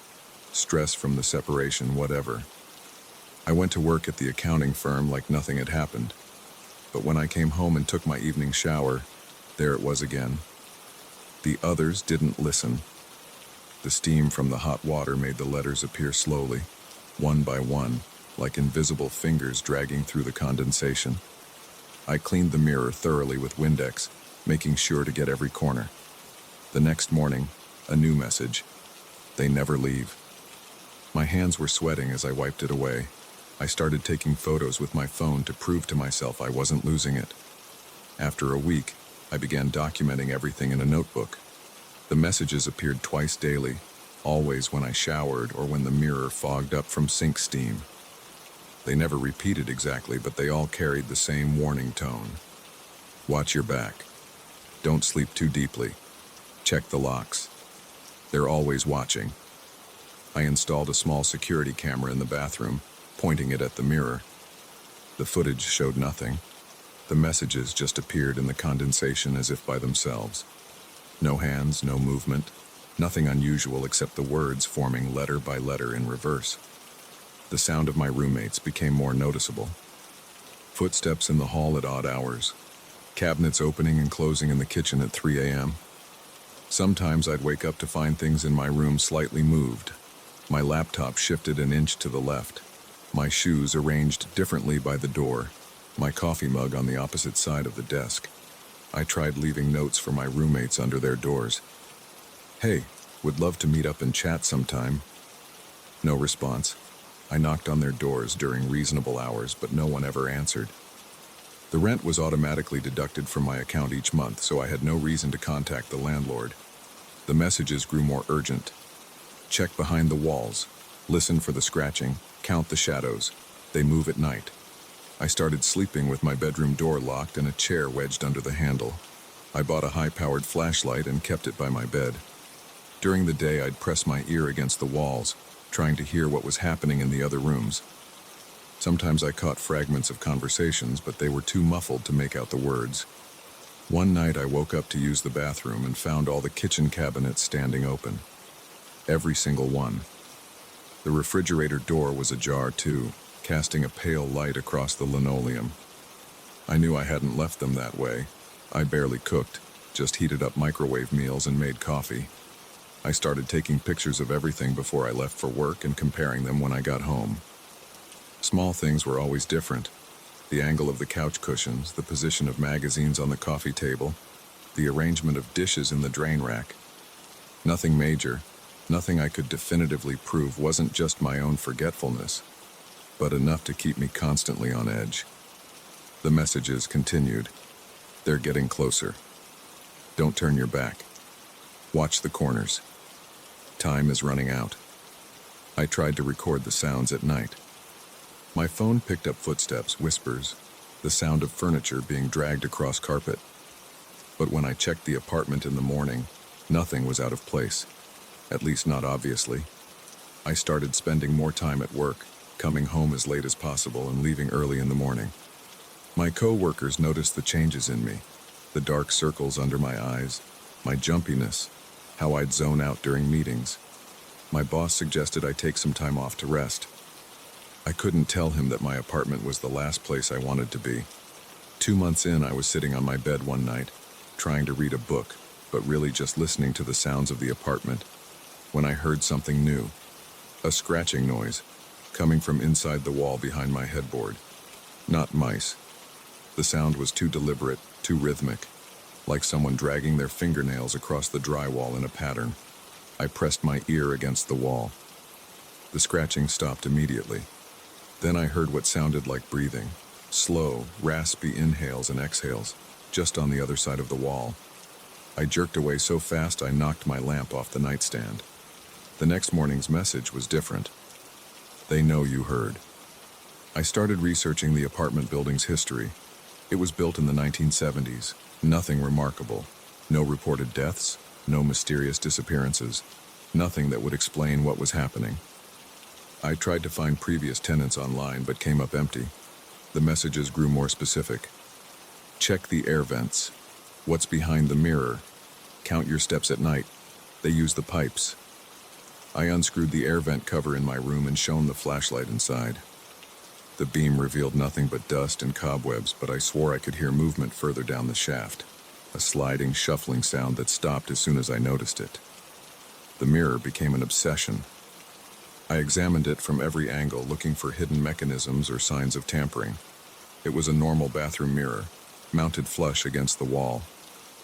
stress from the separation, whatever. I went to work at the accounting firm like nothing had happened. But when I came home and took my evening shower, there it was again. The others didn't listen. The steam from the hot water made the letters appear slowly, one by one, like invisible fingers dragging through the condensation. I cleaned the mirror thoroughly with Windex, making sure to get every corner. The next morning, a new message. They never leave. My hands were sweating as I wiped it away. I started taking photos with my phone to prove to myself I wasn't losing it. After a week, I began documenting everything in a notebook. The messages appeared twice daily, always when I showered or when the mirror fogged up from sink steam. They never repeated exactly, but they all carried the same warning tone. Watch your back. Don't sleep too deeply. Check the locks. They're always watching. I installed a small security camera in the bathroom, pointing it at the mirror. The footage showed nothing. The messages just appeared in the condensation as if by themselves. No hands, no movement, nothing unusual except the words forming letter by letter in reverse. The sound of my roommates became more noticeable. Footsteps in the hall at odd hours. Cabinets opening and closing in the kitchen at 3 a.m. Sometimes I'd wake up to find things in my room slightly moved. My laptop shifted an inch to the left. My shoes arranged differently by the door. My coffee mug on the opposite side of the desk. I tried leaving notes for my roommates under their doors. "Hey, would love to meet up and chat sometime." No response. I knocked on their doors during reasonable hours, but no one ever answered. The rent was automatically deducted from my account each month, so I had no reason to contact the landlord. The messages grew more urgent. Check behind the walls. Listen for the scratching. Count the shadows. They move at night. I started sleeping with my bedroom door locked and a chair wedged under the handle. I bought a high-powered flashlight and kept it by my bed. During the day, I'd press my ear against the walls, trying to hear what was happening in the other rooms. Sometimes I caught fragments of conversations, but they were too muffled to make out the words. One night I woke up to use the bathroom and found all the kitchen cabinets standing open. Every single one. The refrigerator door was ajar too, casting a pale light across the linoleum. I knew I hadn't left them that way. I barely cooked, just heated up microwave meals and made coffee. I started taking pictures of everything before I left for work and comparing them when I got home. Small things were always different. The angle of the couch cushions, the position of magazines on the coffee table, the arrangement of dishes in the drain rack. Nothing major, nothing I could definitively prove wasn't just my own forgetfulness, but enough to keep me constantly on edge. The messages continued. They're getting closer. Don't turn your back. Watch the corners. Time is running out. I tried to record the sounds at night. My phone picked up footsteps, whispers, the sound of furniture being dragged across carpet. But when I checked the apartment in the morning, nothing was out of place, at least not obviously. I started spending more time at work, coming home as late as possible and leaving early in the morning. My co-workers noticed the changes in me, the dark circles under my eyes, my jumpiness, how I'd zone out during meetings. My boss suggested I take some time off to rest. I couldn't tell him that my apartment was the last place I wanted to be. 2 months in, I was sitting on my bed one night, trying to read a book, but really just listening to the sounds of the apartment, when I heard something new. A scratching noise, coming from inside the wall behind my headboard. Not mice. The sound was too deliberate, too rhythmic, like someone dragging their fingernails across the drywall in a pattern. I pressed my ear against the wall. The scratching stopped immediately. Then I heard what sounded like breathing, slow, raspy inhales and exhales, just on the other side of the wall. I jerked away so fast I knocked my lamp off the nightstand. The next morning's message was different. They know you heard. I started researching the apartment building's history. It was built in the 1970s. Nothing remarkable. No reported deaths, no mysterious disappearances. Nothing that would explain what was happening. I tried to find previous tenants online, but came up empty. The messages grew more specific. Check the air vents. What's behind the mirror? Count your steps at night. They use the pipes. I unscrewed the air vent cover in my room and shone the flashlight inside. The beam revealed nothing but dust and cobwebs, but I swore I could hear movement further down the shaft. A sliding, shuffling sound that stopped as soon as I noticed it. The mirror became an obsession. I examined it from every angle, looking for hidden mechanisms or signs of tampering. It was a normal bathroom mirror, mounted flush against the wall.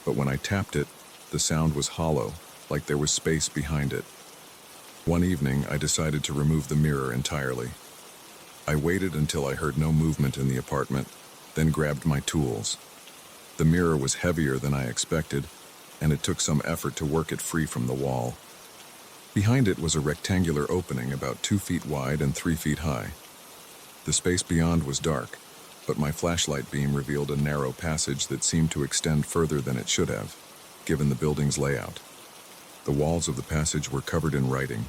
But when I tapped it, the sound was hollow, like there was space behind it. One evening, I decided to remove the mirror entirely. I waited until I heard no movement in the apartment, then grabbed my tools. The mirror was heavier than I expected, and it took some effort to work it free from the wall. Behind it was a rectangular opening about 2 feet wide and 3 feet high. The space beyond was dark, but my flashlight beam revealed a narrow passage that seemed to extend further than it should have, given the building's layout. The walls of the passage were covered in writing.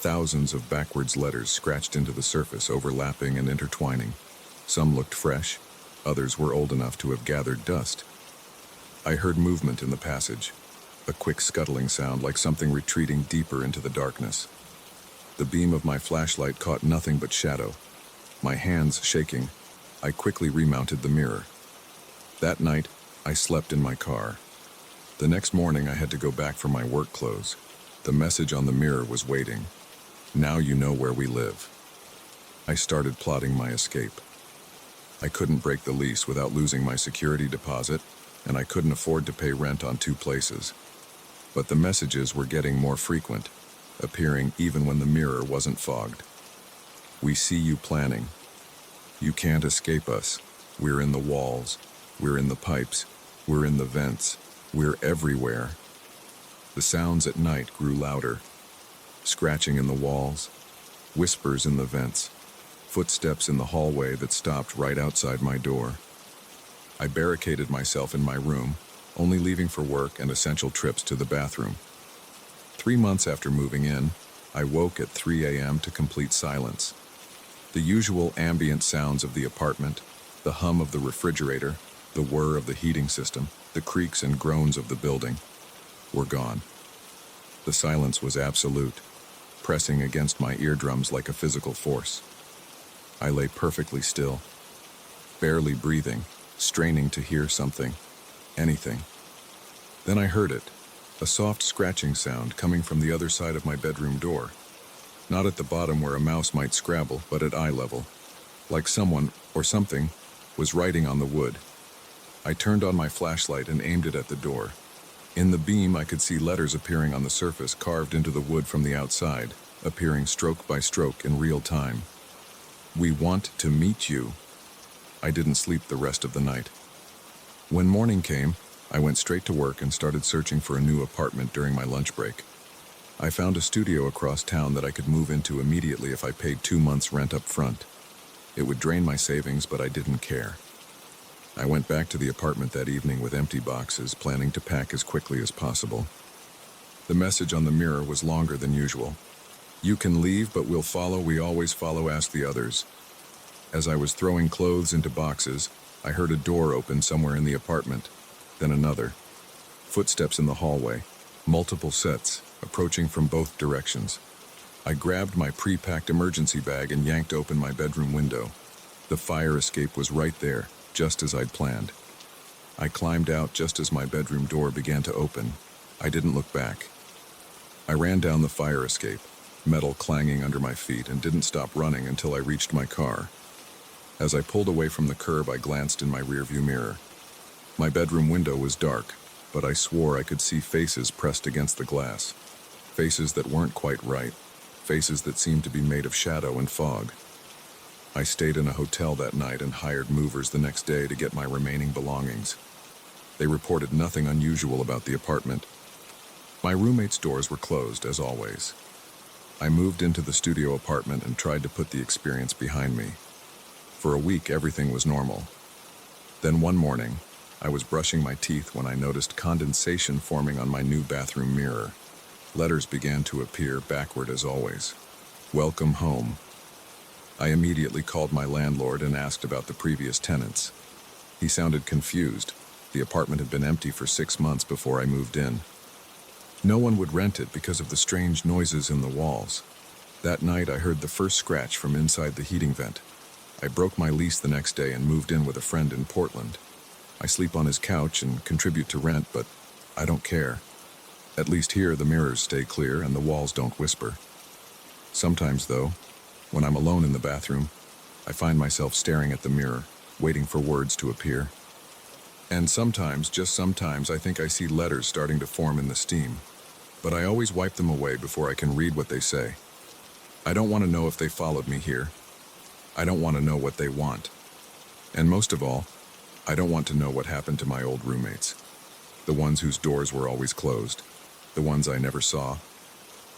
Thousands of backwards letters scratched into the surface, overlapping and intertwining. Some looked fresh, others were old enough to have gathered dust. I heard movement in the passage, a quick scuttling sound like something retreating deeper into the darkness. The beam of my flashlight caught nothing but shadow. My hands shaking, I quickly remounted the mirror. That night, I slept in my car. The next morning, I had to go back for my work clothes. The message on the mirror was waiting. Now you know where we live. I started plotting my escape. I couldn't break the lease without losing my security deposit, and I couldn't afford to pay rent on 2 places. But the messages were getting more frequent, appearing even when the mirror wasn't fogged. We see you planning. You can't escape us. We're in the walls. We're in the pipes. We're in the vents. We're everywhere. The sounds at night grew louder. Scratching in the walls, whispers in the vents, footsteps in the hallway that stopped right outside my door. I barricaded myself in my room, only leaving for work and essential trips to the bathroom. 3 months after moving in, I woke at 3 a.m. to complete silence. The usual ambient sounds of the apartment, the hum of the refrigerator, the whir of the heating system, the creaks and groans of the building, were gone. The silence was absolute, pressing against my eardrums like a physical force. I lay perfectly still, barely breathing, straining to hear something, anything. Then I heard it, a soft scratching sound coming from the other side of my bedroom door. Not at the bottom where a mouse might scrabble, but at eye level, like someone, or something, was writing on the wood. I turned on my flashlight and aimed it at the door. In the beam, I could see letters appearing on the surface, carved into the wood from the outside, appearing stroke by stroke in real time. We want to meet you. I didn't sleep the rest of the night. When morning came, I went straight to work and started searching for a new apartment during my lunch break. I found a studio across town that I could move into immediately if I paid 2 months' rent up front. It would drain my savings, but I didn't care. I went back to the apartment that evening with empty boxes, planning to pack as quickly as possible. The message on the mirror was longer than usual. You can leave, but we'll follow. We always follow, ask the others. As I was throwing clothes into boxes, I heard a door open somewhere in the apartment, then another. Footsteps in the hallway, multiple sets, approaching from both directions. I grabbed my pre-packed emergency bag and yanked open my bedroom window. The fire escape was right there, just as I'd planned. I climbed out just as my bedroom door began to open. I didn't look back. I ran down the fire escape, metal clanging under my feet, and didn't stop running until I reached my car. As I pulled away from the curb, I glanced in my rearview mirror. My bedroom window was dark, but I swore I could see faces pressed against the glass. Faces that weren't quite right. Faces that seemed to be made of shadow and fog. I stayed in a hotel that night and hired movers the next day to get my remaining belongings. They reported nothing unusual about the apartment. My roommate's doors were closed, as always. I moved into the studio apartment and tried to put the experience behind me. For a week, everything was normal. Then one morning, I was brushing my teeth when I noticed condensation forming on my new bathroom mirror. Letters began to appear, backward as always. Welcome home. I immediately called my landlord and asked about the previous tenants. He sounded confused. The apartment had been empty for 6 months before I moved in. No one would rent it because of the strange noises in the walls. That night, I heard the first scratch from inside the heating vent. I broke my lease the next day and moved in with a friend in Portland. I sleep on his couch and contribute to rent, but I don't care. At least here, the mirrors stay clear and the walls don't whisper. Sometimes, though, when I'm alone in the bathroom, I find myself staring at the mirror, waiting for words to appear. And sometimes, just sometimes, I think I see letters starting to form in the steam. But I always wipe them away before I can read what they say. I don't want to know if they followed me here. I don't want to know what they want. And most of all, I don't want to know what happened to my old roommates. The ones whose doors were always closed. The ones I never saw.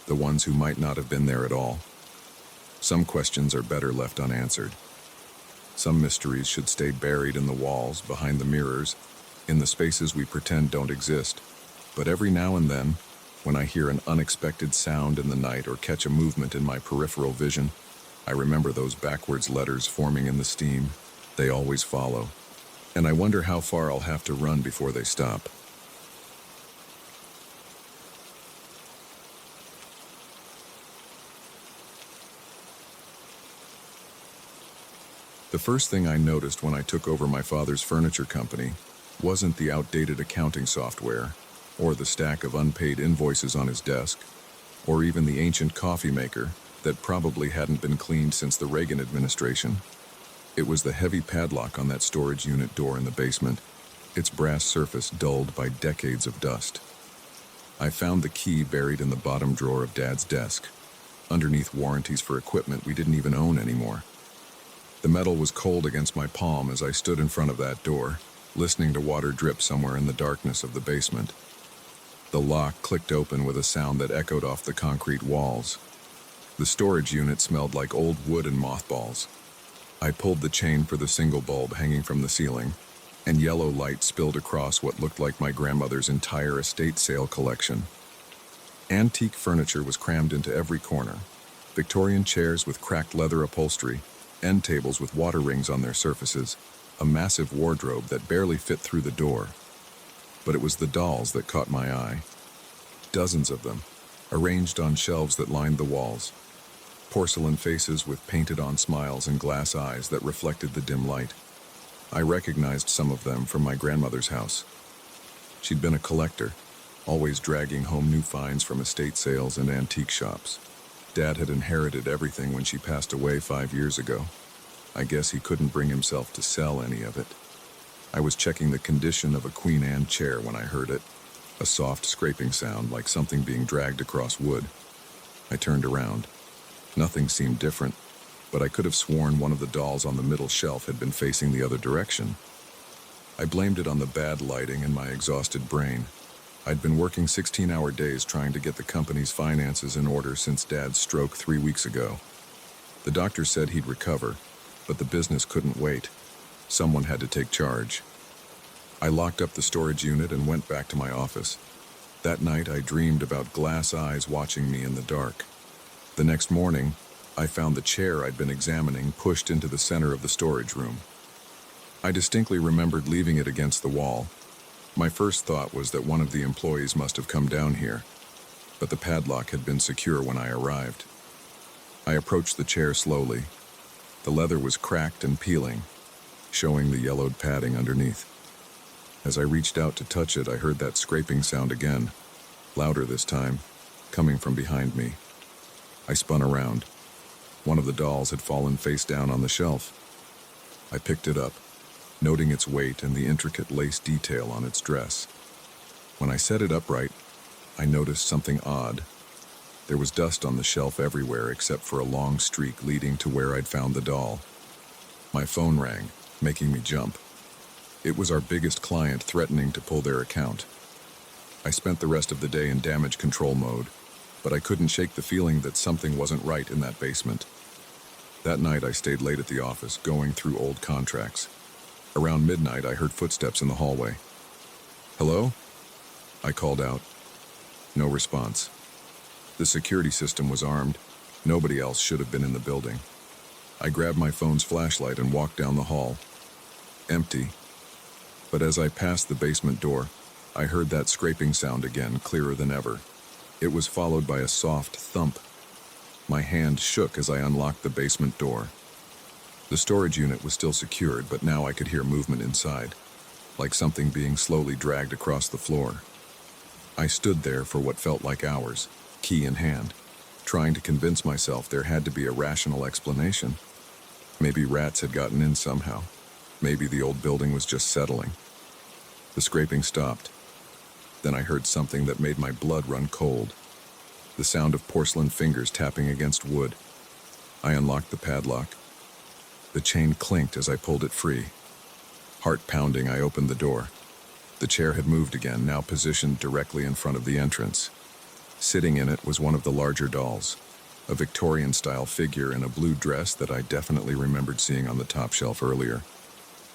The ones who might not have been there at all. Some questions are better left unanswered. Some mysteries should stay buried in the walls, behind the mirrors, in the spaces we pretend don't exist. But every now and then, When I hear an unexpected sound in the night or catch a movement in my peripheral vision, I remember those backwards letters forming in the steam. They always follow. And I wonder how far I'll have to run before they stop. The first thing I noticed when I took over my father's furniture company wasn't the outdated accounting software, or the stack of unpaid invoices on his desk, or even the ancient coffee maker that probably hadn't been cleaned since the Reagan administration. It was the heavy padlock on that storage unit door in the basement, its brass surface dulled by decades of dust. I found the key buried in the bottom drawer of Dad's desk, underneath warranties for equipment we didn't even own anymore. The metal was cold against my palm as I stood in front of that door, listening to water drip somewhere in the darkness of the basement. The lock clicked open with a sound that echoed off the concrete walls. The storage unit smelled like old wood and mothballs. I pulled the chain for the single bulb hanging from the ceiling, and yellow light spilled across what looked like my grandmother's entire estate sale collection. Antique furniture was crammed into every corner. Victorian chairs with cracked leather upholstery, end tables with water rings on their surfaces, a massive wardrobe that barely fit through the door. But it was the dolls that caught my eye. Dozens of them, arranged on shelves that lined the walls. Porcelain faces with painted-on smiles and glass eyes that reflected the dim light. I recognized some of them from my grandmother's house. She'd been a collector, always dragging home new finds from estate sales and antique shops. Dad had inherited everything when she passed away 5 years ago. I guess he couldn't bring himself to sell any of it. I was checking the condition of a Queen Anne chair when I heard it, a soft scraping sound like something being dragged across wood. I turned around. Nothing seemed different, but I could have sworn one of the dolls on the middle shelf had been facing the other direction. I blamed it on the bad lighting and my exhausted brain. I'd been working 16-hour days trying to get the company's finances in order since Dad's stroke 3 weeks ago. The doctor said he'd recover, but the business couldn't wait. Someone had to take charge. I locked up the storage unit and went back to my office. That night I dreamed about glass eyes watching me in the dark. The next morning, I found the chair I'd been examining pushed into the center of the storage room. I distinctly remembered leaving it against the wall. My first thought was that one of the employees must have come down here, but the padlock had been secure when I arrived. I approached the chair slowly. The leather was cracked and peeling, showing the yellowed padding underneath. As I reached out to touch it, I heard that scraping sound again, louder this time, coming from behind me. I spun around. One of the dolls had fallen face down on the shelf. I picked it up, noting its weight and the intricate lace detail on its dress. When I set it upright, I noticed something odd. There was dust on the shelf everywhere except for a long streak leading to where I'd found the doll. My phone rang, making me jump. It was our biggest client threatening to pull their account. I spent the rest of the day in damage control mode, but I couldn't shake the feeling that something wasn't right in that basement. That night I stayed late at the office, going through old contracts. Around midnight I heard footsteps in the hallway. "Hello?" I called out. No response. The security system was armed. Nobody else should have been in the building. I grabbed my phone's flashlight and walked down the hall. Empty. But as I passed the basement door, I heard that scraping sound again, clearer than ever. It was followed by a soft thump. My hand shook as I unlocked the basement door. The storage unit was still secured, but now I could hear movement inside, like something being slowly dragged across the floor. I stood there for what felt like hours, key in hand, trying to convince myself there had to be a rational explanation. Maybe rats had gotten in somehow. Maybe the old building was just settling. The scraping stopped. Then I heard something that made my blood run cold. The sound of porcelain fingers tapping against wood. I unlocked the padlock. The chain clinked as I pulled it free. Heart pounding, I opened the door. The chair had moved again, now positioned directly in front of the entrance. Sitting in it was one of the larger dolls, a Victorian-style figure in a blue dress that I definitely remembered seeing on the top shelf earlier.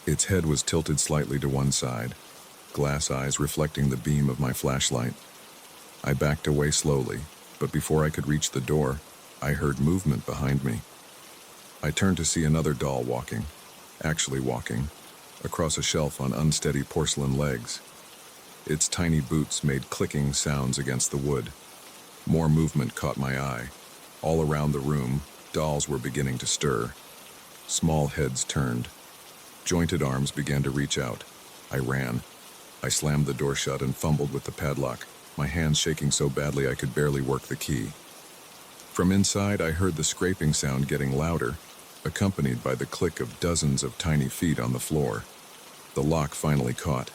Its head was tilted slightly to one side, glass eyes reflecting the beam of my flashlight. I backed away slowly, but before I could reach the door, I heard movement behind me. I turned to see another doll actually walking, across a shelf on unsteady porcelain legs. Its tiny boots made clicking sounds against the wood. More movement caught my eye. All around the room, dolls were beginning to stir. Small heads turned. Jointed arms began to reach out. I ran. I slammed the door shut and fumbled with the padlock, my hands shaking so badly I could barely work the key. From inside, I heard the scraping sound getting louder, accompanied by the click of dozens of tiny feet on the floor. The lock finally caught.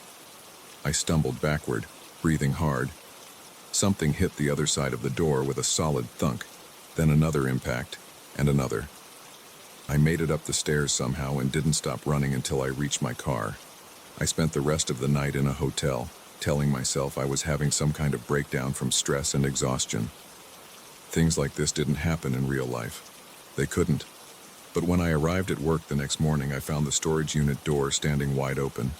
I stumbled backward, breathing hard. Something hit the other side of the door with a solid thunk, then another impact, and another. I made it up the stairs somehow and didn't stop running until I reached my car. I spent the rest of the night in a hotel, telling myself I was having some kind of breakdown from stress and exhaustion. Things like this didn't happen in real life. They couldn't. But when I arrived at work the next morning, I found the storage unit door standing wide open.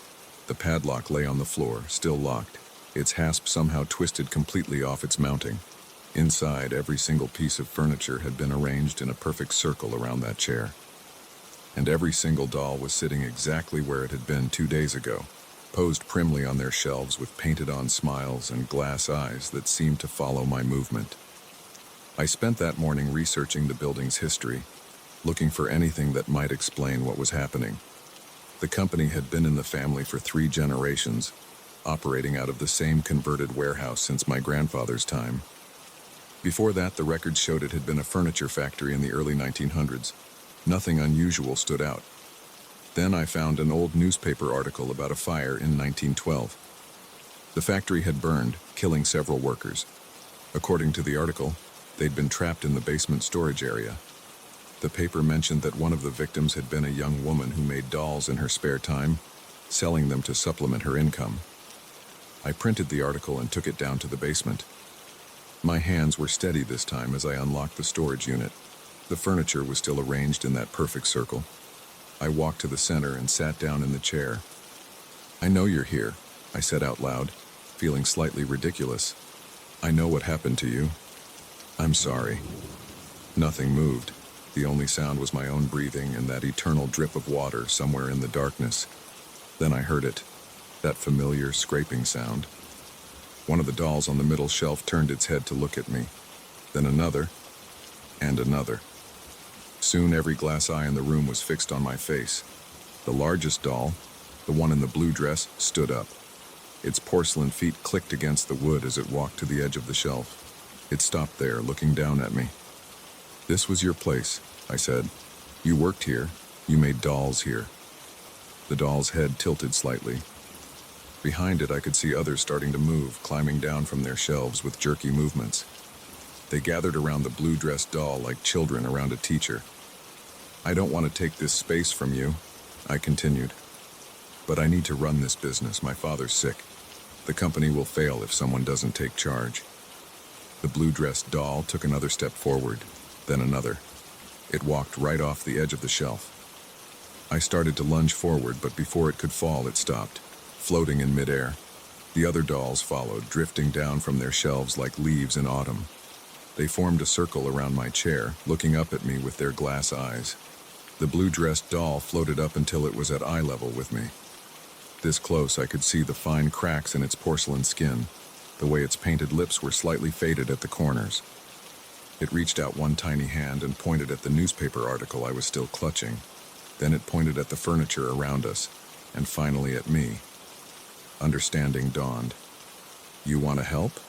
The padlock lay on the floor, still locked, its hasp somehow twisted completely off its mounting. Inside, every single piece of furniture had been arranged in a perfect circle around that chair. And every single doll was sitting exactly where it had been 2 days ago, posed primly on their shelves with painted-on smiles and glass eyes that seemed to follow my movement. I spent that morning researching the building's history, looking for anything that might explain what was happening. The company had been in the family for 3 generations, operating out of the same converted warehouse since my grandfather's time. Before that, the records showed it had been a furniture factory in the early 1900s. Nothing unusual stood out. Then I found an old newspaper article about a fire in 1912. The factory had burned, killing several workers. According to the article, they'd been trapped in the basement storage area. The paper mentioned that one of the victims had been a young woman who made dolls in her spare time, selling them to supplement her income. I printed the article and took it down to the basement. My hands were steady this time as I unlocked the storage unit. The furniture was still arranged in that perfect circle. I walked to the center and sat down in the chair. "I know you're here," I said out loud, feeling slightly ridiculous. "I know what happened to you. I'm sorry." Nothing moved. The only sound was my own breathing and that eternal drip of water somewhere in the darkness. Then I heard it, that familiar scraping sound. One of the dolls on the middle shelf turned its head to look at me, then another, and another. Soon every glass eye in the room was fixed on my face. The largest doll, the one in the blue dress, stood up. Its porcelain feet clicked against the wood as it walked to the edge of the shelf. It stopped there, looking down at me. "This was your place," I said. "You worked here. You made dolls here." The doll's head tilted slightly. Behind it, I could see others starting to move, climbing down from their shelves with jerky movements. They gathered around the blue-dressed doll like children around a teacher. "I don't want to take this space from you," I continued. "But I need to run this business. My father's sick. The company will fail if someone doesn't take charge." The blue-dressed doll took another step forward, then another. It walked right off the edge of the shelf. I started to lunge forward, but before it could fall, it stopped, floating in midair. The other dolls followed, drifting down from their shelves like leaves in autumn. They formed a circle around my chair, looking up at me with their glass eyes. The blue-dressed doll floated up until it was at eye level with me. This close, I could see the fine cracks in its porcelain skin, the way its painted lips were slightly faded at the corners. It reached out one tiny hand and pointed at the newspaper article I was still clutching. Then it pointed at the furniture around us, and finally at me. Understanding dawned. "You want to help?"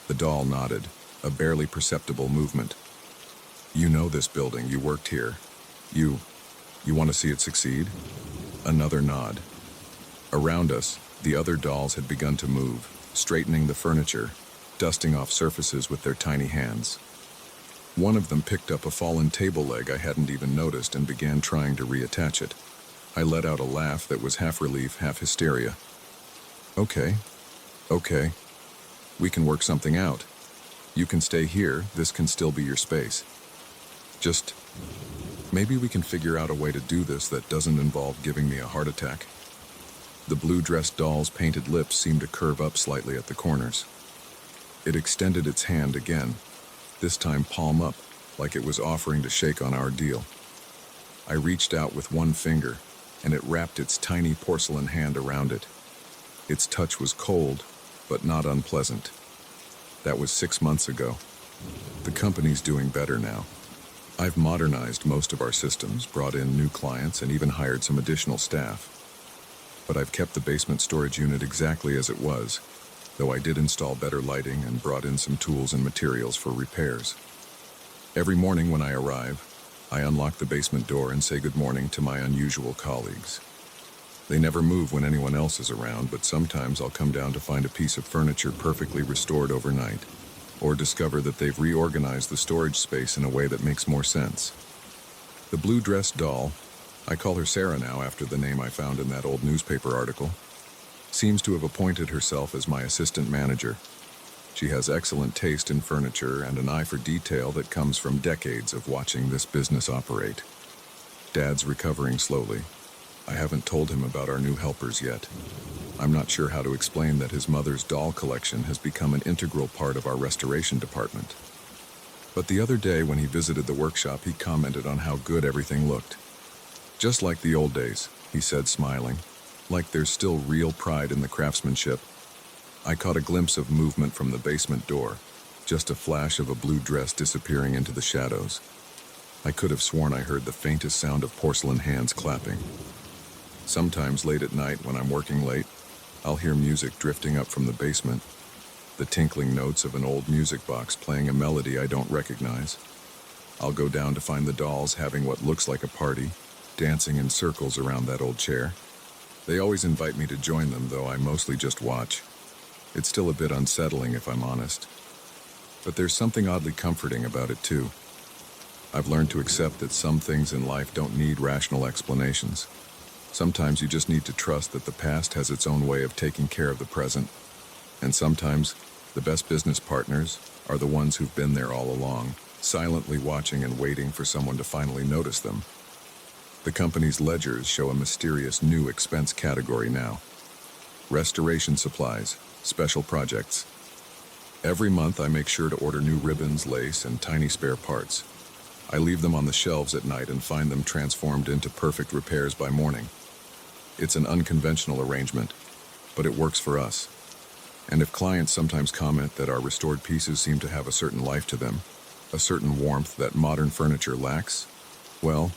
The doll nodded, a barely perceptible movement. "You know this building, you worked here. You want to see it succeed?" Another nod. Around us, the other dolls had begun to move, straightening the furniture, dusting off surfaces with their tiny hands. One of them picked up a fallen table leg I hadn't even noticed and began trying to reattach it. I let out a laugh that was half relief, half hysteria. Okay. We can work something out. You can stay here, this can still be your space. Just, maybe we can figure out a way to do this that doesn't involve giving me a heart attack." The blue-dressed doll's painted lips seemed to curve up slightly at the corners. It extended its hand again, this time palm up, like it was offering to shake on our deal. I reached out with one finger, and it wrapped its tiny porcelain hand around it. Its touch was cold, but not unpleasant. That was 6 months ago. The company's doing better now. I've modernized most of our systems, brought in new clients, and even hired some additional staff. But I've kept the basement storage unit exactly as it was, though I did install better lighting and brought in some tools and materials for repairs. Every morning when I arrive, I unlock the basement door and say good morning to my unusual colleagues. They never move when anyone else is around, but sometimes I'll come down to find a piece of furniture perfectly restored overnight, or discover that they've reorganized the storage space in a way that makes more sense. The blue-dressed doll, I call her Sarah now after the name I found in that old newspaper article, seems to have appointed herself as my assistant manager. She has excellent taste in furniture and an eye for detail that comes from decades of watching this business operate. Dad's recovering slowly. I haven't told him about our new helpers yet. I'm not sure how to explain that his mother's doll collection has become an integral part of our restoration department. But the other day when he visited the workshop, he commented on how good everything looked. Just like the old days, he said, smiling, like there's still real pride in the craftsmanship. I caught a glimpse of movement from the basement door, just a flash of a blue dress disappearing into the shadows. I could have sworn I heard the faintest sound of porcelain hands clapping. Sometimes late at night when I'm working late, I'll hear music drifting up from the basement, the tinkling notes of an old music box playing a melody I don't recognize. I'll go down to find the dolls having what looks like a party, dancing in circles around that old chair. They always invite me to join them, though I mostly just watch. It's still a bit unsettling, if I'm honest. But there's something oddly comforting about it, too. I've learned to accept that some things in life don't need rational explanations. Sometimes you just need to trust that the past has its own way of taking care of the present. And sometimes, the best business partners are the ones who've been there all along, silently watching and waiting for someone to finally notice them. The company's ledgers show a mysterious new expense category now. Restoration supplies, special projects. Every month I make sure to order new ribbons, lace, and tiny spare parts. I leave them on the shelves at night and find them transformed into perfect repairs by morning. It's an unconventional arrangement, but it works for us. And if clients sometimes comment that our restored pieces seem to have a certain life to them, a certain warmth that modern furniture lacks, well,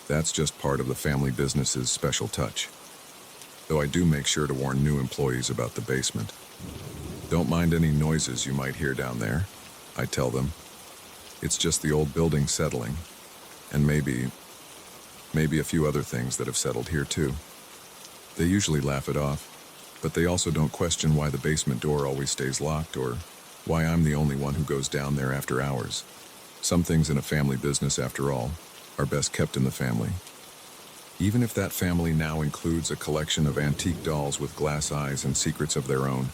that's just part of the family business's special touch. Though I do make sure to warn new employees about the basement. Don't mind any noises you might hear down there, I tell them. It's just the old building settling, and maybe a few other things that have settled here too. They usually laugh it off, but they also don't question why the basement door always stays locked or why I'm the only one who goes down there after hours. Some things in a family business, after all, are best kept in the family. Even if that family now includes a collection of antique dolls with glass eyes and secrets of their own.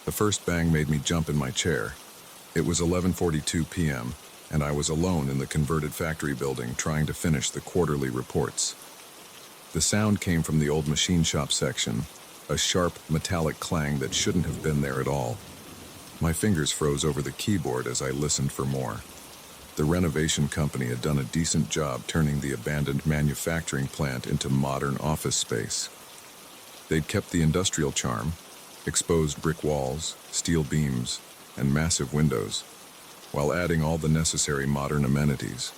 The first bang made me jump in my chair. It was 11:42 p.m., and I was alone in the converted factory building trying to finish the quarterly reports. The sound came from the old machine shop section, a sharp, metallic clang that shouldn't have been there at all. My fingers froze over the keyboard as I listened for more. The renovation company had done a decent job turning the abandoned manufacturing plant into modern office space. They'd kept the industrial charm, exposed brick walls, steel beams, and massive windows, while adding all the necessary modern amenities.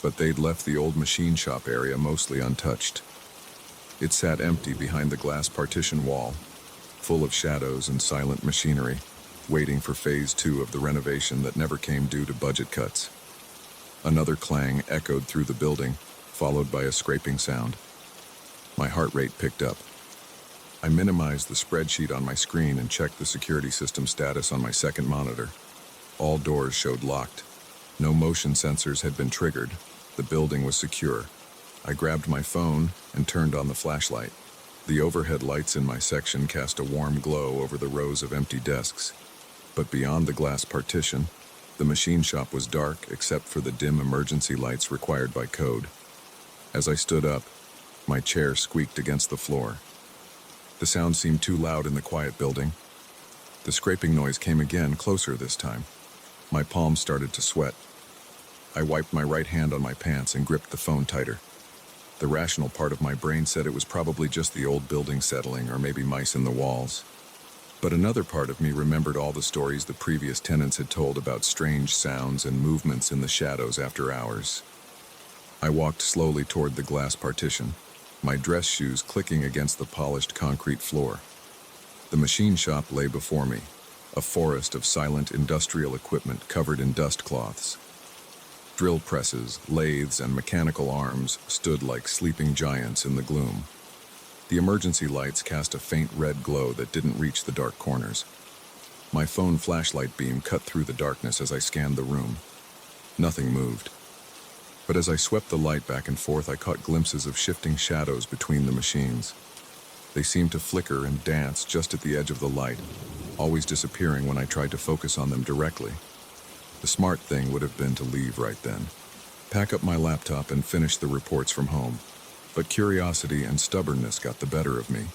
But they'd left the old machine shop area mostly untouched. It sat empty behind the glass partition wall, full of shadows and silent machinery, waiting for phase 2 of the renovation that never came due to budget cuts. Another clang echoed through the building, followed by a scraping sound. My heart rate picked up. I minimized the spreadsheet on my screen and checked the security system status on my second monitor. All doors showed locked. No motion sensors had been triggered. The building was secure. I grabbed my phone and turned on the flashlight. The overhead lights in my section cast a warm glow over the rows of empty desks. But beyond the glass partition, The machine shop was dark except for the dim emergency lights required by code. As I stood up, my chair squeaked against the floor. The sound seemed too loud in the quiet building. The scraping noise came again, closer this time. My palms started to sweat. I wiped my right hand on my pants and gripped the phone tighter. The rational part of my brain said it was probably just the old building settling or maybe mice in the walls. But another part of me remembered all the stories the previous tenants had told about strange sounds and movements in the shadows after hours. I walked slowly toward the glass partition, my dress shoes clicking against the polished concrete floor. The machine shop lay before me, a forest of silent industrial equipment covered in dust cloths. Drill presses, lathes, and mechanical arms stood like sleeping giants in the gloom. The emergency lights cast a faint red glow that didn't reach the dark corners. My phone flashlight beam cut through the darkness as I scanned the room. Nothing moved. But as I swept the light back and forth, I caught glimpses of shifting shadows between the machines. They seemed to flicker and dance just at the edge of the light, always disappearing when I tried to focus on them directly. The smart thing would have been to leave right then, pack up my laptop and finish the reports from home. But curiosity and stubbornness got the better of me.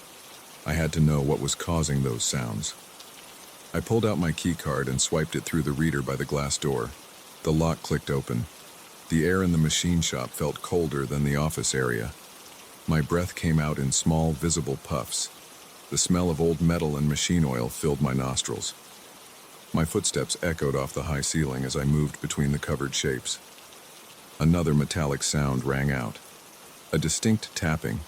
I had to know what was causing those sounds. I pulled out my key card and swiped it through the reader by the glass door. The lock clicked open. The air in the machine shop felt colder than the office area. My breath came out in small, visible puffs. The smell of old metal and machine oil filled my nostrils. My footsteps echoed off the high ceiling as I moved between the covered shapes. Another metallic sound rang out. A distinct tapping,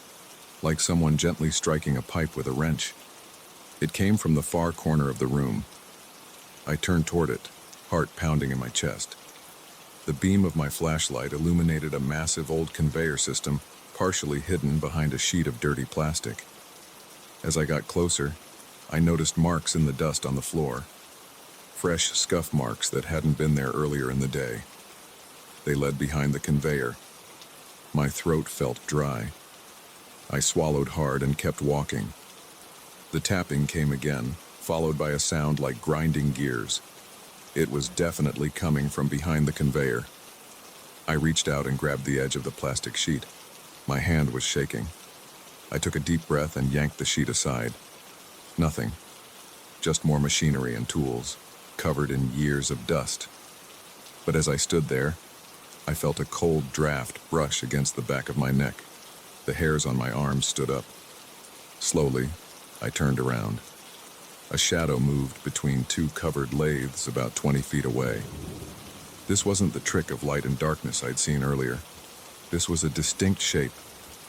like someone gently striking a pipe with a wrench. It came from the far corner of the room. I turned toward it, heart pounding in my chest. The beam of my flashlight illuminated a massive old conveyor system, partially hidden behind a sheet of dirty plastic. As I got closer, I noticed marks in the dust on the floor. Fresh scuff marks that hadn't been there earlier in the day. They led behind the conveyor. My throat felt dry. I swallowed hard and kept walking. The tapping came again, followed by a sound like grinding gears. It was definitely coming from behind the conveyor. I reached out and grabbed the edge of the plastic sheet. My hand was shaking. I took a deep breath and yanked the sheet aside. Nothing. Just more machinery and tools, covered in years of dust. But as I stood there, I felt a cold draft brush against the back of my neck. The hairs on my arms stood up. Slowly, I turned around. A shadow moved between two covered lathes about 20 feet away. This wasn't the trick of light and darkness I'd seen earlier. This was a distinct shape,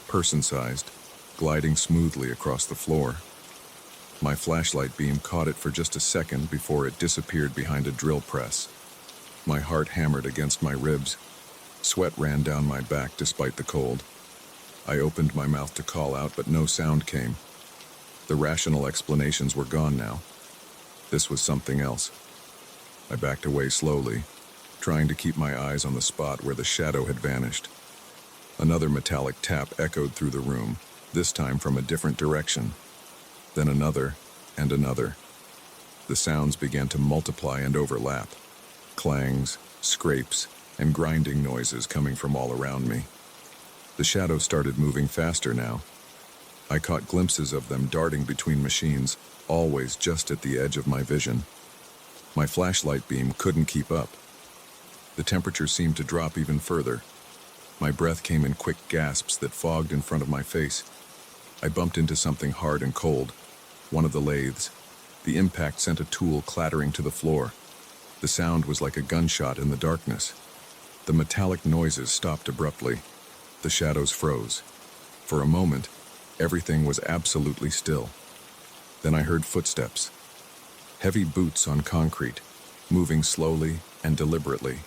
person-sized, gliding smoothly across the floor. My flashlight beam caught it for just a second before it disappeared behind a drill press. My heart hammered against my ribs. Sweat ran down my back despite the cold. I opened my mouth to call out, but no sound came. The rational explanations were gone now. This was something else. I backed away slowly, trying to keep my eyes on the spot where the shadow had vanished. Another metallic tap echoed through the room, this time from a different direction. Then another, and another. The sounds began to multiply and overlap. Clangs, scrapes, and grinding noises coming from all around me. The shadows started moving faster now. I caught glimpses of them darting between machines, always just at the edge of my vision. My flashlight beam couldn't keep up. The temperature seemed to drop even further. My breath came in quick gasps that fogged in front of my face. I bumped into something hard and cold, one of the lathes. The impact sent a tool clattering to the floor. The sound was like a gunshot in the darkness. The metallic noises stopped abruptly. The shadows froze. For a moment, everything was absolutely still. Then I heard footsteps. Heavy boots on concrete, moving slowly and deliberately.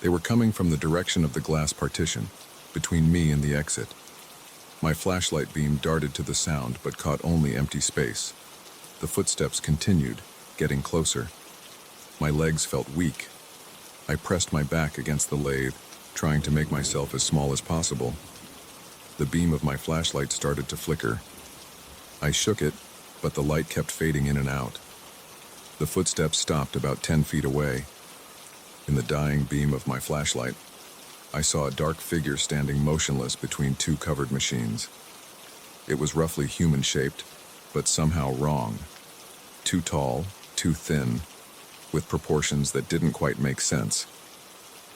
They were coming from the direction of the glass partition, between me and the exit. My flashlight beam darted to the sound but caught only empty space. The footsteps continued, getting closer. My legs felt weak. I pressed my back against the lathe, trying to make myself as small as possible. The beam of my flashlight started to flicker. I shook it, but the light kept fading in and out. The footsteps stopped about 10 feet away. In the dying beam of my flashlight, I saw a dark figure standing motionless between two covered machines. It was roughly human-shaped, but somehow wrong. Too tall, too thin, with proportions that didn't quite make sense.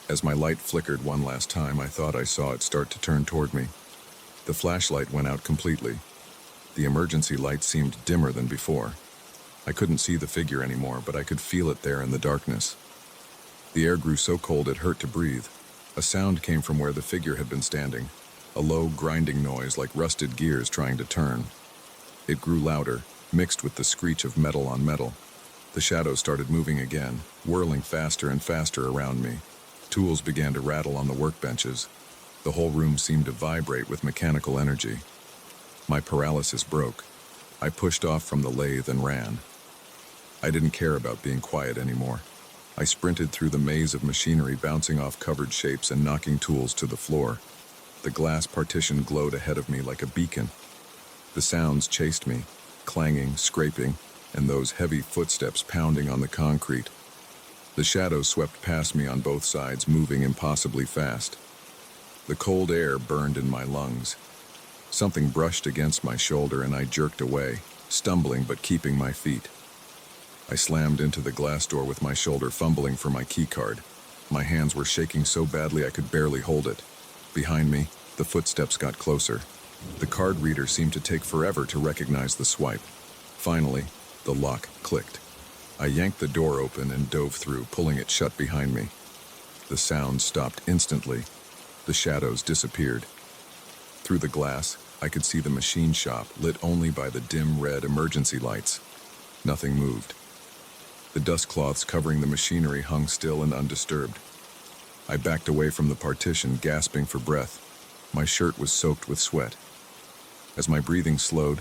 As my light flickered one last time, I thought I saw it start to turn toward me. The flashlight went out completely. The emergency light seemed dimmer than before. I couldn't see the figure anymore, but I could feel it there in the darkness. The air grew so cold it hurt to breathe. A sound came from where the figure had been standing, a low, grinding noise like rusted gears trying to turn. It grew louder, mixed with the screech of metal on metal. The shadows started moving again, whirling faster and faster around me. Tools began to rattle on the workbenches. The whole room seemed to vibrate with mechanical energy. My paralysis broke. I pushed off from the lathe and ran. I didn't care about being quiet anymore. I sprinted through the maze of machinery, bouncing off covered shapes and knocking tools to the floor. The glass partition glowed ahead of me like a beacon. The sounds chased me, clanging, scraping, and those heavy footsteps pounding on the concrete. The shadows swept past me on both sides, moving impossibly fast. The cold air burned in my lungs. Something brushed against my shoulder and I jerked away, stumbling but keeping my feet. I slammed into the glass door with my shoulder, fumbling for my keycard. My hands were shaking so badly I could barely hold it. Behind me, the footsteps got closer. The card reader seemed to take forever to recognize the swipe. Finally, the lock clicked. I yanked the door open and dove through, pulling it shut behind me. The sound stopped instantly. The shadows disappeared. Through the glass, I could see the machine shop, lit only by the dim red emergency lights. Nothing moved. The dust cloths covering the machinery hung still and undisturbed. I backed away from the partition, gasping for breath. My shirt was soaked with sweat. As my breathing slowed,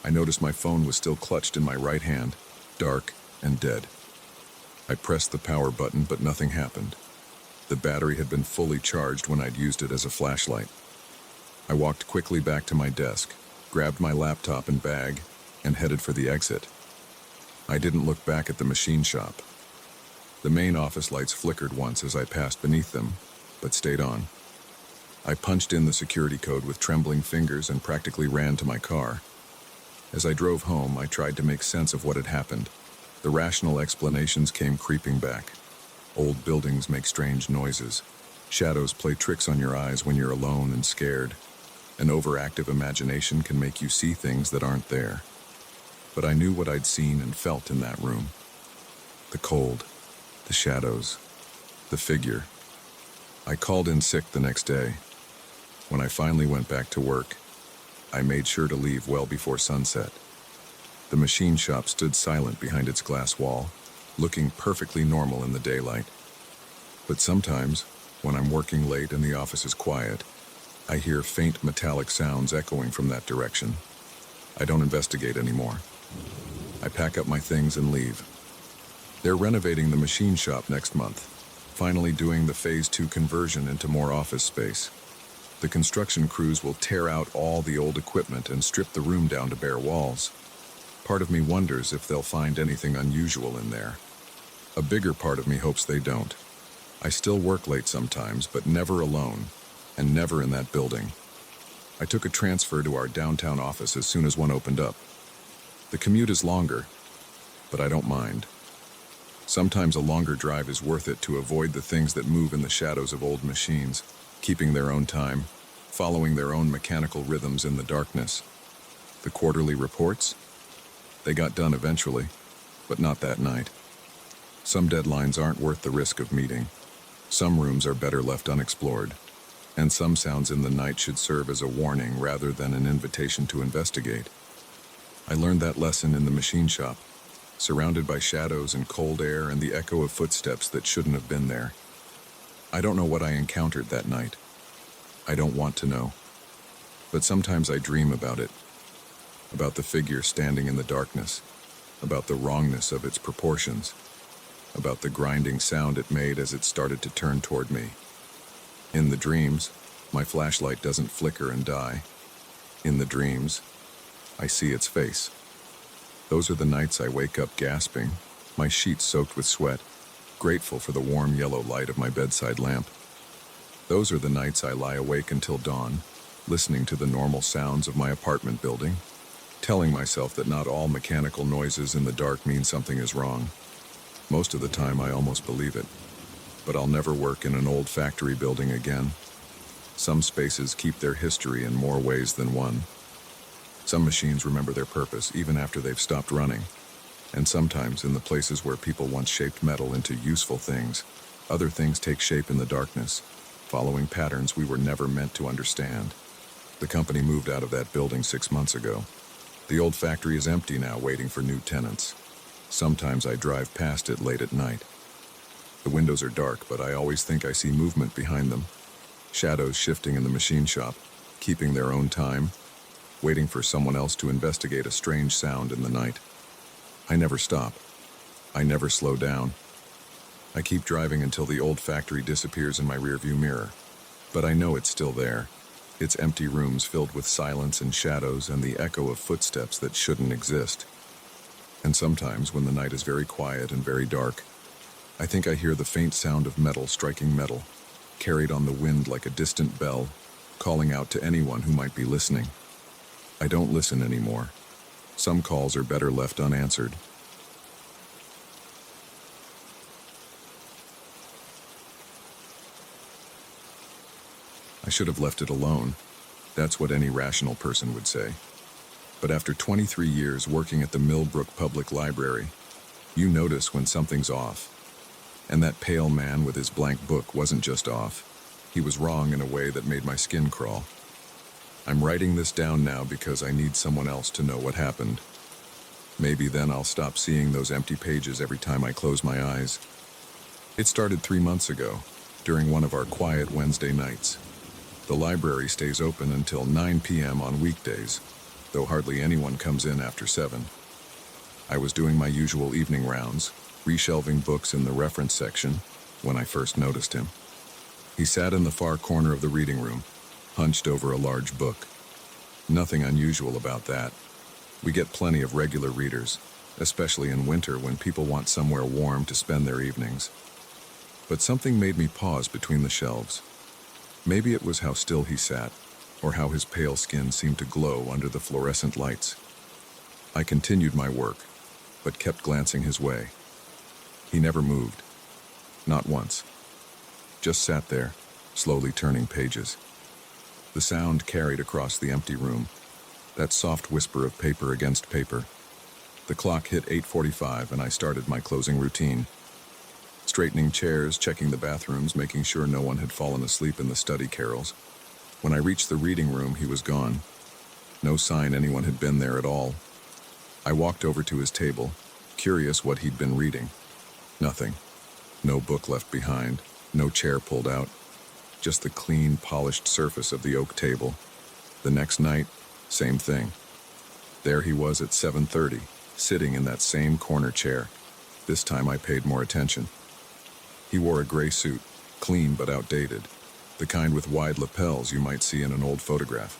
I noticed my phone was still clutched in my right hand, dark and dead. I pressed the power button, but nothing happened. The battery had been fully charged when I'd used it as a flashlight. I walked quickly back to my desk, grabbed my laptop and bag, and headed for the exit. I didn't look back at the machine shop. The main office lights flickered once as I passed beneath them, but stayed on. I punched in the security code with trembling fingers and practically ran to my car. As I drove home, I tried to make sense of what had happened. The rational explanations came creeping back. Old buildings make strange noises. Shadows play tricks on your eyes when you're alone and scared. An overactive imagination can make you see things that aren't there. But I knew what I'd seen and felt in that room. The cold, the shadows, the figure. I called in sick the next day. When I finally went back to work, I made sure to leave well before sunset. The machine shop stood silent behind its glass wall, looking perfectly normal in the daylight. But sometimes, when I'm working late and the office is quiet, I hear faint metallic sounds echoing from that direction. I don't investigate anymore. I pack up my things and leave. They're renovating the machine shop next month, finally doing the Phase 2 conversion into more office space. The construction crews will tear out all the old equipment and strip the room down to bare walls. Part of me wonders if they'll find anything unusual in there. A bigger part of me hopes they don't. I still work late sometimes, but never alone, and never in that building. I took a transfer to our downtown office as soon as one opened up. The commute is longer, but I don't mind. Sometimes a longer drive is worth it to avoid the things that move in the shadows of old machines, keeping their own time, following their own mechanical rhythms in the darkness. The quarterly reports? They got done eventually, but not that night. Some deadlines aren't worth the risk of meeting. Some rooms are better left unexplored, and some sounds in the night should serve as a warning rather than an invitation to investigate. I learned that lesson in the machine shop, surrounded by shadows and cold air and the echo of footsteps that shouldn't have been there. I don't know what I encountered that night. I don't want to know. But sometimes I dream about it, about the figure standing in the darkness, about the wrongness of its proportions, about the grinding sound it made as it started to turn toward me. In the dreams, my flashlight doesn't flicker and die. In the dreams, I see its face. Those are the nights I wake up gasping, my sheets soaked with sweat, grateful for the warm yellow light of my bedside lamp. Those are the nights I lie awake until dawn, listening to the normal sounds of my apartment building, telling myself that not all mechanical noises in the dark mean something is wrong. Most of the time I almost believe it, but I'll never work in an old factory building again. Some spaces keep their history in more ways than one. Some machines remember their purpose even after they've stopped running. And sometimes in the places where people once shaped metal into useful things, other things take shape in the darkness, following patterns we were never meant to understand. The company moved out of that building 6 months ago. The old factory is empty now, waiting for new tenants. Sometimes I drive past it late at night. The windows are dark, but I always think I see movement behind them. Shadows shifting in the machine shop, keeping their own time, waiting for someone else to investigate a strange sound in the night. I never stop. I never slow down. I keep driving until the old factory disappears in my rearview mirror. But I know it's still there. Its empty rooms filled with silence and shadows and the echo of footsteps that shouldn't exist. And sometimes, when the night is very quiet and very dark, I think I hear the faint sound of metal striking metal, carried on the wind like a distant bell, calling out to anyone who might be listening. I don't listen anymore. Some calls are better left unanswered. I should have left it alone. That's what any rational person would say. But after 23 years working at the Millbrook Public Library, you notice when something's off. And that pale man with his blank book wasn't just off. He was wrong in a way that made my skin crawl. I'm writing this down now because I need someone else to know what happened. Maybe then I'll stop seeing those empty pages every time I close my eyes. It started 3 months ago, during one of our quiet Wednesday nights. The library stays open until 9 p.m. on weekdays, though hardly anyone comes in after 7. I was doing my usual evening rounds, reshelving books in the reference section, when I first noticed him. He sat in the far corner of the reading room, hunched over a large book. Nothing unusual about that. We get plenty of regular readers, especially in winter when people want somewhere warm to spend their evenings. But something made me pause between the shelves. Maybe it was how still he sat, or how his pale skin seemed to glow under the fluorescent lights. I continued my work, but kept glancing his way. He never moved. Not once. Just sat there, slowly turning pages. The sound carried across the empty room, that soft whisper of paper against paper. The clock hit 8:45 and I started my closing routine. Straightening chairs, checking the bathrooms, making sure no one had fallen asleep in the study carrels. When I reached the reading room, he was gone. No sign anyone had been there at all. I walked over to his table, curious what he'd been reading. Nothing. No book left behind, no chair pulled out. Just the clean, polished surface of the oak table. The next night, same thing. There he was at 7:30, sitting in that same corner chair. This time I paid more attention. He wore a gray suit, clean but outdated, the kind with wide lapels you might see in an old photograph.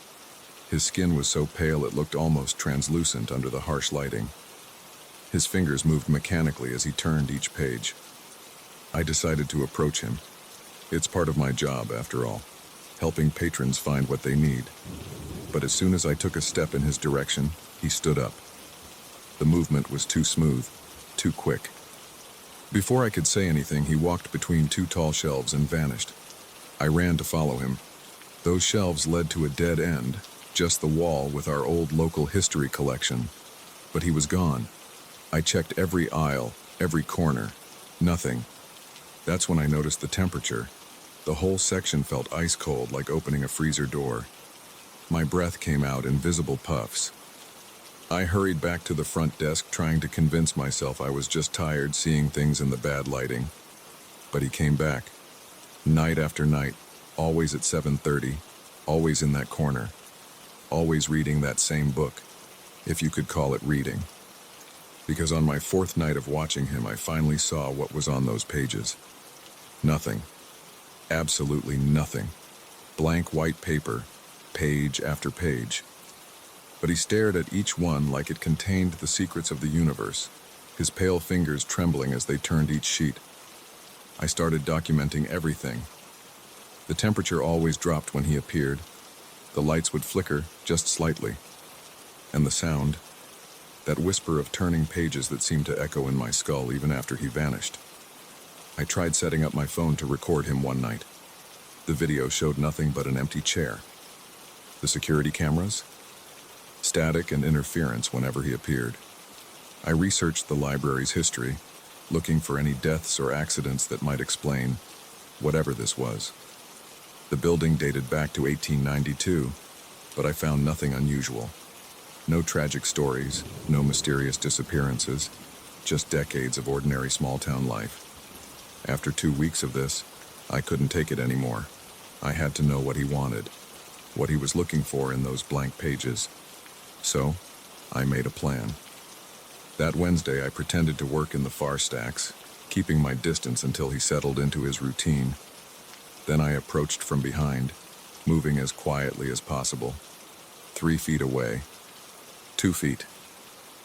His skin was so pale it looked almost translucent under the harsh lighting. His fingers moved mechanically as he turned each page. I decided to approach him. It's part of my job, after all, helping patrons find what they need. But as soon as I took a step in his direction, he stood up. The movement was too smooth, too quick. Before I could say anything, he walked between 2 tall shelves and vanished. I ran to follow him. Those shelves led to a dead end, just the wall with our old local history collection. But he was gone. I checked every aisle, every corner. Nothing. That's when I noticed the temperature. The whole section felt ice cold, like opening a freezer door. My breath came out in visible puffs. I hurried back to the front desk, trying to convince myself I was just tired seeing things in the bad lighting. But he came back. Night after night, always at 7:30, always in that corner. Always reading that same book, if you could call it reading. Because on my 4th night of watching him, I finally saw what was on those pages. Nothing. Absolutely nothing. Blank white paper, page after page. But he stared at each one like it contained the secrets of the universe, his pale fingers trembling as they turned each sheet. I started documenting everything. The temperature always dropped when he appeared. The lights would flicker just slightly. And the sound, that whisper of turning pages that seemed to echo in my skull even after he vanished. I tried setting up my phone to record him one night. The video showed nothing but an empty chair. The security cameras? Static and interference whenever he appeared. I researched the library's history, looking for any deaths or accidents that might explain whatever this was. The building dated back to 1892, but I found nothing unusual. No tragic stories, no mysterious disappearances, just decades of ordinary small-town life. After 2 weeks of this, I couldn't take it anymore. I had to know what he wanted, what he was looking for in those blank pages. So, I made a plan. That Wednesday, I pretended to work in the far stacks, keeping my distance until he settled into his routine. Then I approached from behind, moving as quietly as possible. 3 feet away. 2 feet.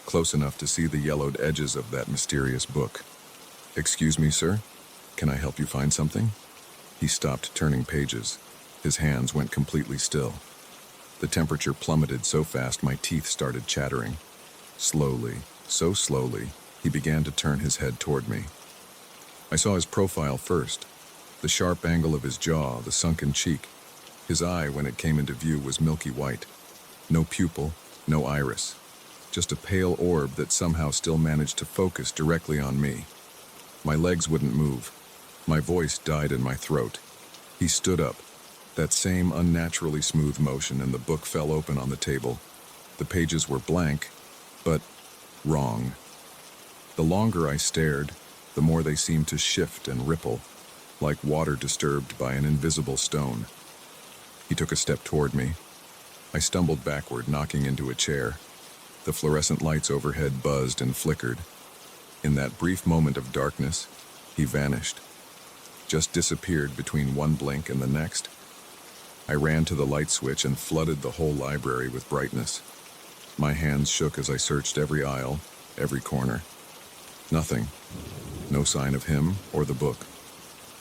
Close enough to see the yellowed edges of that mysterious book. "Excuse me, sir? Can I help you find something?" He stopped turning pages. His hands went completely still. The temperature plummeted so fast my teeth started chattering. Slowly, so slowly, he began to turn his head toward me. I saw his profile first. The sharp angle of his jaw, the sunken cheek. His eye, when it came into view, was milky white. No pupil, no iris. Just a pale orb that somehow still managed to focus directly on me. My legs wouldn't move. My voice died in my throat. He stood up. That same unnaturally smooth motion, and the book fell open on the table. The pages were blank, but wrong. The longer I stared, the more they seemed to shift and ripple, like water disturbed by an invisible stone. He took a step toward me. I stumbled backward, knocking into a chair. The fluorescent lights overhead buzzed and flickered. In that brief moment of darkness, he vanished. Just disappeared between one blink and the next. I ran to the light switch and flooded the whole library with brightness. My hands shook as I searched every aisle, every corner. Nothing. No sign of him or the book.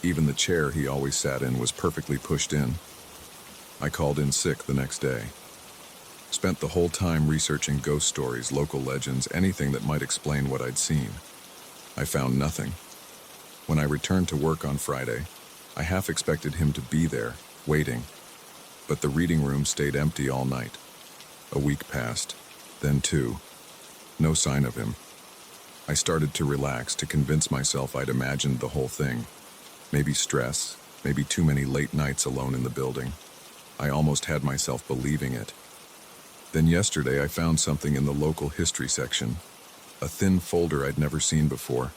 Even the chair he always sat in was perfectly pushed in. I called in sick the next day. Spent the whole time researching ghost stories, local legends, anything that might explain what I'd seen. I found nothing. When I returned to work on Friday, I half expected him to be there, waiting. But the reading room stayed empty all night. A week passed, then 2. No sign of him. I started to relax, to convince myself I'd imagined the whole thing. Maybe stress, maybe too many late nights alone in the building. I almost had myself believing it. Then yesterday I found something in the local history section. A thin folder I'd never seen before,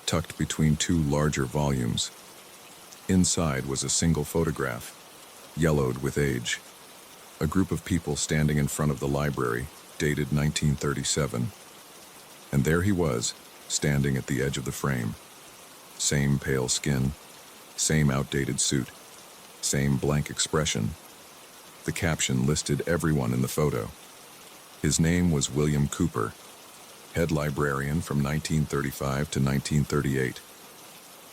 tucked between 2 larger volumes. Inside was a single photograph, yellowed with age. A group of people standing in front of the library, dated 1937. And there he was, standing at the edge of the frame. Same pale skin, same outdated suit, same blank expression. The caption listed everyone in the photo. His name was William Cooper, head librarian from 1935 to 1938.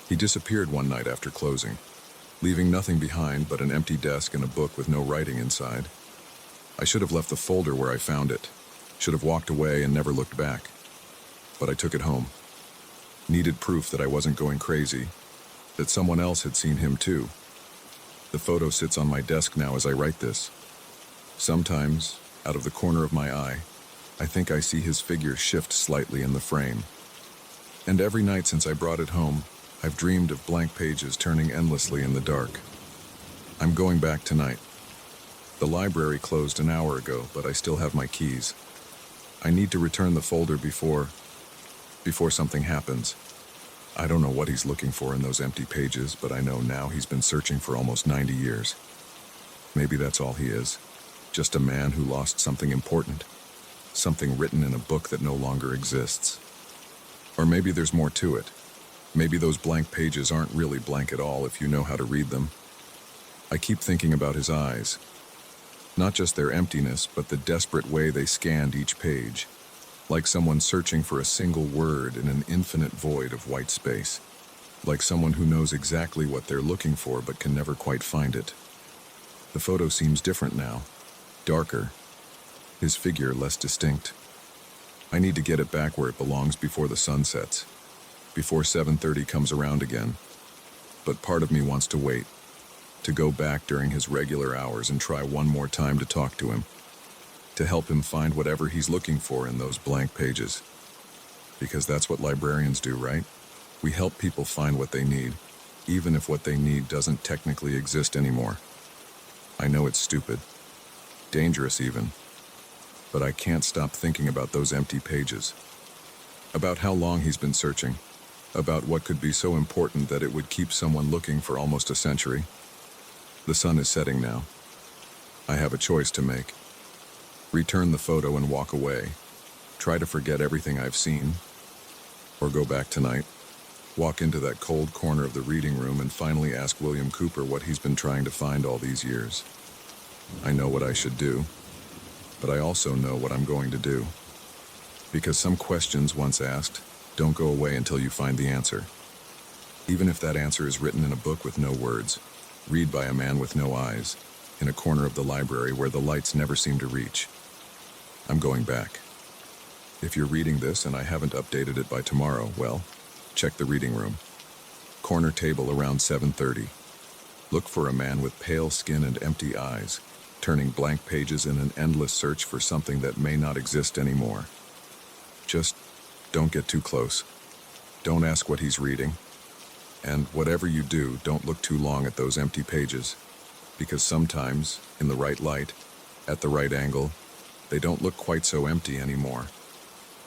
He disappeared one night after closing, leaving nothing behind but an empty desk and a book with no writing inside. I should have left the folder where I found it, should have walked away and never looked back. But I took it home. Needed proof that I wasn't going crazy, that someone else had seen him too. The photo sits on my desk now as I write this. Sometimes, out of the corner of my eye, I think I see his figure shift slightly in the frame. And every night since I brought it home, I've dreamed of blank pages turning endlessly in the dark. I'm going back tonight. The library closed an hour ago, but I still have my keys. I need to return the folder before something happens. I don't know what he's looking for in those empty pages, but I know now he's been searching for almost 90 years. Maybe that's all he is. Just a man who lost something important. Something written in a book that no longer exists. Or maybe there's more to it. Maybe those blank pages aren't really blank at all if you know how to read them. I keep thinking about his eyes. Not just their emptiness, but the desperate way they scanned each page. Like someone searching for a single word in an infinite void of white space. like someone who knows exactly what they're looking for but can never quite find it. The photo seems different now, darker, his figure less distinct. I need to get it back where it belongs before the sun sets, before 7:30 comes around again. But part of me wants to wait, to go back during his regular hours and try one more time to talk to him, to help him find whatever he's looking for in those blank pages. Because that's what librarians do, right? We help people find what they need, even if what they need doesn't technically exist anymore. I know it's stupid, dangerous even, but I can't stop thinking about those empty pages, about how long he's been searching, about what could be so important that it would keep someone looking for almost a century. The sun is setting now. I have a choice to make. Return the photo and walk away, try to forget everything I've seen, or go back tonight, walk into that cold corner of the reading room and finally ask William Cooper what he's been trying to find all these years. I know what I should do, but I also know what I'm going to do. Because some questions once asked don't go away until you find the answer. Even if that answer is written in a book with no words, read by a man with no eyes, in a corner of the library where the lights never seem to reach. I'm going back. If you're reading this and I haven't updated it by tomorrow, well, check the reading room. Corner table around 7:30. Look for a man with pale skin and empty eyes, turning blank pages in an endless search for something that may not exist anymore. Just don't get too close. Don't ask what he's reading. And whatever you do, don't look too long at those empty pages, because sometimes, in the right light, at the right angle, they don't look quite so empty anymore.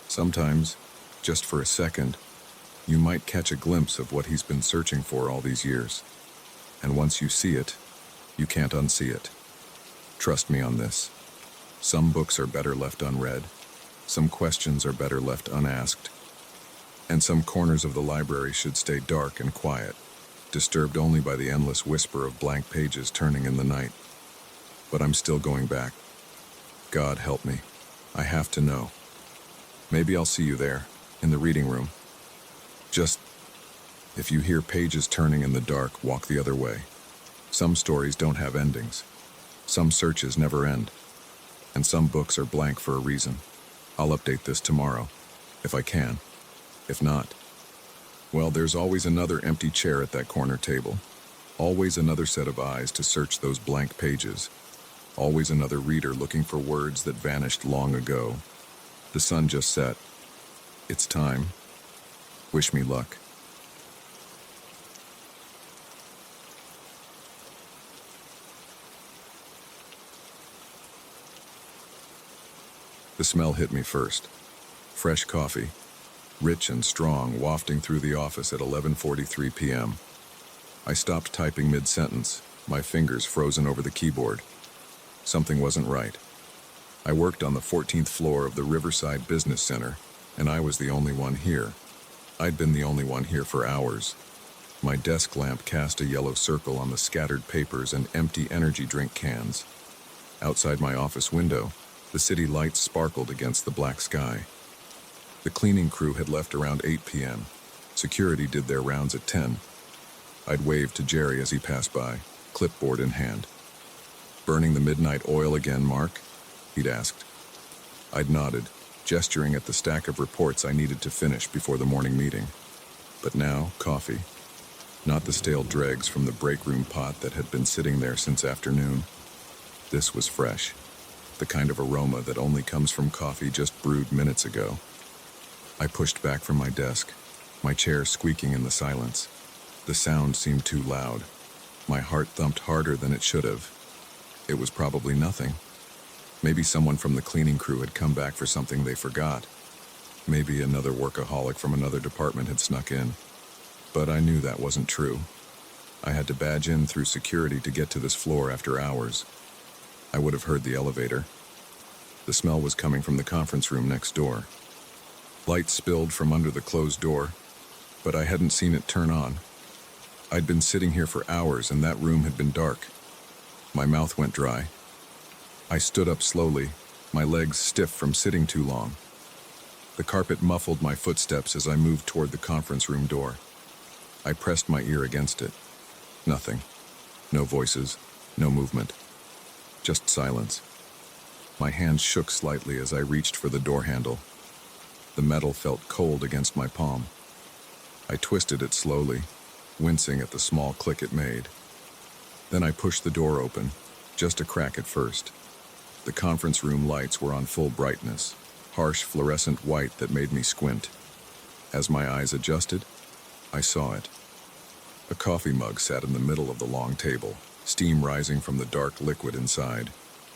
Sometimes, just for a second, you might catch a glimpse of what he's been searching for all these years. And once you see it, you can't unsee it. Trust me on this. Some books are better left unread, some questions are better left unasked, and some corners of the library should stay dark and quiet, disturbed only by the endless whisper of blank pages turning in the night. But I'm still going back. God help me. I have to know. Maybe I'll see you there, in the reading room. Just, if you hear pages turning in the dark, walk the other way. Some stories don't have endings. Some searches never end. And some books are blank for a reason. I'll update this tomorrow, if I can. If not, well, there's always another empty chair at that corner table. Always another set of eyes to search those blank pages. Always another reader looking for words that vanished long ago. The sun just set. It's time. Wish me luck. The smell hit me first. Fresh coffee, rich and strong, wafting through the office at 11:43 p.m. I stopped typing mid-sentence, my fingers frozen over the keyboard. Something wasn't right. I worked on the 14th floor of the Riverside Business Center, and I was the only one here. I'd been the only one here for hours. My desk lamp cast a yellow circle on the scattered papers and empty energy drink cans. Outside my office window, the city lights sparkled against the black sky. The cleaning crew had left around 8 p.m. Security did their rounds at 10. I'd waved to Jerry as he passed by, clipboard in hand. "Burning the midnight oil again, Mark?" he'd asked. I'd nodded, gesturing at the stack of reports I needed to finish before the morning meeting. But now, coffee. Not the stale dregs from the break room pot that had been sitting there since afternoon. This was fresh, the kind of aroma that only comes from coffee just brewed minutes ago. I pushed back from my desk, my chair squeaking in the silence. The sound seemed too loud. My heart thumped harder than it should have. It was probably nothing. Maybe someone from the cleaning crew had come back for something they forgot. Maybe another workaholic from another department had snuck in. But I knew that wasn't true. I had to badge in through security to get to this floor after hours. I would have heard the elevator. The smell was coming from the conference room next door. Light spilled from under the closed door, but I hadn't seen it turn on. I'd been sitting here for hours and that room had been dark. My mouth went dry. I stood up slowly, my legs stiff from sitting too long. The carpet muffled my footsteps as I moved toward the conference room door. I pressed my ear against it. Nothing. No voices, no movement. Just silence. My hand shook slightly as I reached for the door handle. The metal felt cold against my palm. I twisted it slowly, wincing at the small click it made. Then I pushed the door open, just a crack at first. The conference room lights were on full brightness, harsh fluorescent white that made me squint. As my eyes adjusted, I saw it. A coffee mug sat in the middle of the long table, steam rising from the dark liquid inside,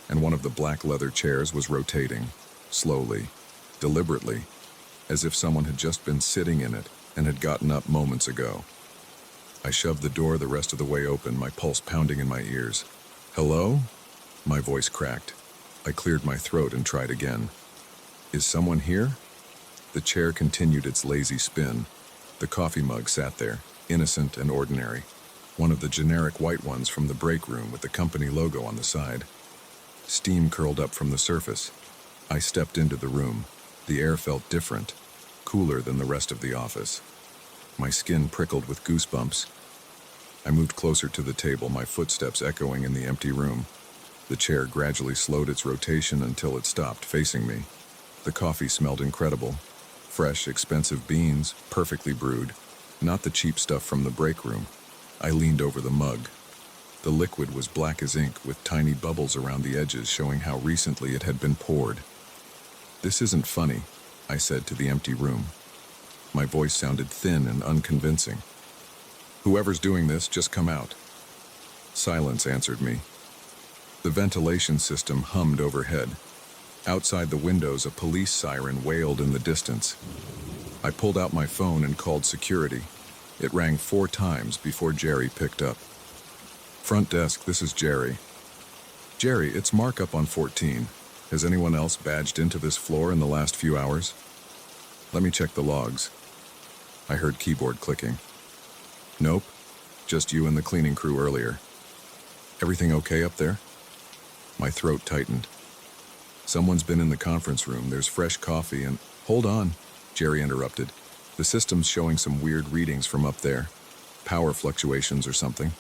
and one of the black leather chairs was rotating, slowly, deliberately, as if someone had just been sitting in it and had gotten up moments ago. I shoved the door the rest of the way open, my pulse pounding in my ears. "Hello?" My voice cracked. I cleared my throat and tried again. "Is someone here?" The chair continued its lazy spin. The coffee mug sat there, innocent and ordinary, one of the generic white ones from the break room with the company logo on the side. Steam curled up from the surface. I stepped into the room. The air felt different, cooler than the rest of the office. My skin prickled with goosebumps. I moved closer to the table, my footsteps echoing in the empty room. The chair gradually slowed its rotation until it stopped facing me. The coffee smelled incredible. Fresh, expensive beans, perfectly brewed. Not the cheap stuff from the break room. I leaned over the mug. The liquid was black as ink, with tiny bubbles around the edges showing how recently it had been poured. "This isn't funny," I said to the empty room. My voice sounded thin and unconvincing. "Whoever's doing this, just come out." Silence answered me. The ventilation system hummed overhead. Outside the windows, a police siren wailed in the distance. I pulled out my phone and called security. It rang 4 times before Jerry picked up. "Front desk, this is Jerry." "Jerry, it's Mark up on 14. Has anyone else badged into this floor in the last few hours?" "Let me check the logs." I heard keyboard clicking. "Nope, just you and the cleaning crew earlier." "Everything okay up there?" My throat tightened. "Someone's been in the conference room. There's fresh coffee and—" "Hold on," Jerry interrupted. "The system's showing some weird readings from up there. Power fluctuations or something.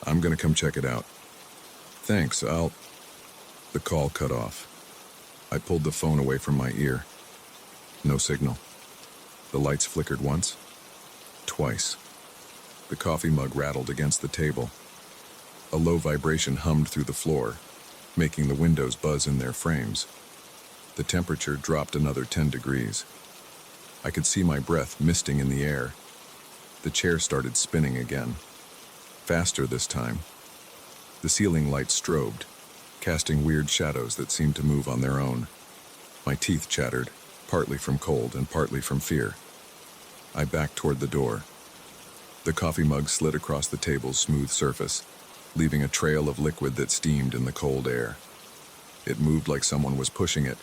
I'm gonna come check it out." "Thanks, I'll—" The call cut off. I pulled the phone away from my ear. No signal. The lights flickered once, twice. The coffee mug rattled against the table. A low vibration hummed through the floor, making the windows buzz in their frames. The temperature dropped another 10 degrees. I could see my breath misting in the air. The chair started spinning again. Faster this time. The ceiling lights strobed, casting weird shadows that seemed to move on their own. My teeth chattered, partly from cold and partly from fear. I backed toward the door. The coffee mug slid across the table's smooth surface, leaving a trail of liquid that steamed in the cold air. It moved like someone was pushing it,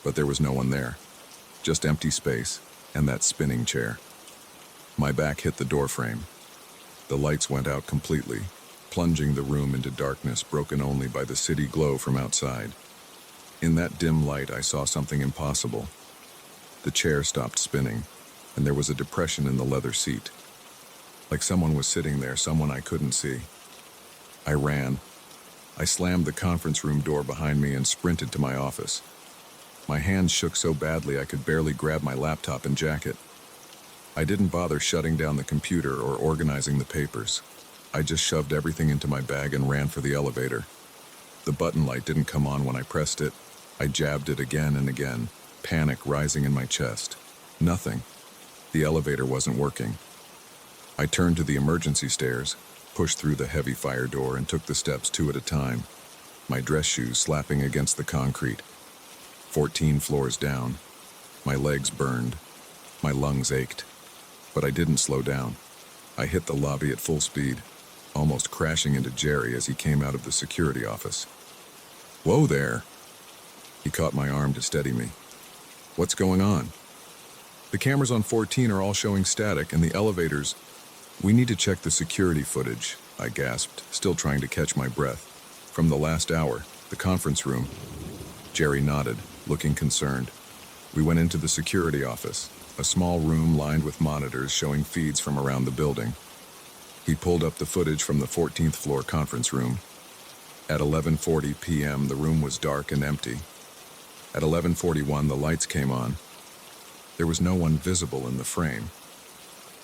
but there was no one there. Just empty space and that spinning chair. My back hit the doorframe. The lights went out completely, plunging the room into darkness broken only by the city glow from outside. In that dim light, I saw something impossible. The chair stopped spinning, and there was a depression in the leather seat. Like someone was sitting there, someone I couldn't see. I ran. I slammed the conference room door behind me and sprinted to my office. My hands shook so badly I could barely grab my laptop and jacket. I didn't bother shutting down the computer or organizing the papers. I just shoved everything into my bag and ran for the elevator. The button light didn't come on when I pressed it. I jabbed it again and again, panic rising in my chest. Nothing. The elevator wasn't working. I turned to the emergency stairs, pushed through the heavy fire door, and took the steps 2 at a time, my dress shoes slapping against the concrete. 14 floors down. My legs burned. My lungs ached. But I didn't slow down. I hit the lobby at full speed, almost crashing into Jerry as he came out of the security office. "Whoa there!" He caught my arm to steady me. "What's going on?" "The cameras on 14 are all showing static, and the elevators—" "We need to check the security footage," I gasped, still trying to catch my breath. "From the last hour, the conference room." Jerry nodded, looking concerned. We went into the security office. a small room lined with monitors showing feeds from around the building. He pulled up the footage from the 14th floor conference room. At 11:40 p.m., the room was dark and empty. At 11:41, the lights came on. There was no one visible in the frame.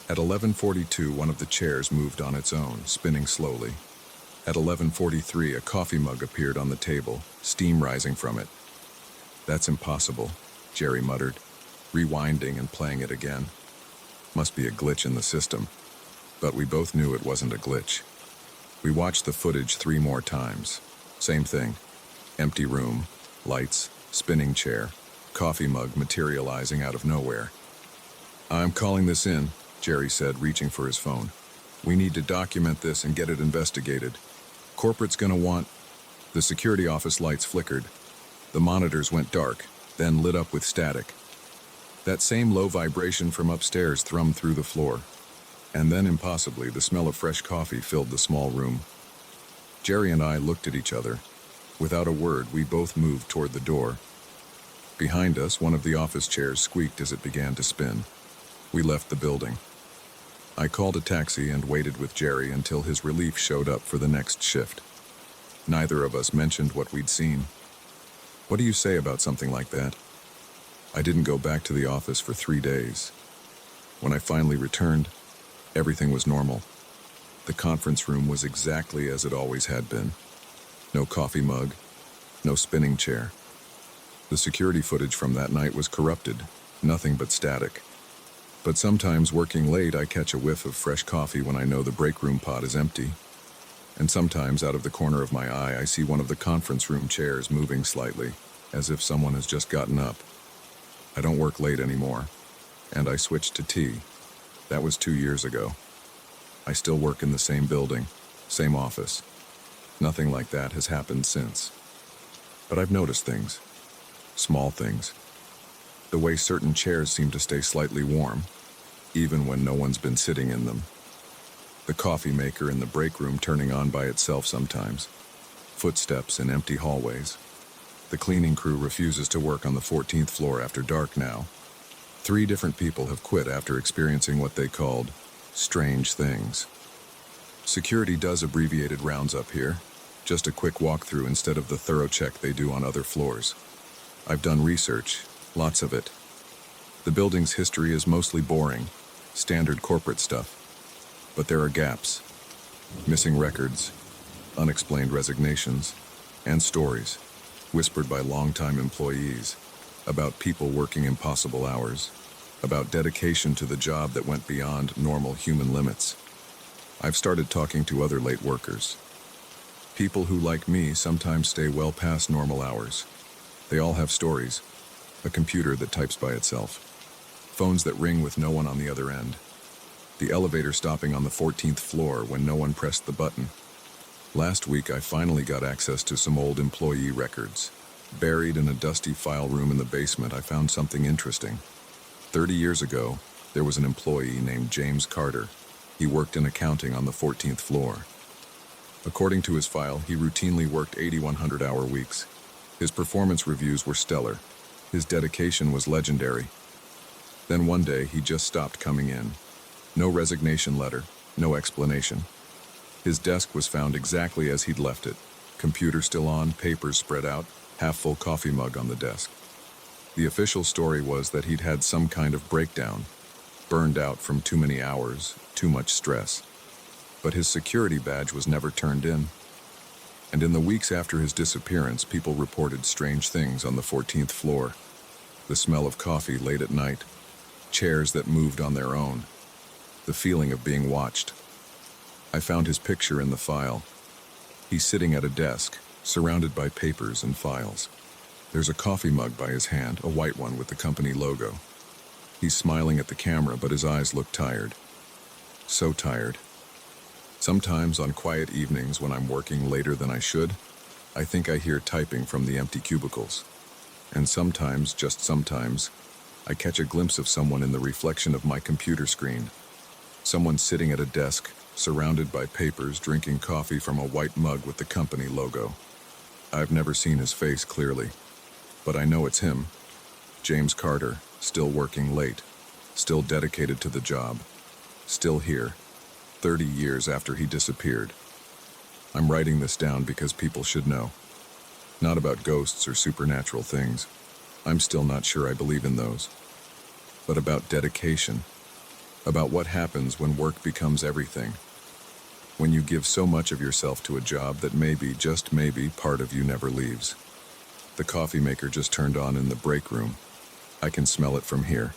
At 11:42, one of the chairs moved on its own, spinning slowly. At 11:43, a coffee mug appeared on the table, steam rising from it. "That's impossible," Jerry muttered, rewinding and playing it again. Must be a glitch in the system. But we both knew it wasn't a glitch. We watched the footage 3 more times. Same thing. Empty room, lights, spinning chair, coffee mug materializing out of nowhere. "I'm calling this in," Jerry said, reaching for his phone. "We need to document this and get it investigated. Corporate's gonna want..." The security office lights flickered. The monitors went dark, then lit up with static. That same low vibration from upstairs thrummed through the floor. And then, impossibly, the smell of fresh coffee filled the small room. Jerry and I looked at each other. Without a word, we both moved toward the door. Behind us, one of the office chairs squeaked as it began to spin. We left the building. I called a taxi and waited with Jerry until his relief showed up for the next shift. Neither of us mentioned what we'd seen. What do you say about something like that? I didn't go back to the office for 3 days. When I finally returned, everything was normal. The conference room was exactly as it always had been. No coffee mug, no spinning chair. The security footage from that night was corrupted, nothing but static. But sometimes working late, I catch a whiff of fresh coffee when I know the break room pod is empty. And sometimes out of the corner of my eye, I see one of the conference room chairs moving slightly, as if someone has just gotten up. I don't work late anymore, and I switched to tea. That was 2 years ago. I still work in the same building, same office. Nothing like that has happened since. But I've noticed things. Small things. The way certain chairs seem to stay slightly warm, even when no one's been sitting in them. The coffee maker in the break room turning on by itself sometimes. Footsteps in empty hallways. The cleaning crew refuses to work on the 14th floor after dark now. 3 different people have quit after experiencing what they called strange things. Security does abbreviated rounds up here, just a quick walkthrough instead of the thorough check they do on other floors. I've done research, lots of it. The building's history is mostly boring, standard corporate stuff. But there are gaps, missing records, unexplained resignations, and stories, whispered by longtime employees, about people working impossible hours, about dedication to the job that went beyond normal human limits. I've started talking to other late workers. People who, like me, sometimes stay well past normal hours. They all have stories, a computer that types by itself, phones that ring with no one on the other end, the elevator stopping on the 14th floor when no one pressed the button. Last week, I finally got access to some old employee records. Buried in a dusty file room in the basement, I found something interesting. 30 years ago, there was an employee named James Carter. He worked in accounting on the 14th floor. According to his file, he routinely worked 8,100-hour weeks. His performance reviews were stellar. His dedication was legendary. Then one day, he just stopped coming in. No resignation letter, no explanation. His desk was found exactly as he'd left it. Computer still on, papers spread out, half-full coffee mug on the desk. The official story was that he'd had some kind of breakdown, burned out from too many hours, too much stress. But his security badge was never turned in. And in the weeks after his disappearance, people reported strange things on the 14th floor. The smell of coffee late at night, chairs that moved on their own, the feeling of being watched. I found his picture in the file. He's sitting at a desk, surrounded by papers and files. There's a coffee mug by his hand, a white one with the company logo. He's smiling at the camera, but his eyes look tired. So tired. Sometimes on quiet evenings when I'm working later than I should, I think I hear typing from the empty cubicles. And sometimes, just sometimes, I catch a glimpse of someone in the reflection of my computer screen. Someone sitting at a desk, surrounded by papers, drinking coffee from a white mug with the company logo. I've never seen his face clearly, but I know it's him, James Carter, still working late. still dedicated to the job, still here, 30 years after he disappeared. I'm writing this down because people should know. Not about ghosts or supernatural things. I'm still not sure I believe in those. But about dedication. About what happens when work becomes everything. When you give so much of yourself to a job that maybe, just maybe, part of you never leaves. The coffee maker just turned on in the break room. I can smell it from here.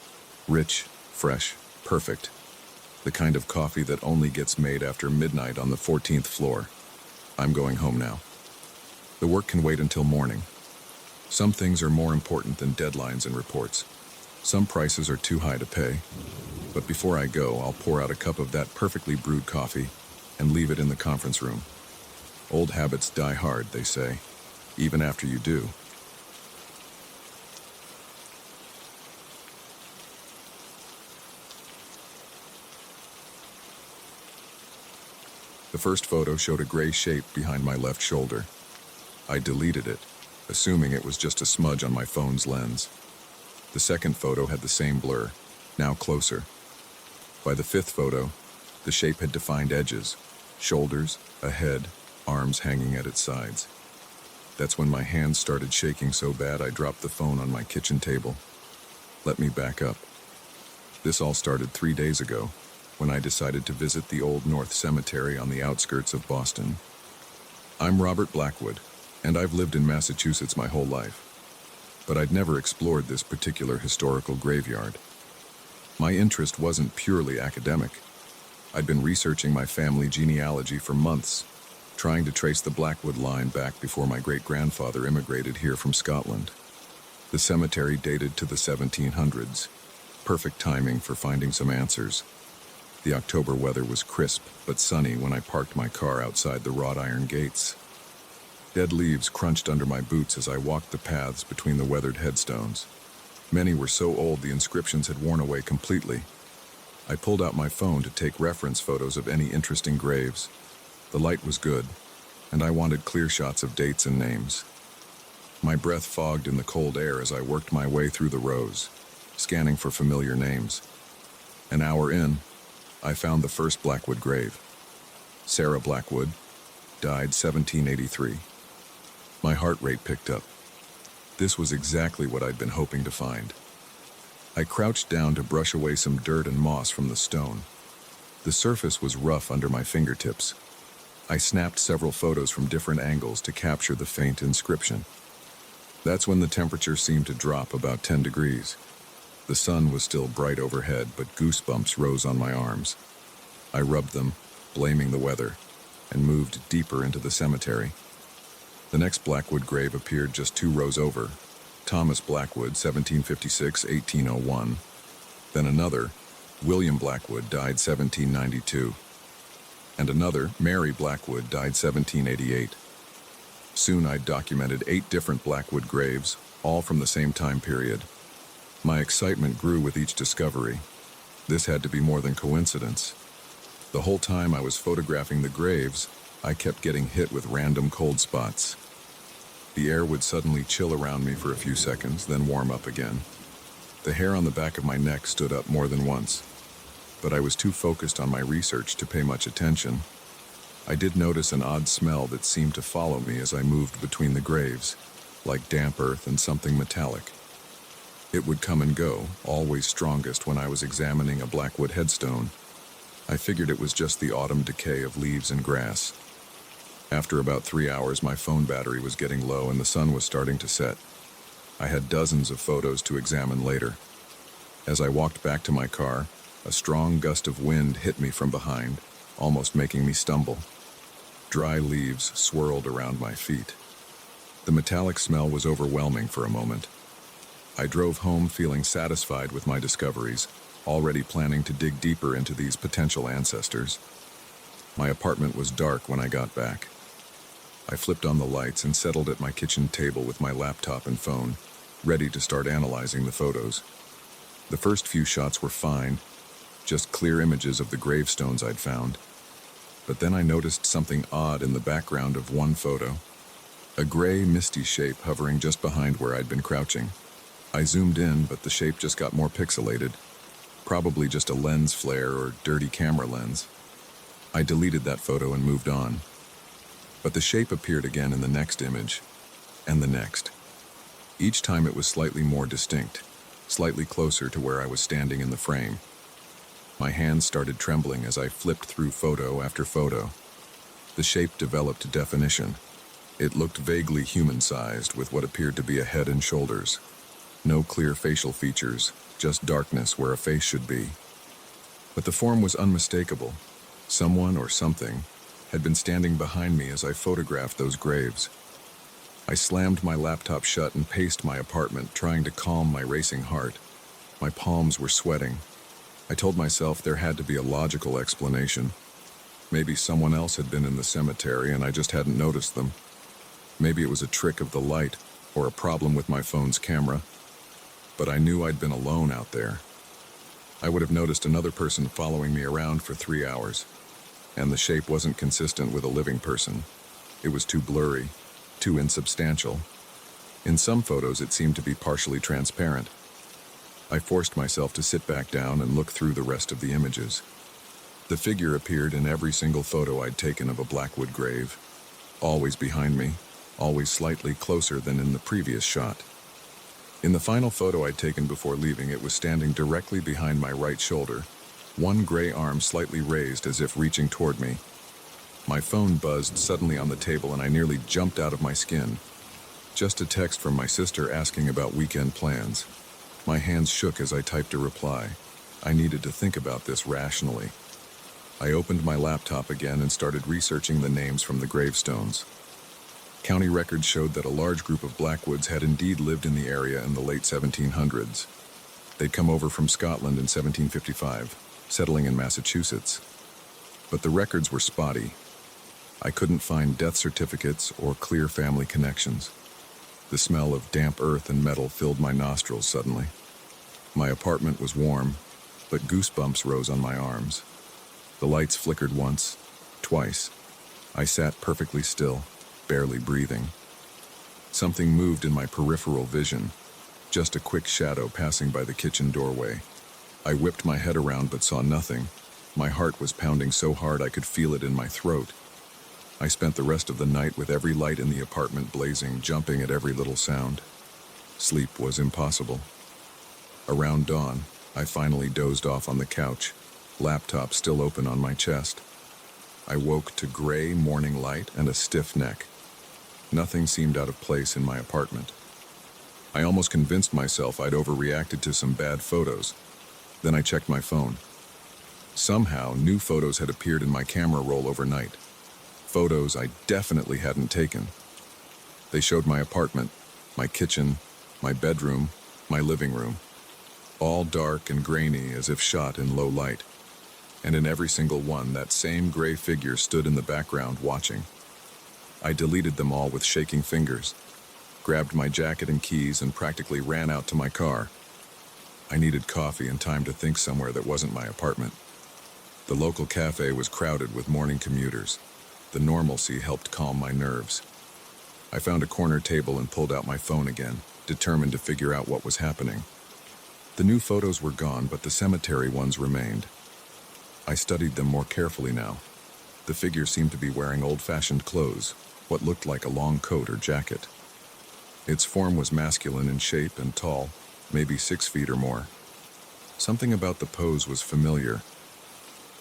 Rich, fresh, perfect. The kind of coffee that only gets made after midnight on the 14th floor. I'm going home now. The work can wait until morning. Some things are more important than deadlines and reports. Some prices are too high to pay. But before I go, I'll pour out a cup of that perfectly brewed coffee and leave it in the conference room. Old habits die hard, they say, even after you do. The first photo showed a gray shape behind my left shoulder. I deleted it, assuming it was just a smudge on my phone's lens. The second photo had the same blur, now closer. By the fifth photo, the shape had defined edges, shoulders, a head, arms hanging at its sides. That's when my hands started shaking so bad I dropped the phone on my kitchen table. Let me back up. This all started 3 days ago, when I decided to visit the Old North Cemetery on the outskirts of Boston. I'm Robert Blackwood, and I've lived in Massachusetts my whole life. But I'd never explored this particular historical graveyard. My interest wasn't purely academic. I'd been researching my family genealogy for months, trying to trace the Blackwood line back before my great-grandfather immigrated here from Scotland. The cemetery dated to the 1700s, perfect timing for finding some answers. The October weather was crisp but sunny when I parked my car outside the wrought iron gates. Dead leaves crunched under my boots as I walked the paths between the weathered headstones. Many were so old the inscriptions had worn away completely. I pulled out my phone to take reference photos of any interesting graves. The light was good, and I wanted clear shots of dates and names. My breath fogged in the cold air as I worked my way through the rows, scanning for familiar names. An hour in, I found the first Blackwood grave. Sarah Blackwood, died 1783. My heart rate picked up. This was exactly what I'd been hoping to find. I crouched down to brush away some dirt and moss from the stone. The surface was rough under my fingertips. I snapped several photos from different angles to capture the faint inscription. That's when the temperature seemed to drop about 10 degrees. The sun was still bright overhead, but goosebumps rose on my arms. I rubbed them, blaming the weather, and moved deeper into the cemetery. The next Blackwood grave appeared just 2 rows over. Thomas Blackwood, 1756-1801. Then another, William Blackwood, died 1792. And another, Mary Blackwood, died 1788. Soon I'd documented 8 different Blackwood graves, all from the same time period. My excitement grew with each discovery. This had to be more than coincidence. The whole time I was photographing the graves, I kept getting hit with random cold spots. The air would suddenly chill around me for a few seconds, then warm up again. The hair on the back of my neck stood up more than once, but I was too focused on my research to pay much attention. I did notice an odd smell that seemed to follow me as I moved between the graves, like damp earth and something metallic. It would come and go, always strongest when I was examining a Blackwood headstone. I figured it was just the autumn decay of leaves and grass. After about 3 hours, my phone battery was getting low and the sun was starting to set. I had dozens of photos to examine later. As I walked back to my car, a strong gust of wind hit me from behind, almost making me stumble. Dry leaves swirled around my feet. The metallic smell was overwhelming for a moment. I drove home feeling satisfied with my discoveries, already planning to dig deeper into these potential ancestors. My apartment was dark when I got back. I flipped on the lights and settled at my kitchen table with my laptop and phone, ready to start analyzing the photos. The first few shots were fine, just clear images of the gravestones I'd found. But then I noticed something odd in the background of one photo. A gray, misty shape hovering just behind where I'd been crouching. I zoomed in, but the shape just got more pixelated. Probably just a lens flare or dirty camera lens. I deleted that photo and moved on. But the shape appeared again in the next image, and the next. Each time it was slightly more distinct, slightly closer to where I was standing in the frame. My hands started trembling as I flipped through photo after photo. The shape developed definition. It looked vaguely human-sized with what appeared to be a head and shoulders. No clear facial features, just darkness where a face should be. But the form was unmistakable. Someone or something had been standing behind me as I photographed those graves. I slammed my laptop shut and paced my apartment, trying to calm my racing heart. My palms were sweating. I told myself there had to be a logical explanation. Maybe someone else had been in the cemetery and I just hadn't noticed them. Maybe it was a trick of the light or a problem with my phone's camera. But I knew I'd been alone out there. I would have noticed another person following me around for 3 hours. And the shape wasn't consistent with a living person. It was too blurry, too insubstantial. In some photos, it seemed to be partially transparent. I forced myself to sit back down and look through the rest of the images. The figure appeared in every single photo I'd taken of a Blackwood grave, always behind me, always slightly closer than in the previous shot. In the final photo I'd taken before leaving, it was standing directly behind my right shoulder, one gray arm slightly raised as if reaching toward me. My phone buzzed suddenly on the table and I nearly jumped out of my skin. Just a text from my sister asking about weekend plans. My hands shook as I typed a reply. I needed to think about this rationally. I opened my laptop again and started researching the names from the gravestones. County records showed that a large group of Blackwoods had indeed lived in the area in the late 1700s. They'd come over from Scotland in 1755, settling in Massachusetts. But the records were spotty. I couldn't find death certificates or clear family connections. The smell of damp earth and metal filled my nostrils suddenly. My apartment was warm, but goosebumps rose on my arms. The lights flickered once, twice. I sat perfectly still, barely breathing. Something moved in my peripheral vision, just a quick shadow passing by the kitchen doorway. I whipped my head around but saw nothing. My heart was pounding so hard I could feel it in my throat. I spent the rest of the night with every light in the apartment blazing, jumping at every little sound. Sleep was impossible. Around dawn, I finally dozed off on the couch, laptop still open on my chest. I woke to gray morning light and a stiff neck. Nothing seemed out of place in my apartment. I almost convinced myself I'd overreacted to some bad photos. Then I checked my phone. Somehow, new photos had appeared in my camera roll overnight. Photos I definitely hadn't taken. They showed my apartment, my kitchen, my bedroom, my living room, all dark and grainy as if shot in low light. And in every single one, that same gray figure stood in the background watching. I deleted them all with shaking fingers, grabbed my jacket and keys, and practically ran out to my car. I needed coffee and time to think somewhere that wasn't my apartment. The local cafe was crowded with morning commuters. The normalcy helped calm my nerves. I found a corner table and pulled out my phone again, determined to figure out what was happening. The new photos were gone, but the cemetery ones remained. I studied them more carefully now. The figure seemed to be wearing old-fashioned clothes, what looked like a long coat or jacket. Its form was masculine in shape and tall, maybe 6 feet or more. Something about the pose was familiar.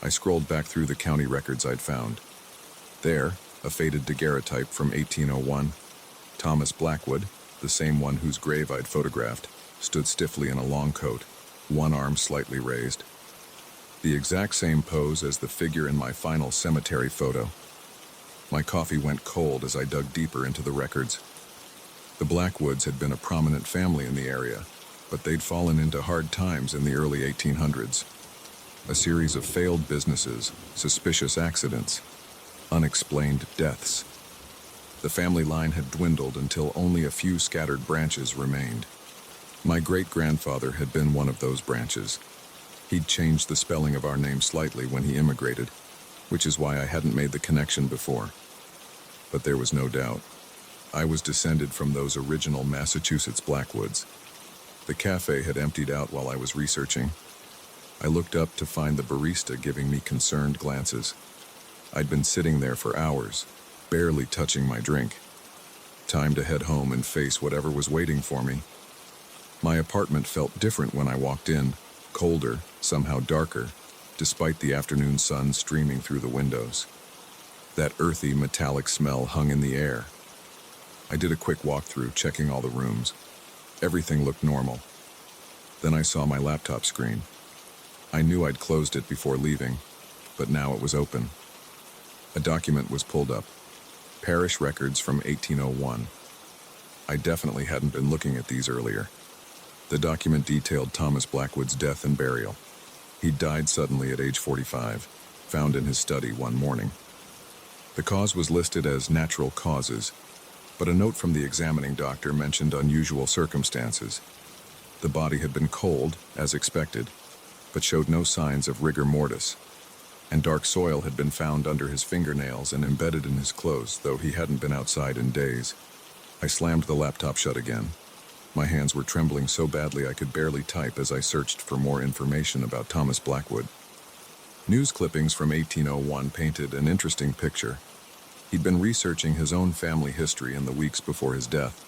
I scrolled back through the county records I'd found. There, a faded daguerreotype from 1801. Thomas Blackwood, the same one whose grave I'd photographed, stood stiffly in a long coat, one arm slightly raised. The exact same pose as the figure in my final cemetery photo. My coffee went cold as I dug deeper into the records. The Blackwoods had been a prominent family in the area, but they'd fallen into hard times in the early 1800s. A series of failed businesses, suspicious accidents, unexplained deaths. The family line had dwindled until only a few scattered branches remained. My great-grandfather had been one of those branches. He'd changed the spelling of our name slightly when he immigrated, which is why I hadn't made the connection before. But there was no doubt. I was descended from those original Massachusetts Blackwoods. The cafe had emptied out while I was researching. I looked up to find the barista giving me concerned glances. I'd been sitting there for hours, barely touching my drink. Time to head home and face whatever was waiting for me. My apartment felt different when I walked in, colder, somehow darker, despite the afternoon sun streaming through the windows. That earthy, metallic smell hung in the air. I did a quick walkthrough, checking all the rooms. Everything looked normal. Then I saw my laptop screen. I knew I'd closed it before leaving, but now it was open. A document was pulled up. Parish records from 1801. I definitely hadn't been looking at these earlier. The document detailed Thomas Blackwood's death and burial. He died suddenly at age 45, found in his study one morning. The cause was listed as natural causes, but a note from the examining doctor mentioned unusual circumstances. The body had been cold, as expected, but showed no signs of rigor mortis, and dark soil had been found under his fingernails and embedded in his clothes, though he hadn't been outside in days. I slammed the laptop shut again. My hands were trembling so badly I could barely type as I searched for more information about Thomas Blackwood. News clippings from 1801 painted an interesting picture. He'd been researching his own family history in the weeks before his death,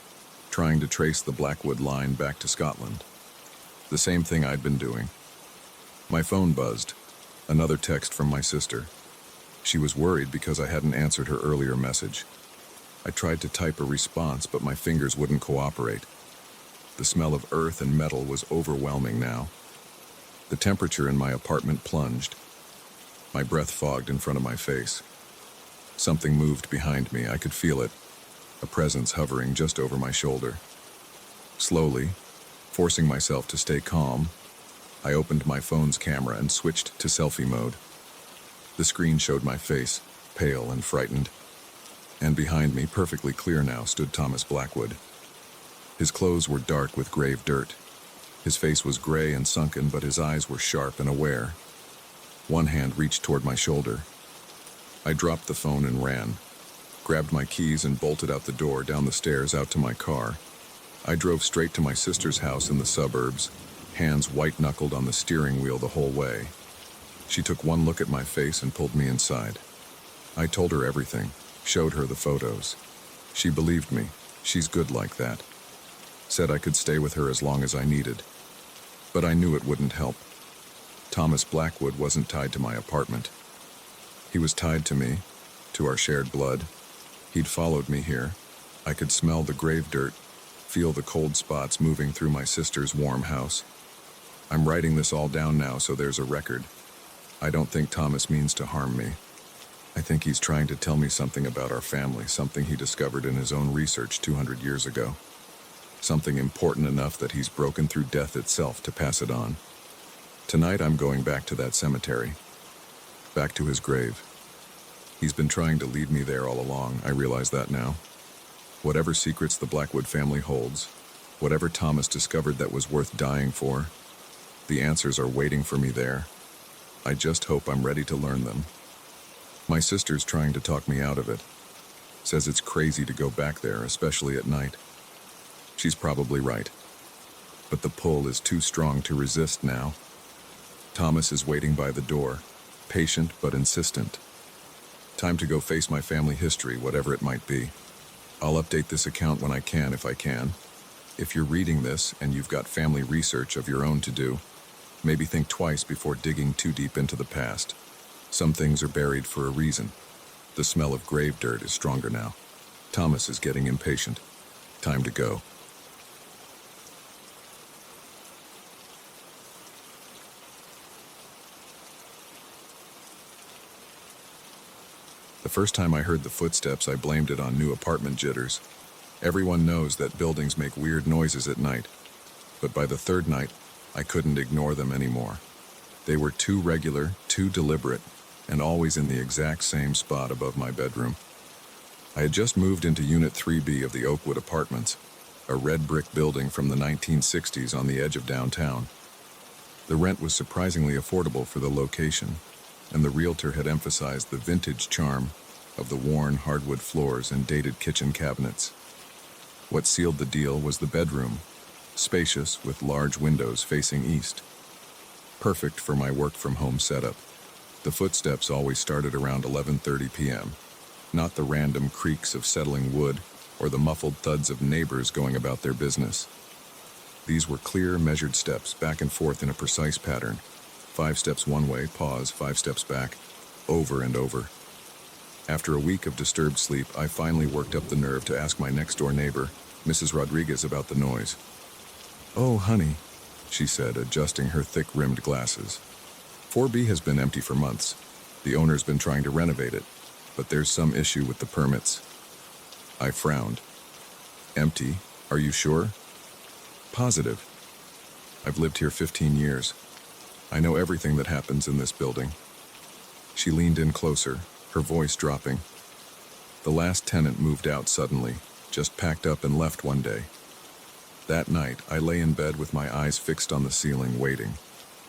trying to trace the Blackwood line back to Scotland. The same thing I'd been doing. My phone buzzed. Another text from my sister. She was worried because I hadn't answered her earlier message. I tried to type a response, but my fingers wouldn't cooperate. The smell of earth and metal was overwhelming now. The temperature in my apartment plunged. My breath fogged in front of my face. Something moved behind me. I could feel it, a presence hovering just over my shoulder. Slowly, forcing myself to stay calm, I opened my phone's camera and switched to selfie mode. The screen showed my face, pale and frightened. And behind me, perfectly clear now, stood Thomas Blackwood. His clothes were dark with grave dirt. His face was gray and sunken, but his eyes were sharp and aware. One hand reached toward my shoulder. I dropped the phone and ran, grabbed my keys and bolted out the door, down the stairs, out to my car. I drove straight to my sister's house in the suburbs, hands white-knuckled on the steering wheel the whole way. She took one look at my face and pulled me inside. I told her everything, showed her the photos. She believed me. She's good like that. Said I could stay with her as long as I needed. But I knew it wouldn't help. Thomas Blackwood wasn't tied to my apartment. He was tied to me, to our shared blood. He'd followed me here. I could smell the grave dirt, feel the cold spots moving through my sister's warm house. I'm writing this all down now so there's a record. I don't think Thomas means to harm me. I think he's trying to tell me something about our family, something he discovered in his own research 200 years ago. Something important enough that he's broken through death itself to pass it on. Tonight I'm going back to that cemetery, back to his grave. He's been trying to lead me there all along, I realize that now. Whatever secrets the Blackwood family holds, whatever Thomas discovered that was worth dying for, the answers are waiting for me there. I just hope I'm ready to learn them. My sister's trying to talk me out of it. Says it's crazy to go back there, especially at night. She's probably right. But the pull is too strong to resist now. Thomas is waiting by the door, patient but insistent. Time to go face my family history, whatever it might be. I'll update this account when I can, if I can. If you're reading this and you've got family research of your own to do, maybe think twice before digging too deep into the past. Some things are buried for a reason. The smell of grave dirt is stronger now. Thomas is getting impatient. Time to go. The first time I heard the footsteps, I blamed it on new apartment jitters. Everyone knows that buildings make weird noises at night. But by the third night, I couldn't ignore them anymore. They were too regular, too deliberate, and always in the exact same spot above my bedroom. I had just moved into Unit 3B of the Oakwood Apartments, a red brick building from the 1960s on the edge of downtown. The rent was surprisingly affordable for the location, and the realtor had emphasized the vintage charm of the worn hardwood floors and dated kitchen cabinets. What sealed the deal was the bedroom, spacious with large windows facing east. perfect for my work-from-home setup. The footsteps always started around 11:30 p.m., not the random creaks of settling wood or the muffled thuds of neighbors going about their business. These were clear, measured steps, back and forth in a precise pattern. 5 steps one way, pause, 5 steps back, over and over. After a week of disturbed sleep, I finally worked up the nerve to ask my next-door neighbor, Mrs. Rodriguez, about the noise. "Oh, honey," she said, adjusting her thick-rimmed glasses. "4B has been empty for months. The owner's been trying to renovate it, but there's some issue with the permits." I frowned. "Empty? Are you sure?" "Positive. I've lived here 15 years. I know everything that happens in this building." She leaned in closer, her voice dropping. "The last tenant moved out suddenly, just packed up and left one day. That night, I lay in bed with my eyes fixed on the ceiling, waiting.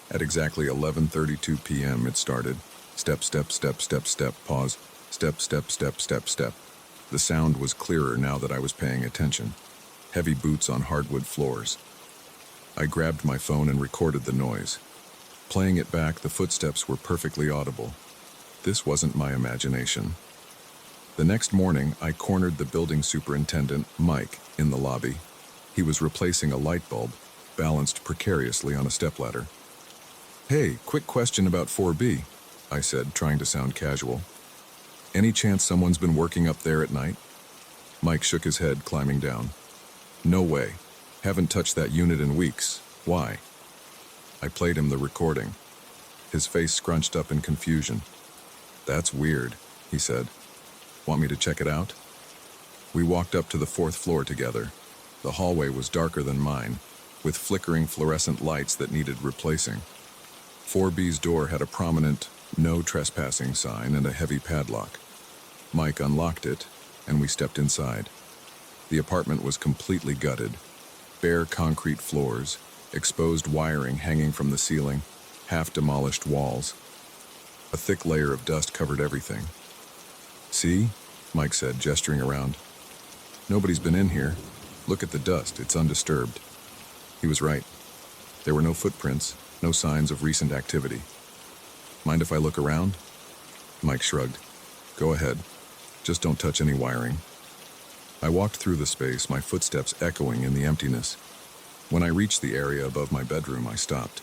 At exactly 11:32 p.m. it started. Step, step, step, step, step, pause. Step, step, step, step, step. The sound was clearer now that I was paying attention. Heavy boots on hardwood floors. I grabbed my phone and recorded the noise. Playing it back, the footsteps were perfectly audible. This wasn't my imagination. The next morning, I cornered the building superintendent, Mike, in the lobby. He was replacing a light bulb, balanced precariously on a stepladder. "Hey, quick question about 4B, I said, trying to sound casual. "Any chance someone's been working up there at night?" Mike shook his head, climbing down. "No way. Haven't touched that unit in weeks. Why?" I played him the recording. His face scrunched up in confusion. "That's weird," he said. "Want me to check it out?" We walked up to the 4th floor together. The hallway was darker than mine, with flickering fluorescent lights that needed replacing. 4B's door had a prominent "No Trespassing" sign and a heavy padlock. Mike unlocked it, and we stepped inside. The apartment was completely gutted. Bare concrete floors, exposed wiring hanging from the ceiling, half-demolished walls. A thick layer of dust covered everything. "See?" Mike said, gesturing around. "Nobody's been in here. Look at the dust, it's undisturbed." He was right. There were no footprints, no signs of recent activity. "Mind if I look around?" Mike shrugged. "Go ahead. Just don't touch any wiring." I walked through the space, my footsteps echoing in the emptiness. When I reached the area above my bedroom, I stopped.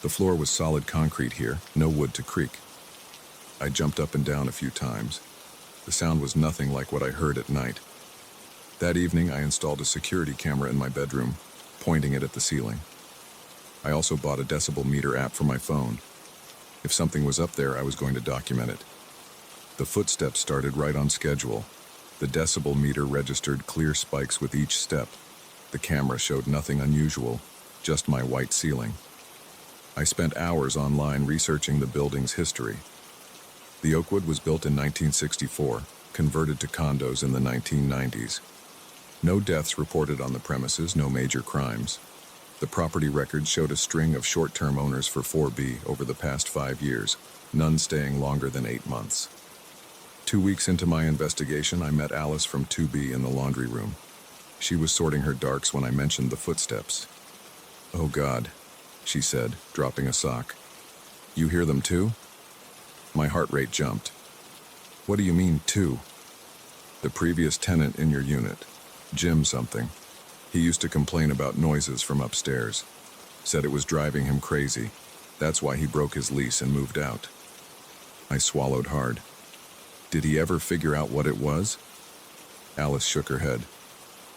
The floor was solid concrete here, no wood to creak. I jumped up and down a few times. The sound was nothing like what I heard at night. That evening, I installed a security camera in my bedroom, pointing it at the ceiling. I also bought a decibel meter app for my phone. If something was up there, I was going to document it. The footsteps started right on schedule. The decibel meter registered clear spikes with each step. The camera showed nothing unusual, just my white ceiling. I spent hours online researching the building's history. The Oakwood was built in 1964, converted to condos in the 1990s. No deaths reported on the premises, no major crimes. The property records showed a string of short-term owners for 4B over the past 5 years, none staying longer than 8 months. 2 weeks into my investigation, I met Alice from 2B in the laundry room. She was sorting her darks when I mentioned the footsteps. "Oh God," she said, dropping a sock. "You hear them too?" My heart rate jumped. "What do you mean, too?" "The previous tenant in your unit, Jim something. He used to complain about noises from upstairs. Said it was driving him crazy. That's why he broke his lease and moved out." I swallowed hard. "Did he ever figure out what it was?" Alice shook her head.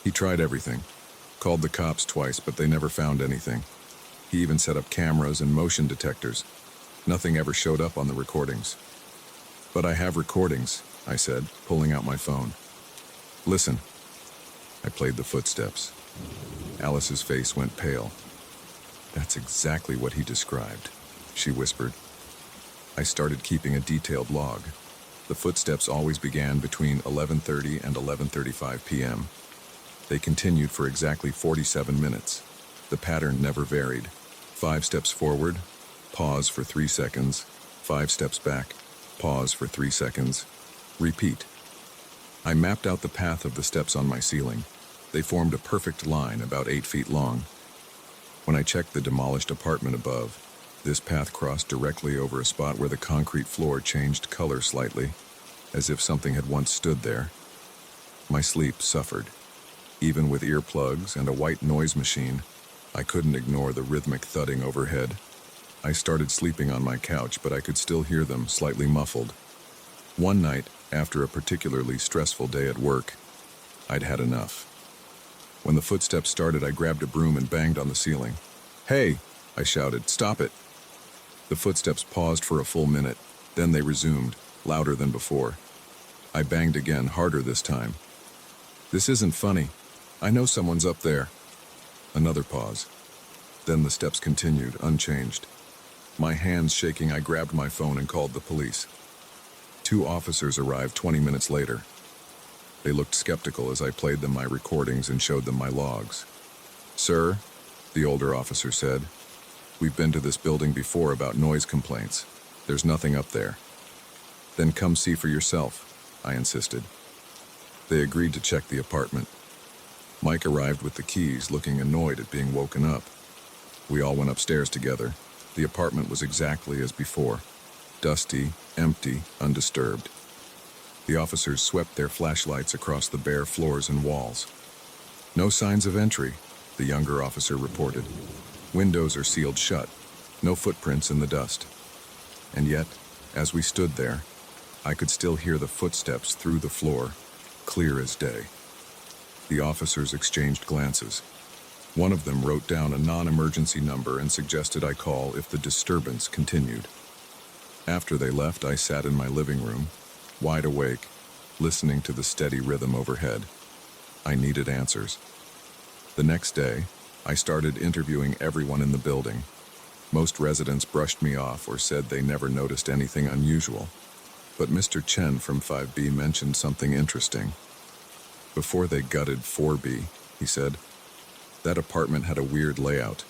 "He tried everything. Called the cops twice, but they never found anything. He even set up cameras and motion detectors. Nothing ever showed up on the recordings." "But I have recordings," I said, pulling out my phone. "Listen." I played the footsteps. Alice's face went pale. "That's exactly what he described," she whispered. I started keeping a detailed log. The footsteps always began between 11:30 and 11:35 p.m. They continued for exactly 47 minutes. The pattern never varied. 5 steps forward, pause for 3 seconds, 5 steps back, pause for 3 seconds, repeat. I mapped out the path of the steps on my ceiling. They formed a perfect line about 8 feet long. When I checked the demolished apartment above, This path crossed directly over a spot where the concrete floor changed color slightly, as if something had once stood there. My sleep suffered. Even with earplugs and a white noise machine, I couldn't ignore the rhythmic thudding overhead. I started sleeping on my couch, but I could still hear them, slightly muffled. One night, after a particularly stressful day at work, I'd had enough. When the footsteps started, I grabbed a broom and banged on the ceiling. "Hey!" I shouted. "Stop it!" The footsteps paused for a full minute, then they resumed, louder than before. I banged again, harder this time. "This isn't funny. I know someone's up there." Another pause. Then the steps continued, unchanged. My hands shaking, I grabbed my phone and called the police. 2 officers arrived 20 minutes later. They looked skeptical as I played them my recordings and showed them my logs. "Sir," the older officer said, "we've been to this building before about noise complaints. There's nothing up there." "Then come see for yourself," I insisted. They agreed to check the apartment. Mike arrived with the keys, looking annoyed at being woken up. We all went upstairs together. The apartment was exactly as before. Dusty, empty, undisturbed. The officers swept their flashlights across the bare floors and walls. "No signs of entry," the younger officer reported. "Windows are sealed shut. No footprints in the dust." And yet, as we stood there, I could still hear the footsteps through the floor, clear as day. The officers exchanged glances. One of them wrote down a non-emergency number and suggested I call if the disturbance continued. After they left, I sat in my living room, wide awake, listening to the steady rhythm overhead. I needed answers. The next day, I started interviewing everyone in the building. Most residents brushed me off or said they never noticed anything unusual. But Mr. Chen from 5B mentioned something interesting. "Before they gutted 4B, he said, that apartment had a weird layout.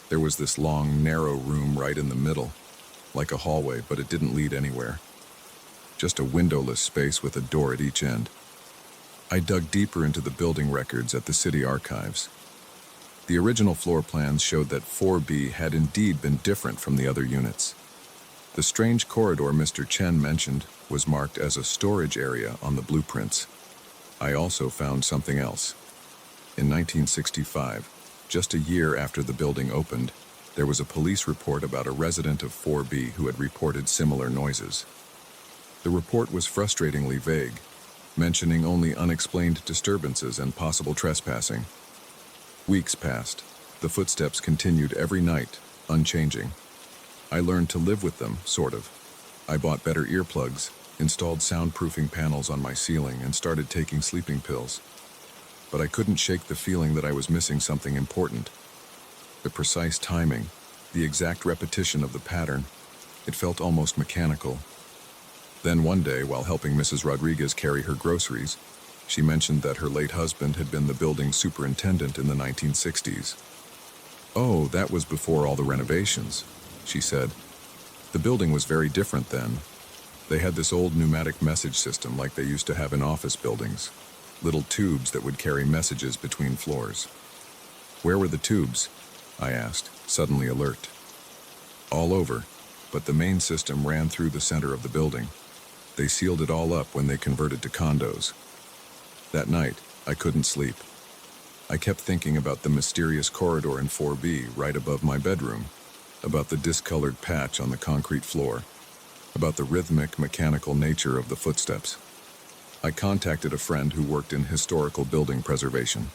There was this long, narrow room right in the middle, like a hallway, but it didn't lead anywhere. Just a windowless space with a door at each end." I dug deeper into the building records at the city archives. The original floor plans showed that 4B had indeed been different from the other units. The strange corridor Mr. Chen mentioned was marked as a storage area on the blueprints. I also found something else. In 1965, just a year after the building opened, there was a police report about a resident of 4B who had reported similar noises. The report was frustratingly vague, mentioning only unexplained disturbances and possible trespassing. Weeks passed. The footsteps continued every night, unchanging. I learned to live with them, sort of. I bought better earplugs, installed soundproofing panels on my ceiling, and started taking sleeping pills. But I couldn't shake the feeling that I was missing something important. The precise timing, the exact repetition of the pattern, it felt almost mechanical. Then one day, while helping Mrs. Rodriguez carry her groceries, she mentioned that her late husband had been the building superintendent in the 1960s. "Oh, that was before all the renovations," she said. "The building was very different then. They had this old pneumatic message system like they used to have in office buildings. Little tubes that would carry messages between floors." "Where were the tubes?" I asked, suddenly alert. "All over, but the main system ran through the center of the building. They sealed it all up when they converted to condos." That night, I couldn't sleep. I kept thinking about the mysterious corridor in 4B right above my bedroom, about the discolored patch on the concrete floor, about the rhythmic, mechanical nature of the footsteps. I contacted a friend who worked in historical building preservation.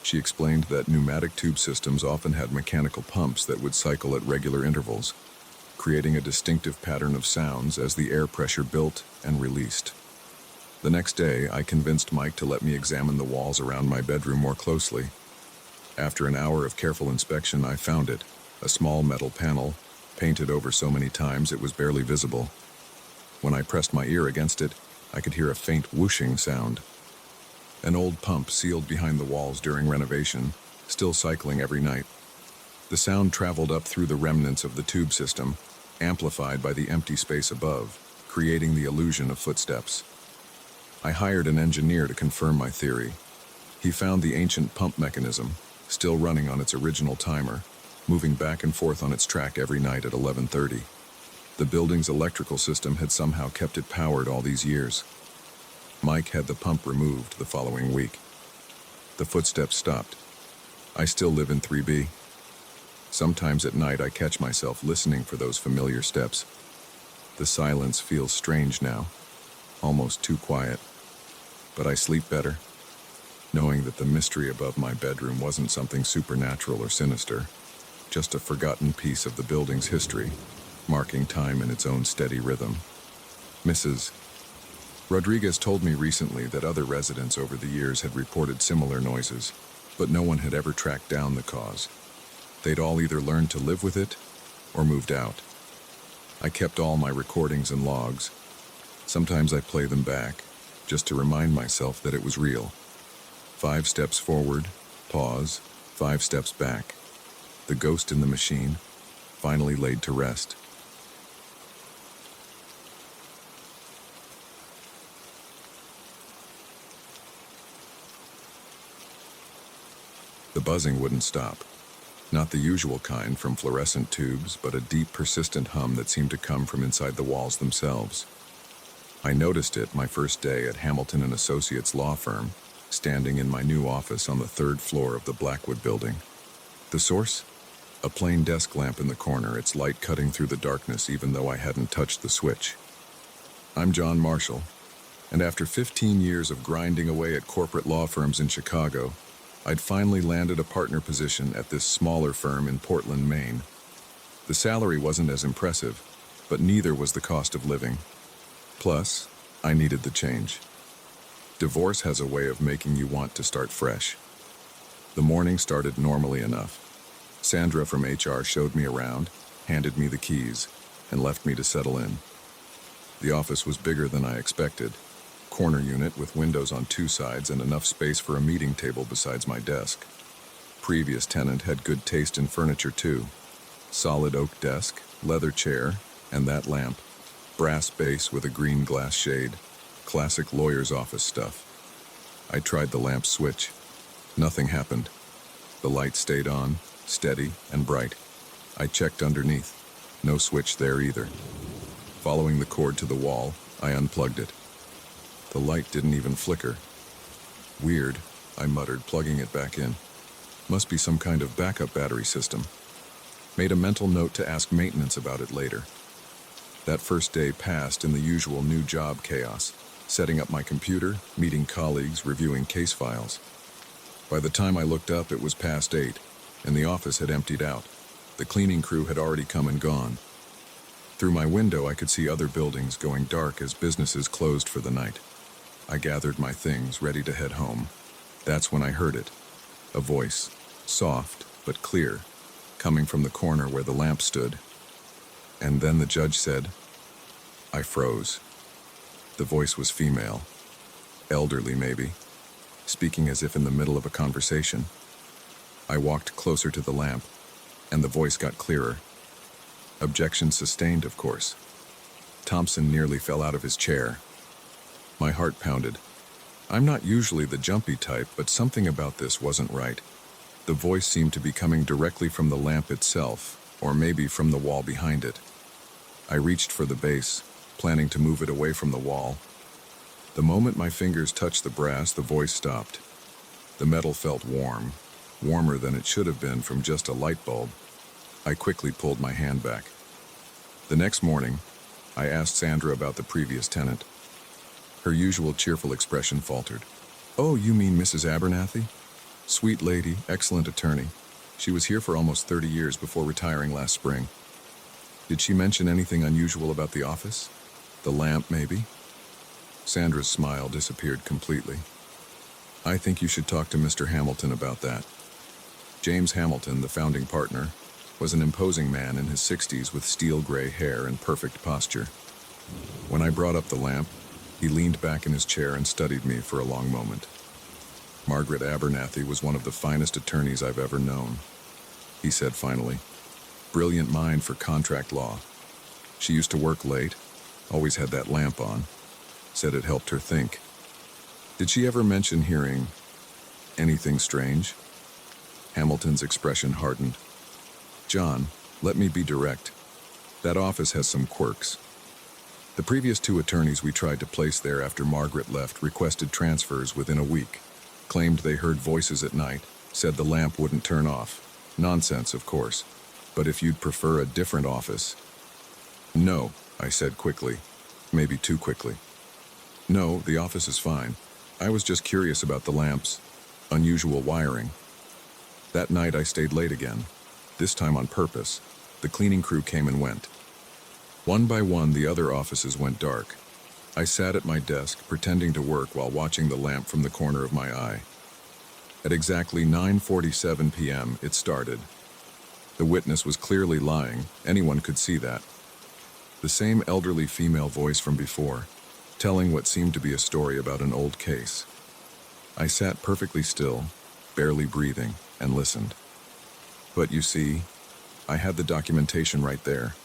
She explained that pneumatic tube systems often had mechanical pumps that would cycle at regular intervals, creating a distinctive pattern of sounds as the air pressure built and released. The next day, I convinced Mike to let me examine the walls around my bedroom more closely. After an hour of careful inspection, I found it, a small metal panel, painted over so many times it was barely visible. When I pressed my ear against it, I could hear a faint whooshing sound. An old pump sealed behind the walls during renovation, still cycling every night. The sound traveled up through the remnants of the tube system, amplified by the empty space above, creating the illusion of footsteps. I hired an engineer to confirm my theory. He found the ancient pump mechanism, still running on its original timer, moving back and forth on its track every night at 11:30. The building's electrical system had somehow kept it powered all these years. Mike had the pump removed the following week. The footsteps stopped. I still live in 3B. Sometimes at night I catch myself listening for those familiar steps. The silence feels strange now, almost too quiet. But I sleep better, knowing that the mystery above my bedroom wasn't something supernatural or sinister, just a forgotten piece of the building's history, marking time in its own steady rhythm. Mrs. Rodriguez told me recently that other residents over the years had reported similar noises, but no one had ever tracked down the cause. They'd all either learned to live with it or moved out. I kept all my recordings and logs. Sometimes I play them back, just to remind myself that it was real. 5 steps forward, pause, 5 steps back. The ghost in the machine, finally laid to rest. The buzzing wouldn't stop. Not the usual kind from fluorescent tubes, but a deep, persistent hum that seemed to come from inside the walls themselves. I noticed it my first day at Hamilton & Associates law firm, standing in my new office on the 3rd floor of the Blackwood building. The source? A plain desk lamp in the corner, its light cutting through the darkness even though I hadn't touched the switch. I'm John Marshall, and after 15 years of grinding away at corporate law firms in Chicago, I'd finally landed a partner position at this smaller firm in Portland, Maine. The salary wasn't as impressive, but neither was the cost of living. Plus, I needed the change. Divorce has a way of making you want to start fresh. The morning started normally enough. Sandra from HR showed me around, handed me the keys, and left me to settle in. The office was bigger than I expected. Corner unit with windows on 2 sides and enough space for a meeting table besides my desk. Previous tenant had good taste in furniture too. Solid oak desk, leather chair, and that lamp. Brass base with a green glass shade. Classic lawyer's office stuff. I tried the lamp switch. Nothing happened. The light stayed on, steady and bright. I checked underneath. No switch there either. Following the cord to the wall, I unplugged it. The light didn't even flicker. Weird, I muttered, plugging it back in. Must be some kind of backup battery system. Made a mental note to ask maintenance about it later. That first day passed in the usual new job chaos, setting up my computer, meeting colleagues, reviewing case files. By the time I looked up, it was past 8, and the office had emptied out. The cleaning crew had already come and gone. Through my window, I could see other buildings going dark as businesses closed for the night. I gathered my things, ready to head home. That's when I heard it. A voice, soft but clear, coming from the corner where the lamp stood. And then the judge said, I froze. The voice was female, elderly maybe, speaking as if in the middle of a conversation. I walked closer to the lamp, and the voice got clearer. Objection sustained, of course. Thompson nearly fell out of his chair. My heart pounded. I'm not usually the jumpy type, but something about this wasn't right. The voice seemed to be coming directly from the lamp itself, or maybe from the wall behind it. I reached for the base, planning to move it away from the wall. The moment my fingers touched the brass, the voice stopped. The metal felt warm, warmer than it should have been from just a light bulb. I quickly pulled my hand back. The next morning, I asked Sandra about the previous tenant. Her usual cheerful expression faltered. Oh, you mean Mrs. Abernathy? Sweet lady, excellent attorney. She was here for almost 30 years before retiring last spring. Did she mention anything unusual about the office? The lamp, maybe? Sandra's smile disappeared completely. I think you should talk to Mr. Hamilton about that. James Hamilton, the founding partner, was an imposing man in his 60s with steel gray hair and perfect posture. When I brought up the lamp, he leaned back in his chair and studied me for a long moment. Margaret Abernathy was one of the finest attorneys I've ever known, he said finally. Brilliant mind for contract law. She used to work late, always had that lamp on, said it helped her think. Did she ever mention hearing anything strange? Hamilton's expression hardened. John, let me be direct. That office has some quirks. The previous two attorneys we tried to place there after Margaret left requested transfers within a week, claimed they heard voices at night, said the lamp wouldn't turn off. Nonsense, of course. But if you'd prefer a different office... No, I said quickly. Maybe too quickly. No, the office is fine. I was just curious about the lamp's unusual wiring. That night I stayed late again, this time on purpose. The cleaning crew came and went. One by one, the other offices went dark. I sat at my desk, pretending to work while watching the lamp from the corner of my eye. At exactly 9:47 p.m., it started. The witness was clearly lying. Anyone could see that. The same elderly female voice from before, telling what seemed to be a story about an old case. I sat perfectly still, barely breathing, and listened. But you see, I had the documentation right there.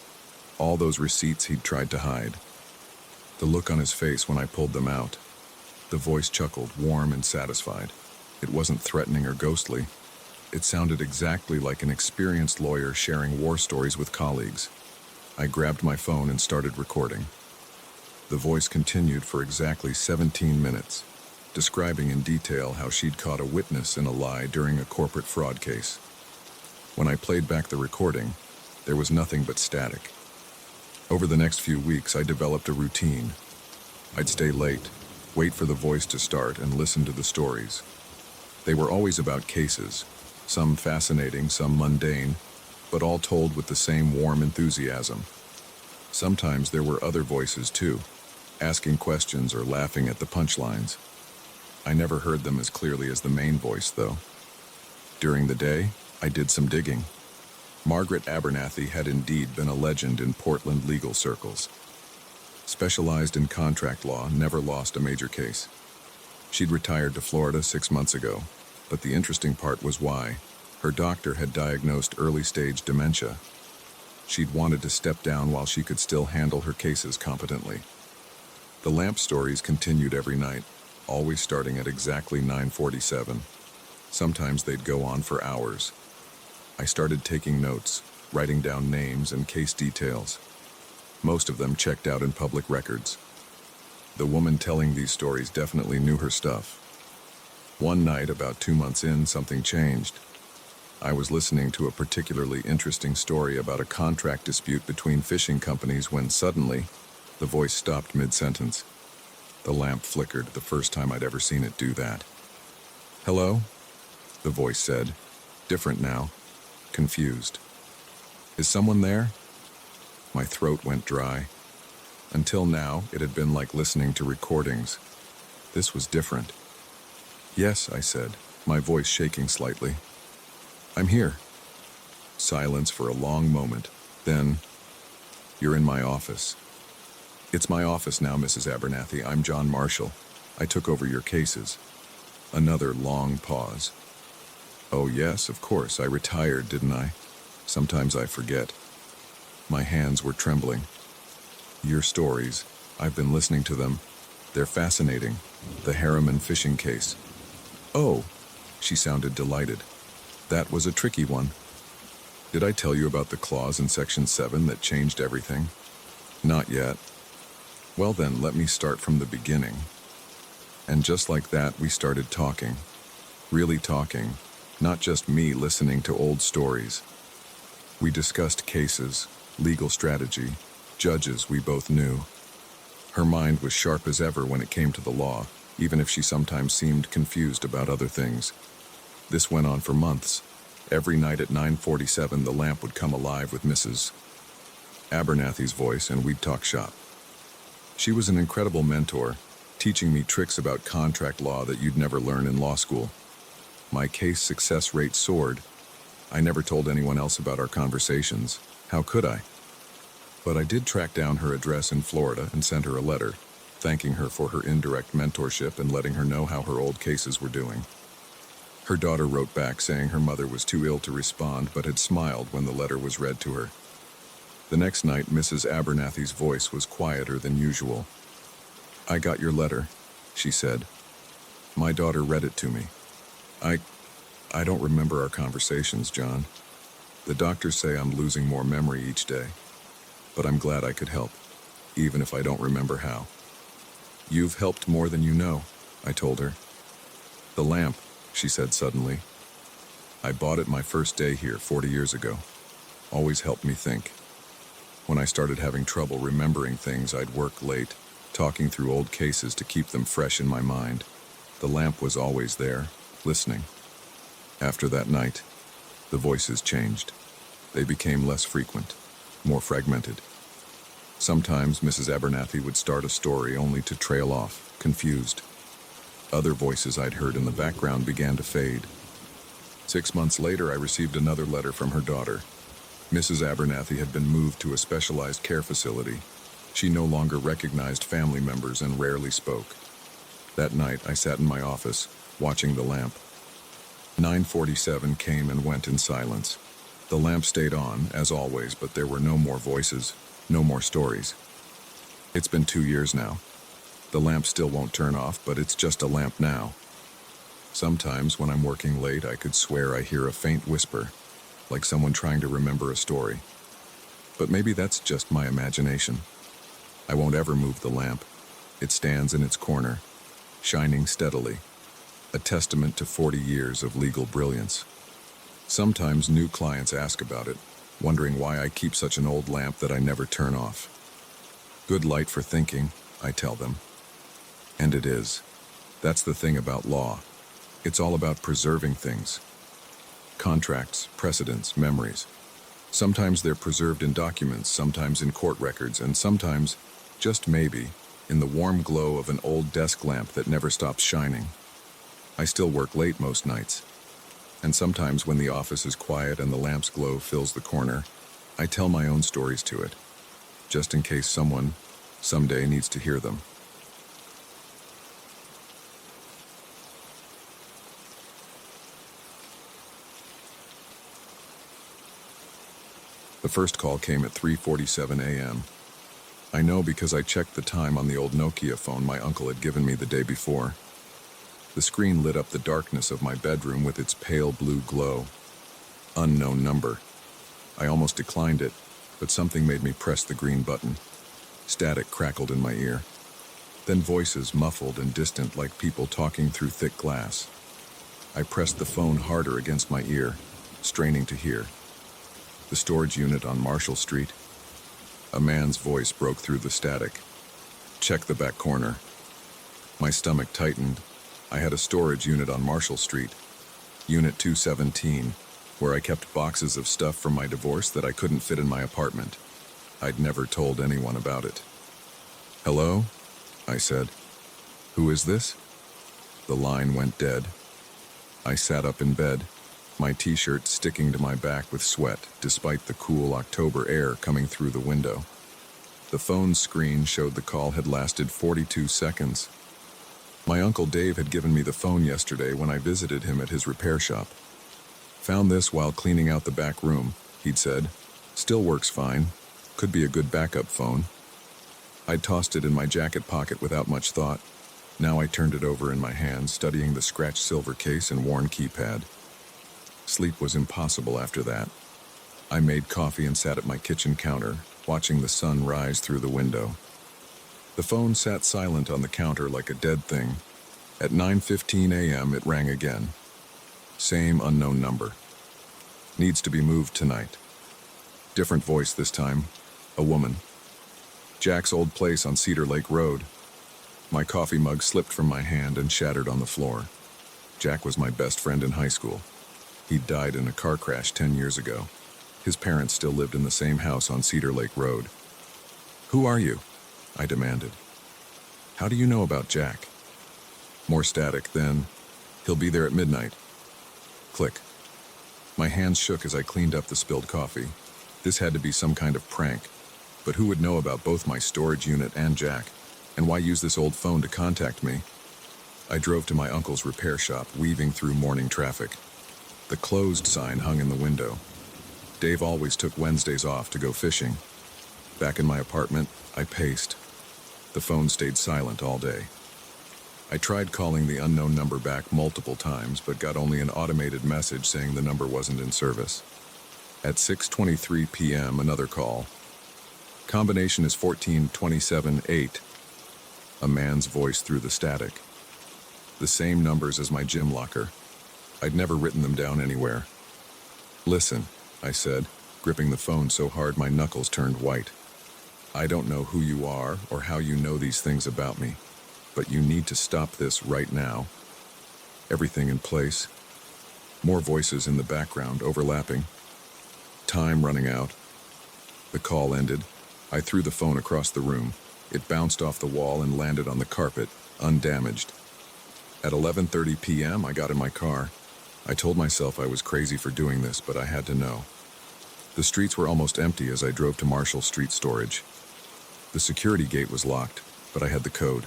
All those receipts he'd tried to hide. The look on his face when I pulled them out. The voice chuckled, warm and satisfied. It wasn't threatening or ghostly. It sounded exactly like an experienced lawyer sharing war stories with colleagues. I grabbed my phone and started recording. The voice continued for exactly 17 minutes, describing in detail how she'd caught a witness in a lie during a corporate fraud case. When I played back the recording, there was nothing but static. Over the next few weeks, I developed a routine. I'd stay late, wait for the voice to start, and listen to the stories. They were always about cases, some fascinating, some mundane, but all told with the same warm enthusiasm. Sometimes there were other voices too, asking questions or laughing at the punchlines. I never heard them as clearly as the main voice, though. During the day, I did some digging. Margaret Abernathy had indeed been a legend in Portland legal circles. Specialized in contract law, never lost a major case. She'd retired to Florida 6 months ago, but the interesting part was why. Her doctor had diagnosed early-stage dementia. She'd wanted to step down while she could still handle her cases competently. The lamp stories continued every night, always starting at exactly 9:47. Sometimes they'd go on for hours. I started taking notes, writing down names and case details. Most of them checked out in public records. The woman telling these stories definitely knew her stuff. One night, about 2 months in, something changed. I was listening to a particularly interesting story about a contract dispute between fishing companies when suddenly, the voice stopped mid-sentence. The lamp flickered, the first time I'd ever seen it do that. "Hello?" the voice said, different now, confused. "Is someone there?" My throat went dry. Until now, it had been like listening to recordings. This was different. "Yes," I said, my voice shaking slightly. "I'm here." Silence for a long moment. Then, "You're in my office." "It's my office now, Mrs. Abernathy. I'm John Marshall. I took over your cases." Another long pause. "Oh yes, of course. I retired, didn't I? Sometimes I forget." My hands were trembling. "Your stories. I've been listening to them. They're fascinating. The Harriman fishing case." "Oh," she sounded delighted. "That was a tricky one. Did I tell you about the clause in Section 7 that changed everything?" "Not yet." "Well then, let me start from the beginning." And just like that, we started talking. Really talking. Not just me listening to old stories. We discussed cases, legal strategy, judges we both knew. Her mind was sharp as ever when it came to the law, even if she sometimes seemed confused about other things. This went on for months. Every night at 9:47, the lamp would come alive with Mrs. Abernathy's voice, and we'd talk shop. She was an incredible mentor, teaching me tricks about contract law that you'd never learn in law school. My case success rate soared. I never told anyone else about our conversations. How could I? But I did track down her address in Florida and sent her a letter, thanking her for her indirect mentorship and letting her know how her old cases were doing. Her daughter wrote back saying her mother was too ill to respond but had smiled when the letter was read to her. The next night, Mrs. Abernathy's voice was quieter than usual. "I got your letter," she said. "My daughter read it to me. I don't remember our conversations, John. The doctors say I'm losing more memory each day, but I'm glad I could help, even if I don't remember how. You've helped more than you know, I told her. The lamp, she said suddenly. I bought it my first day here 40 years ago. Always helped me think. When I started having trouble remembering things, I'd work late, talking through old cases to keep them fresh in my mind. The lamp was always there, listening. After that night, the voices changed. They became less frequent, more fragmented. Sometimes Mrs. Abernathy would start a story only to trail off, confused. Other voices I'd heard in the background began to fade. 6 months later, I received another letter from her daughter. Mrs. Abernathy had been moved to a specialized care facility. She no longer recognized family members and rarely spoke. That night, I sat in my office, watching the lamp. 9:47 came and went in silence. The lamp stayed on, as always, but there were no more voices, no more stories. It's been 2 years now. The lamp still won't turn off, but it's just a lamp now. Sometimes, when I'm working late, I could swear I hear a faint whisper, like someone trying to remember a story. But maybe that's just my imagination. I won't ever move the lamp. It stands in its corner, shining steadily, a testament to 40 years of legal brilliance. Sometimes new clients ask about it, wondering why I keep such an old lamp that I never turn off. Good light for thinking, I tell them. And it is. That's the thing about law. It's all about preserving things. Contracts, precedents, memories. Sometimes they're preserved in documents, sometimes in court records, and sometimes, just maybe, in the warm glow of an old desk lamp that never stops shining. I still work late most nights. And sometimes when the office is quiet and the lamp's glow fills the corner, I tell my own stories to it, just in case someone, someday, needs to hear them. The first call came at 3:47 a.m. I know because I checked the time on the old Nokia phone my uncle had given me the day before. The screen lit up the darkness of my bedroom with its pale blue glow. Unknown number. I almost declined it, but something made me press the green button. Static crackled in my ear. Then voices, muffled and distant like people talking through thick glass. I pressed the phone harder against my ear, straining to hear. The storage unit on Marshall Street. A man's voice broke through the static. Check the back corner. My stomach tightened. I had a storage unit on Marshall Street, Unit 217, where I kept boxes of stuff from my divorce that I couldn't fit in my apartment. I'd never told anyone about it. Hello? I said. Who is this? The line went dead. I sat up in bed, my t-shirt sticking to my back with sweat despite the cool October air coming through the window. The phone's screen showed the call had lasted 42 seconds. My Uncle Dave had given me the phone yesterday when I visited him at his repair shop. Found this while cleaning out the back room, he'd said. Still works fine. Could be a good backup phone. I'd tossed it in my jacket pocket without much thought. Now I turned it over in my hand, studying the scratched silver case and worn keypad. Sleep was impossible after that. I made coffee and sat at my kitchen counter, watching the sun rise through the window. The phone sat silent on the counter like a dead thing. At 9:15 a.m. it rang again. Same unknown number. Needs to be moved tonight. Different voice this time. A woman. Jack's old place on Cedar Lake Road. My coffee mug slipped from my hand and shattered on the floor. Jack was my best friend in high school. He'd died in a car crash 10 years ago. His parents still lived in the same house on Cedar Lake Road. Who are you? I demanded. How do you know about Jack? More static, then. He'll be there at midnight. Click. My hands shook as I cleaned up the spilled coffee. This had to be some kind of prank. But who would know about both my storage unit and Jack? And why use this old phone to contact me? I drove to my uncle's repair shop, weaving through morning traffic. The closed sign hung in the window. Dave always took Wednesdays off to go fishing. Back in my apartment, I paced. The phone stayed silent all day. I tried calling the unknown number back multiple times, but got only an automated message saying the number wasn't in service. At 6:23 p.m., another call. Combination is 14-27-8. A man's voice through the static. The same numbers as my gym locker. I'd never written them down anywhere. "Listen," I said, gripping the phone so hard my knuckles turned white. "I don't know who you are or how you know these things about me, but you need to stop this right now." Everything in place. More voices in the background, overlapping. Time running out. The call ended. I threw the phone across the room. It bounced off the wall and landed on the carpet, undamaged. At 11:30 p.m., I got in my car. I told myself I was crazy for doing this, but I had to know. The streets were almost empty as I drove to Marshall Street Storage. The security gate was locked, but I had the code.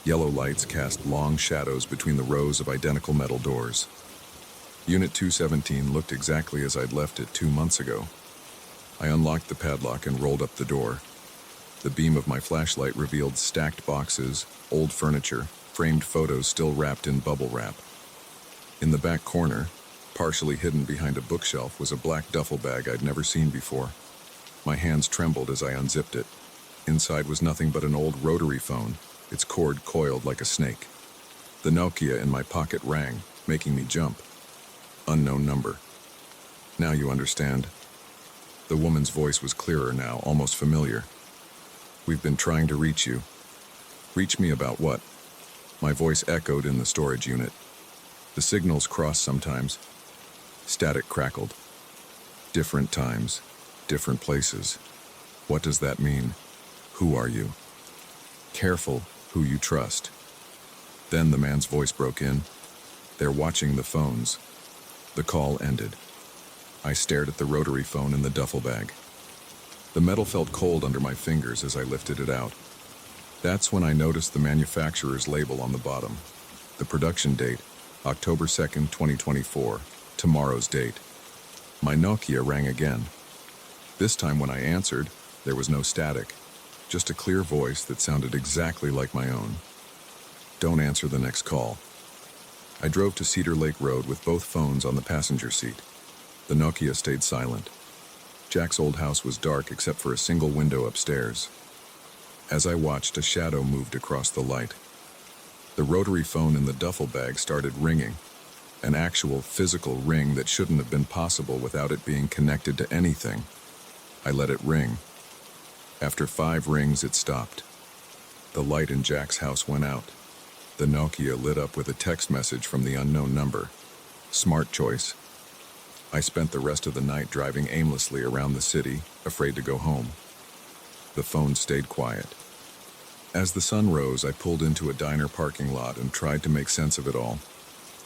Yellow lights cast long shadows between the rows of identical metal doors. Unit 217 looked exactly as I'd left it 2 months ago. I unlocked the padlock and rolled up the door. The beam of my flashlight revealed stacked boxes, old furniture, framed photos still wrapped in bubble wrap. In the back corner, partially hidden behind a bookshelf, was a black duffel bag I'd never seen before. My hands trembled as I unzipped it. Inside was nothing but an old rotary phone, its cord coiled like a snake. The Nokia in my pocket rang, making me jump. Unknown number. "Now you understand." The woman's voice was clearer now, almost familiar. "We've been trying to reach you." "Reach me about what?" My voice echoed in the storage unit. The signals crossed sometimes. Static crackled. "Different times, different places. What does that mean? Who are you?" "Careful who you trust." Then the man's voice broke in. "They're watching the phones." The call ended. I stared at the rotary phone in the duffel bag. The metal felt cold under my fingers as I lifted it out. That's when I noticed the manufacturer's label on the bottom. The production date, October 2nd, 2024, tomorrow's date. My Nokia rang again. This time when I answered, there was no static, just a clear voice that sounded exactly like my own. "Don't answer the next call." I drove to Cedar Lake Road with both phones on the passenger seat. The Nokia stayed silent. Jack's old house was dark except for a single window upstairs. As I watched, a shadow moved across the light. The rotary phone in the duffel bag started ringing, an actual physical ring that shouldn't have been possible without it being connected to anything. I let it ring. After 5 rings, it stopped. The light in Jack's house went out. The Nokia lit up with a text message from the unknown number. "Smart choice." I spent the rest of the night driving aimlessly around the city, afraid to go home. The phone stayed quiet. As the sun rose, I pulled into a diner parking lot and tried to make sense of it all.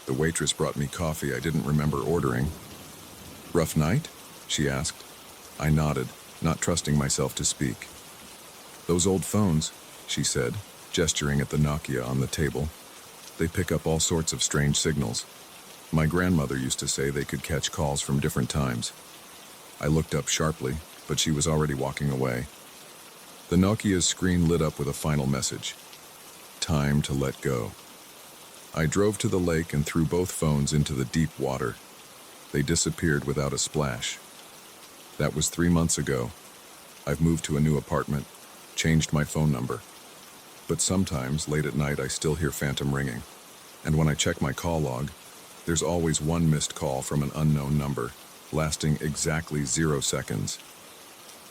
The waitress brought me coffee I didn't remember ordering. "Rough night?" she asked. I nodded, not trusting myself to speak. "Those old phones," she said, gesturing at the Nokia on the table. "They pick up all sorts of strange signals. My grandmother used to say they could catch calls from different times." I looked up sharply, but she was already walking away. The Nokia's screen lit up with a final message. "Time to let go." I drove to the lake and threw both phones into the deep water. They disappeared without a splash. That was 3 months ago. I've moved to a new apartment, changed my phone number. But sometimes, late at night, I still hear phantom ringing. And when I check my call log, there's always one missed call from an unknown number, lasting exactly 0 seconds.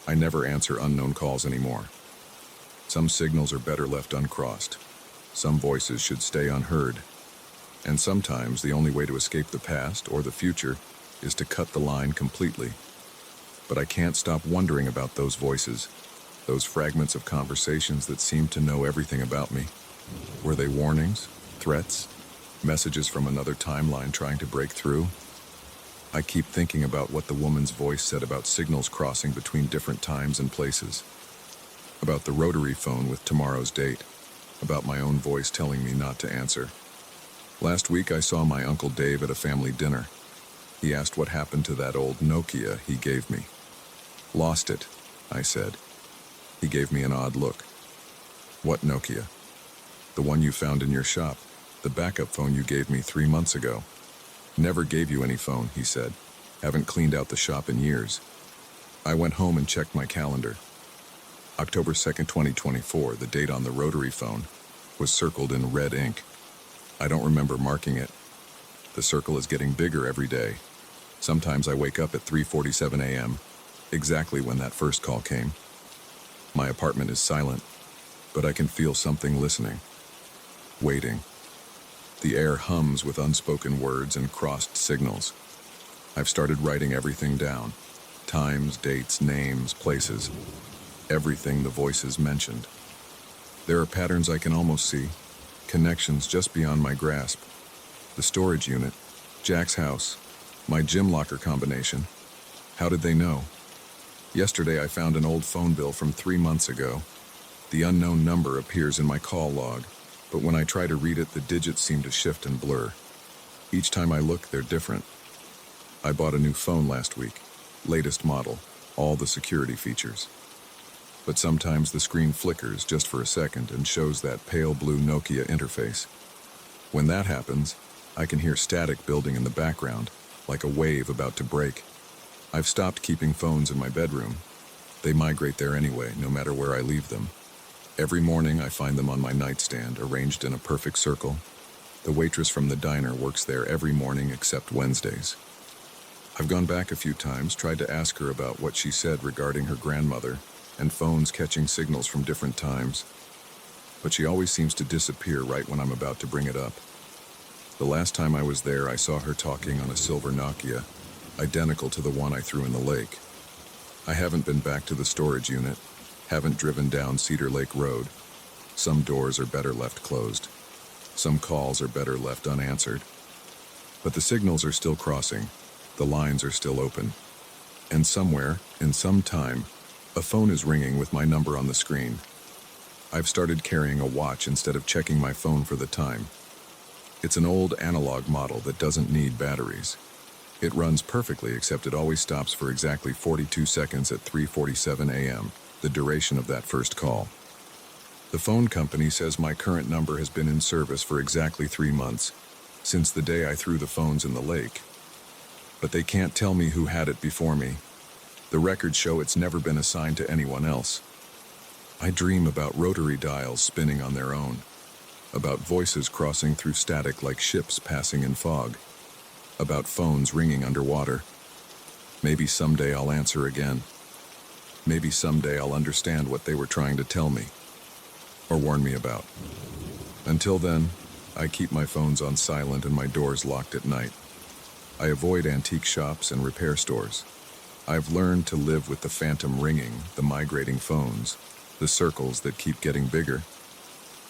I never answer unknown calls anymore. Some signals are better left uncrossed. Some voices should stay unheard. And sometimes the only way to escape the past or the future is to cut the line completely. But I can't stop wondering about those voices, those fragments of conversations that seemed to know everything about me. Were they warnings, threats, messages from another timeline trying to break through? I keep thinking about what the woman's voice said about signals crossing between different times and places, about the rotary phone with tomorrow's date, about my own voice telling me not to answer. Last week I saw my Uncle Dave at a family dinner. He asked what happened to that old Nokia he gave me. "Lost it," I said. He gave me an odd look. "What Nokia?" "The one you found in your shop, the backup phone you gave me 3 months ago." "Never gave you any phone," he said. Haven't cleaned out the shop in years. I went home and checked my calendar. October 2nd, 2024, the date on the rotary phone, was circled in red ink. I don't remember marking it. The circle is getting bigger every day. Sometimes I wake up at 3:47 a.m., exactly when that first call came. My apartment is silent, but I can feel something listening, waiting. The air hums with unspoken words and crossed signals. I've started writing everything down. Times, dates, names, places. Everything the voices mentioned. There are patterns I can almost see, connections just beyond my grasp. The storage unit, Jack's house, my gym locker combination. How did they know? Yesterday I found an old phone bill from 3 months ago. The unknown number appears in my call log, but when I try to read it, the digits seem to shift and blur. Each time I look, they're different. I bought a new phone last week, latest model, all the security features. But sometimes the screen flickers just for a second and shows that pale blue Nokia interface. When that happens, I can hear static building in the background, like a wave about to break. I've stopped keeping phones in my bedroom. They migrate there anyway, no matter where I leave them. Every morning I find them on my nightstand, arranged in a perfect circle. The waitress from the diner works there every morning except Wednesdays. I've gone back a few times, tried to ask her about what she said regarding her grandmother and phones catching signals from different times, but she always seems to disappear right when I'm about to bring it up. The last time I was there, I saw her talking on a silver Nokia, identical to the one I threw in the lake. I haven't been back to the storage unit, haven't driven down Cedar Lake Road. Some doors are better left closed. Some calls are better left unanswered. But the signals are still crossing, the lines are still open. And somewhere, in some time, a phone is ringing with my number on the screen. I've started carrying a watch instead of checking my phone for the time. It's an old analog model that doesn't need batteries. It runs perfectly, except it always stops for exactly 42 seconds at 3:47 a.m., the duration of that first call. The phone company says my current number has been in service for exactly 3 months, since the day I threw the phones in the lake. But they can't tell me who had it before me. The records show it's never been assigned to anyone else. I dream about rotary dials spinning on their own, about voices crossing through static like ships passing in fog, about phones ringing underwater. Maybe someday I'll answer again. Maybe someday I'll understand what they were trying to tell me, or warn me about. Until then, I keep my phones on silent and my doors locked at night. I avoid antique shops and repair stores. I've learned to live with the phantom ringing, the migrating phones, the circles that keep getting bigger.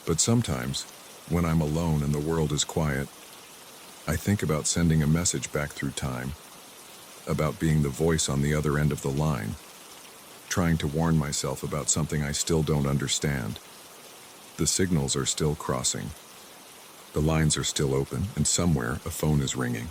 But sometimes, when I'm alone and the world is quiet, I think about sending a message back through time, about being the voice on the other end of the line, trying to warn myself about something I still don't understand. The signals are still crossing. The lines are still open, and somewhere a phone is ringing.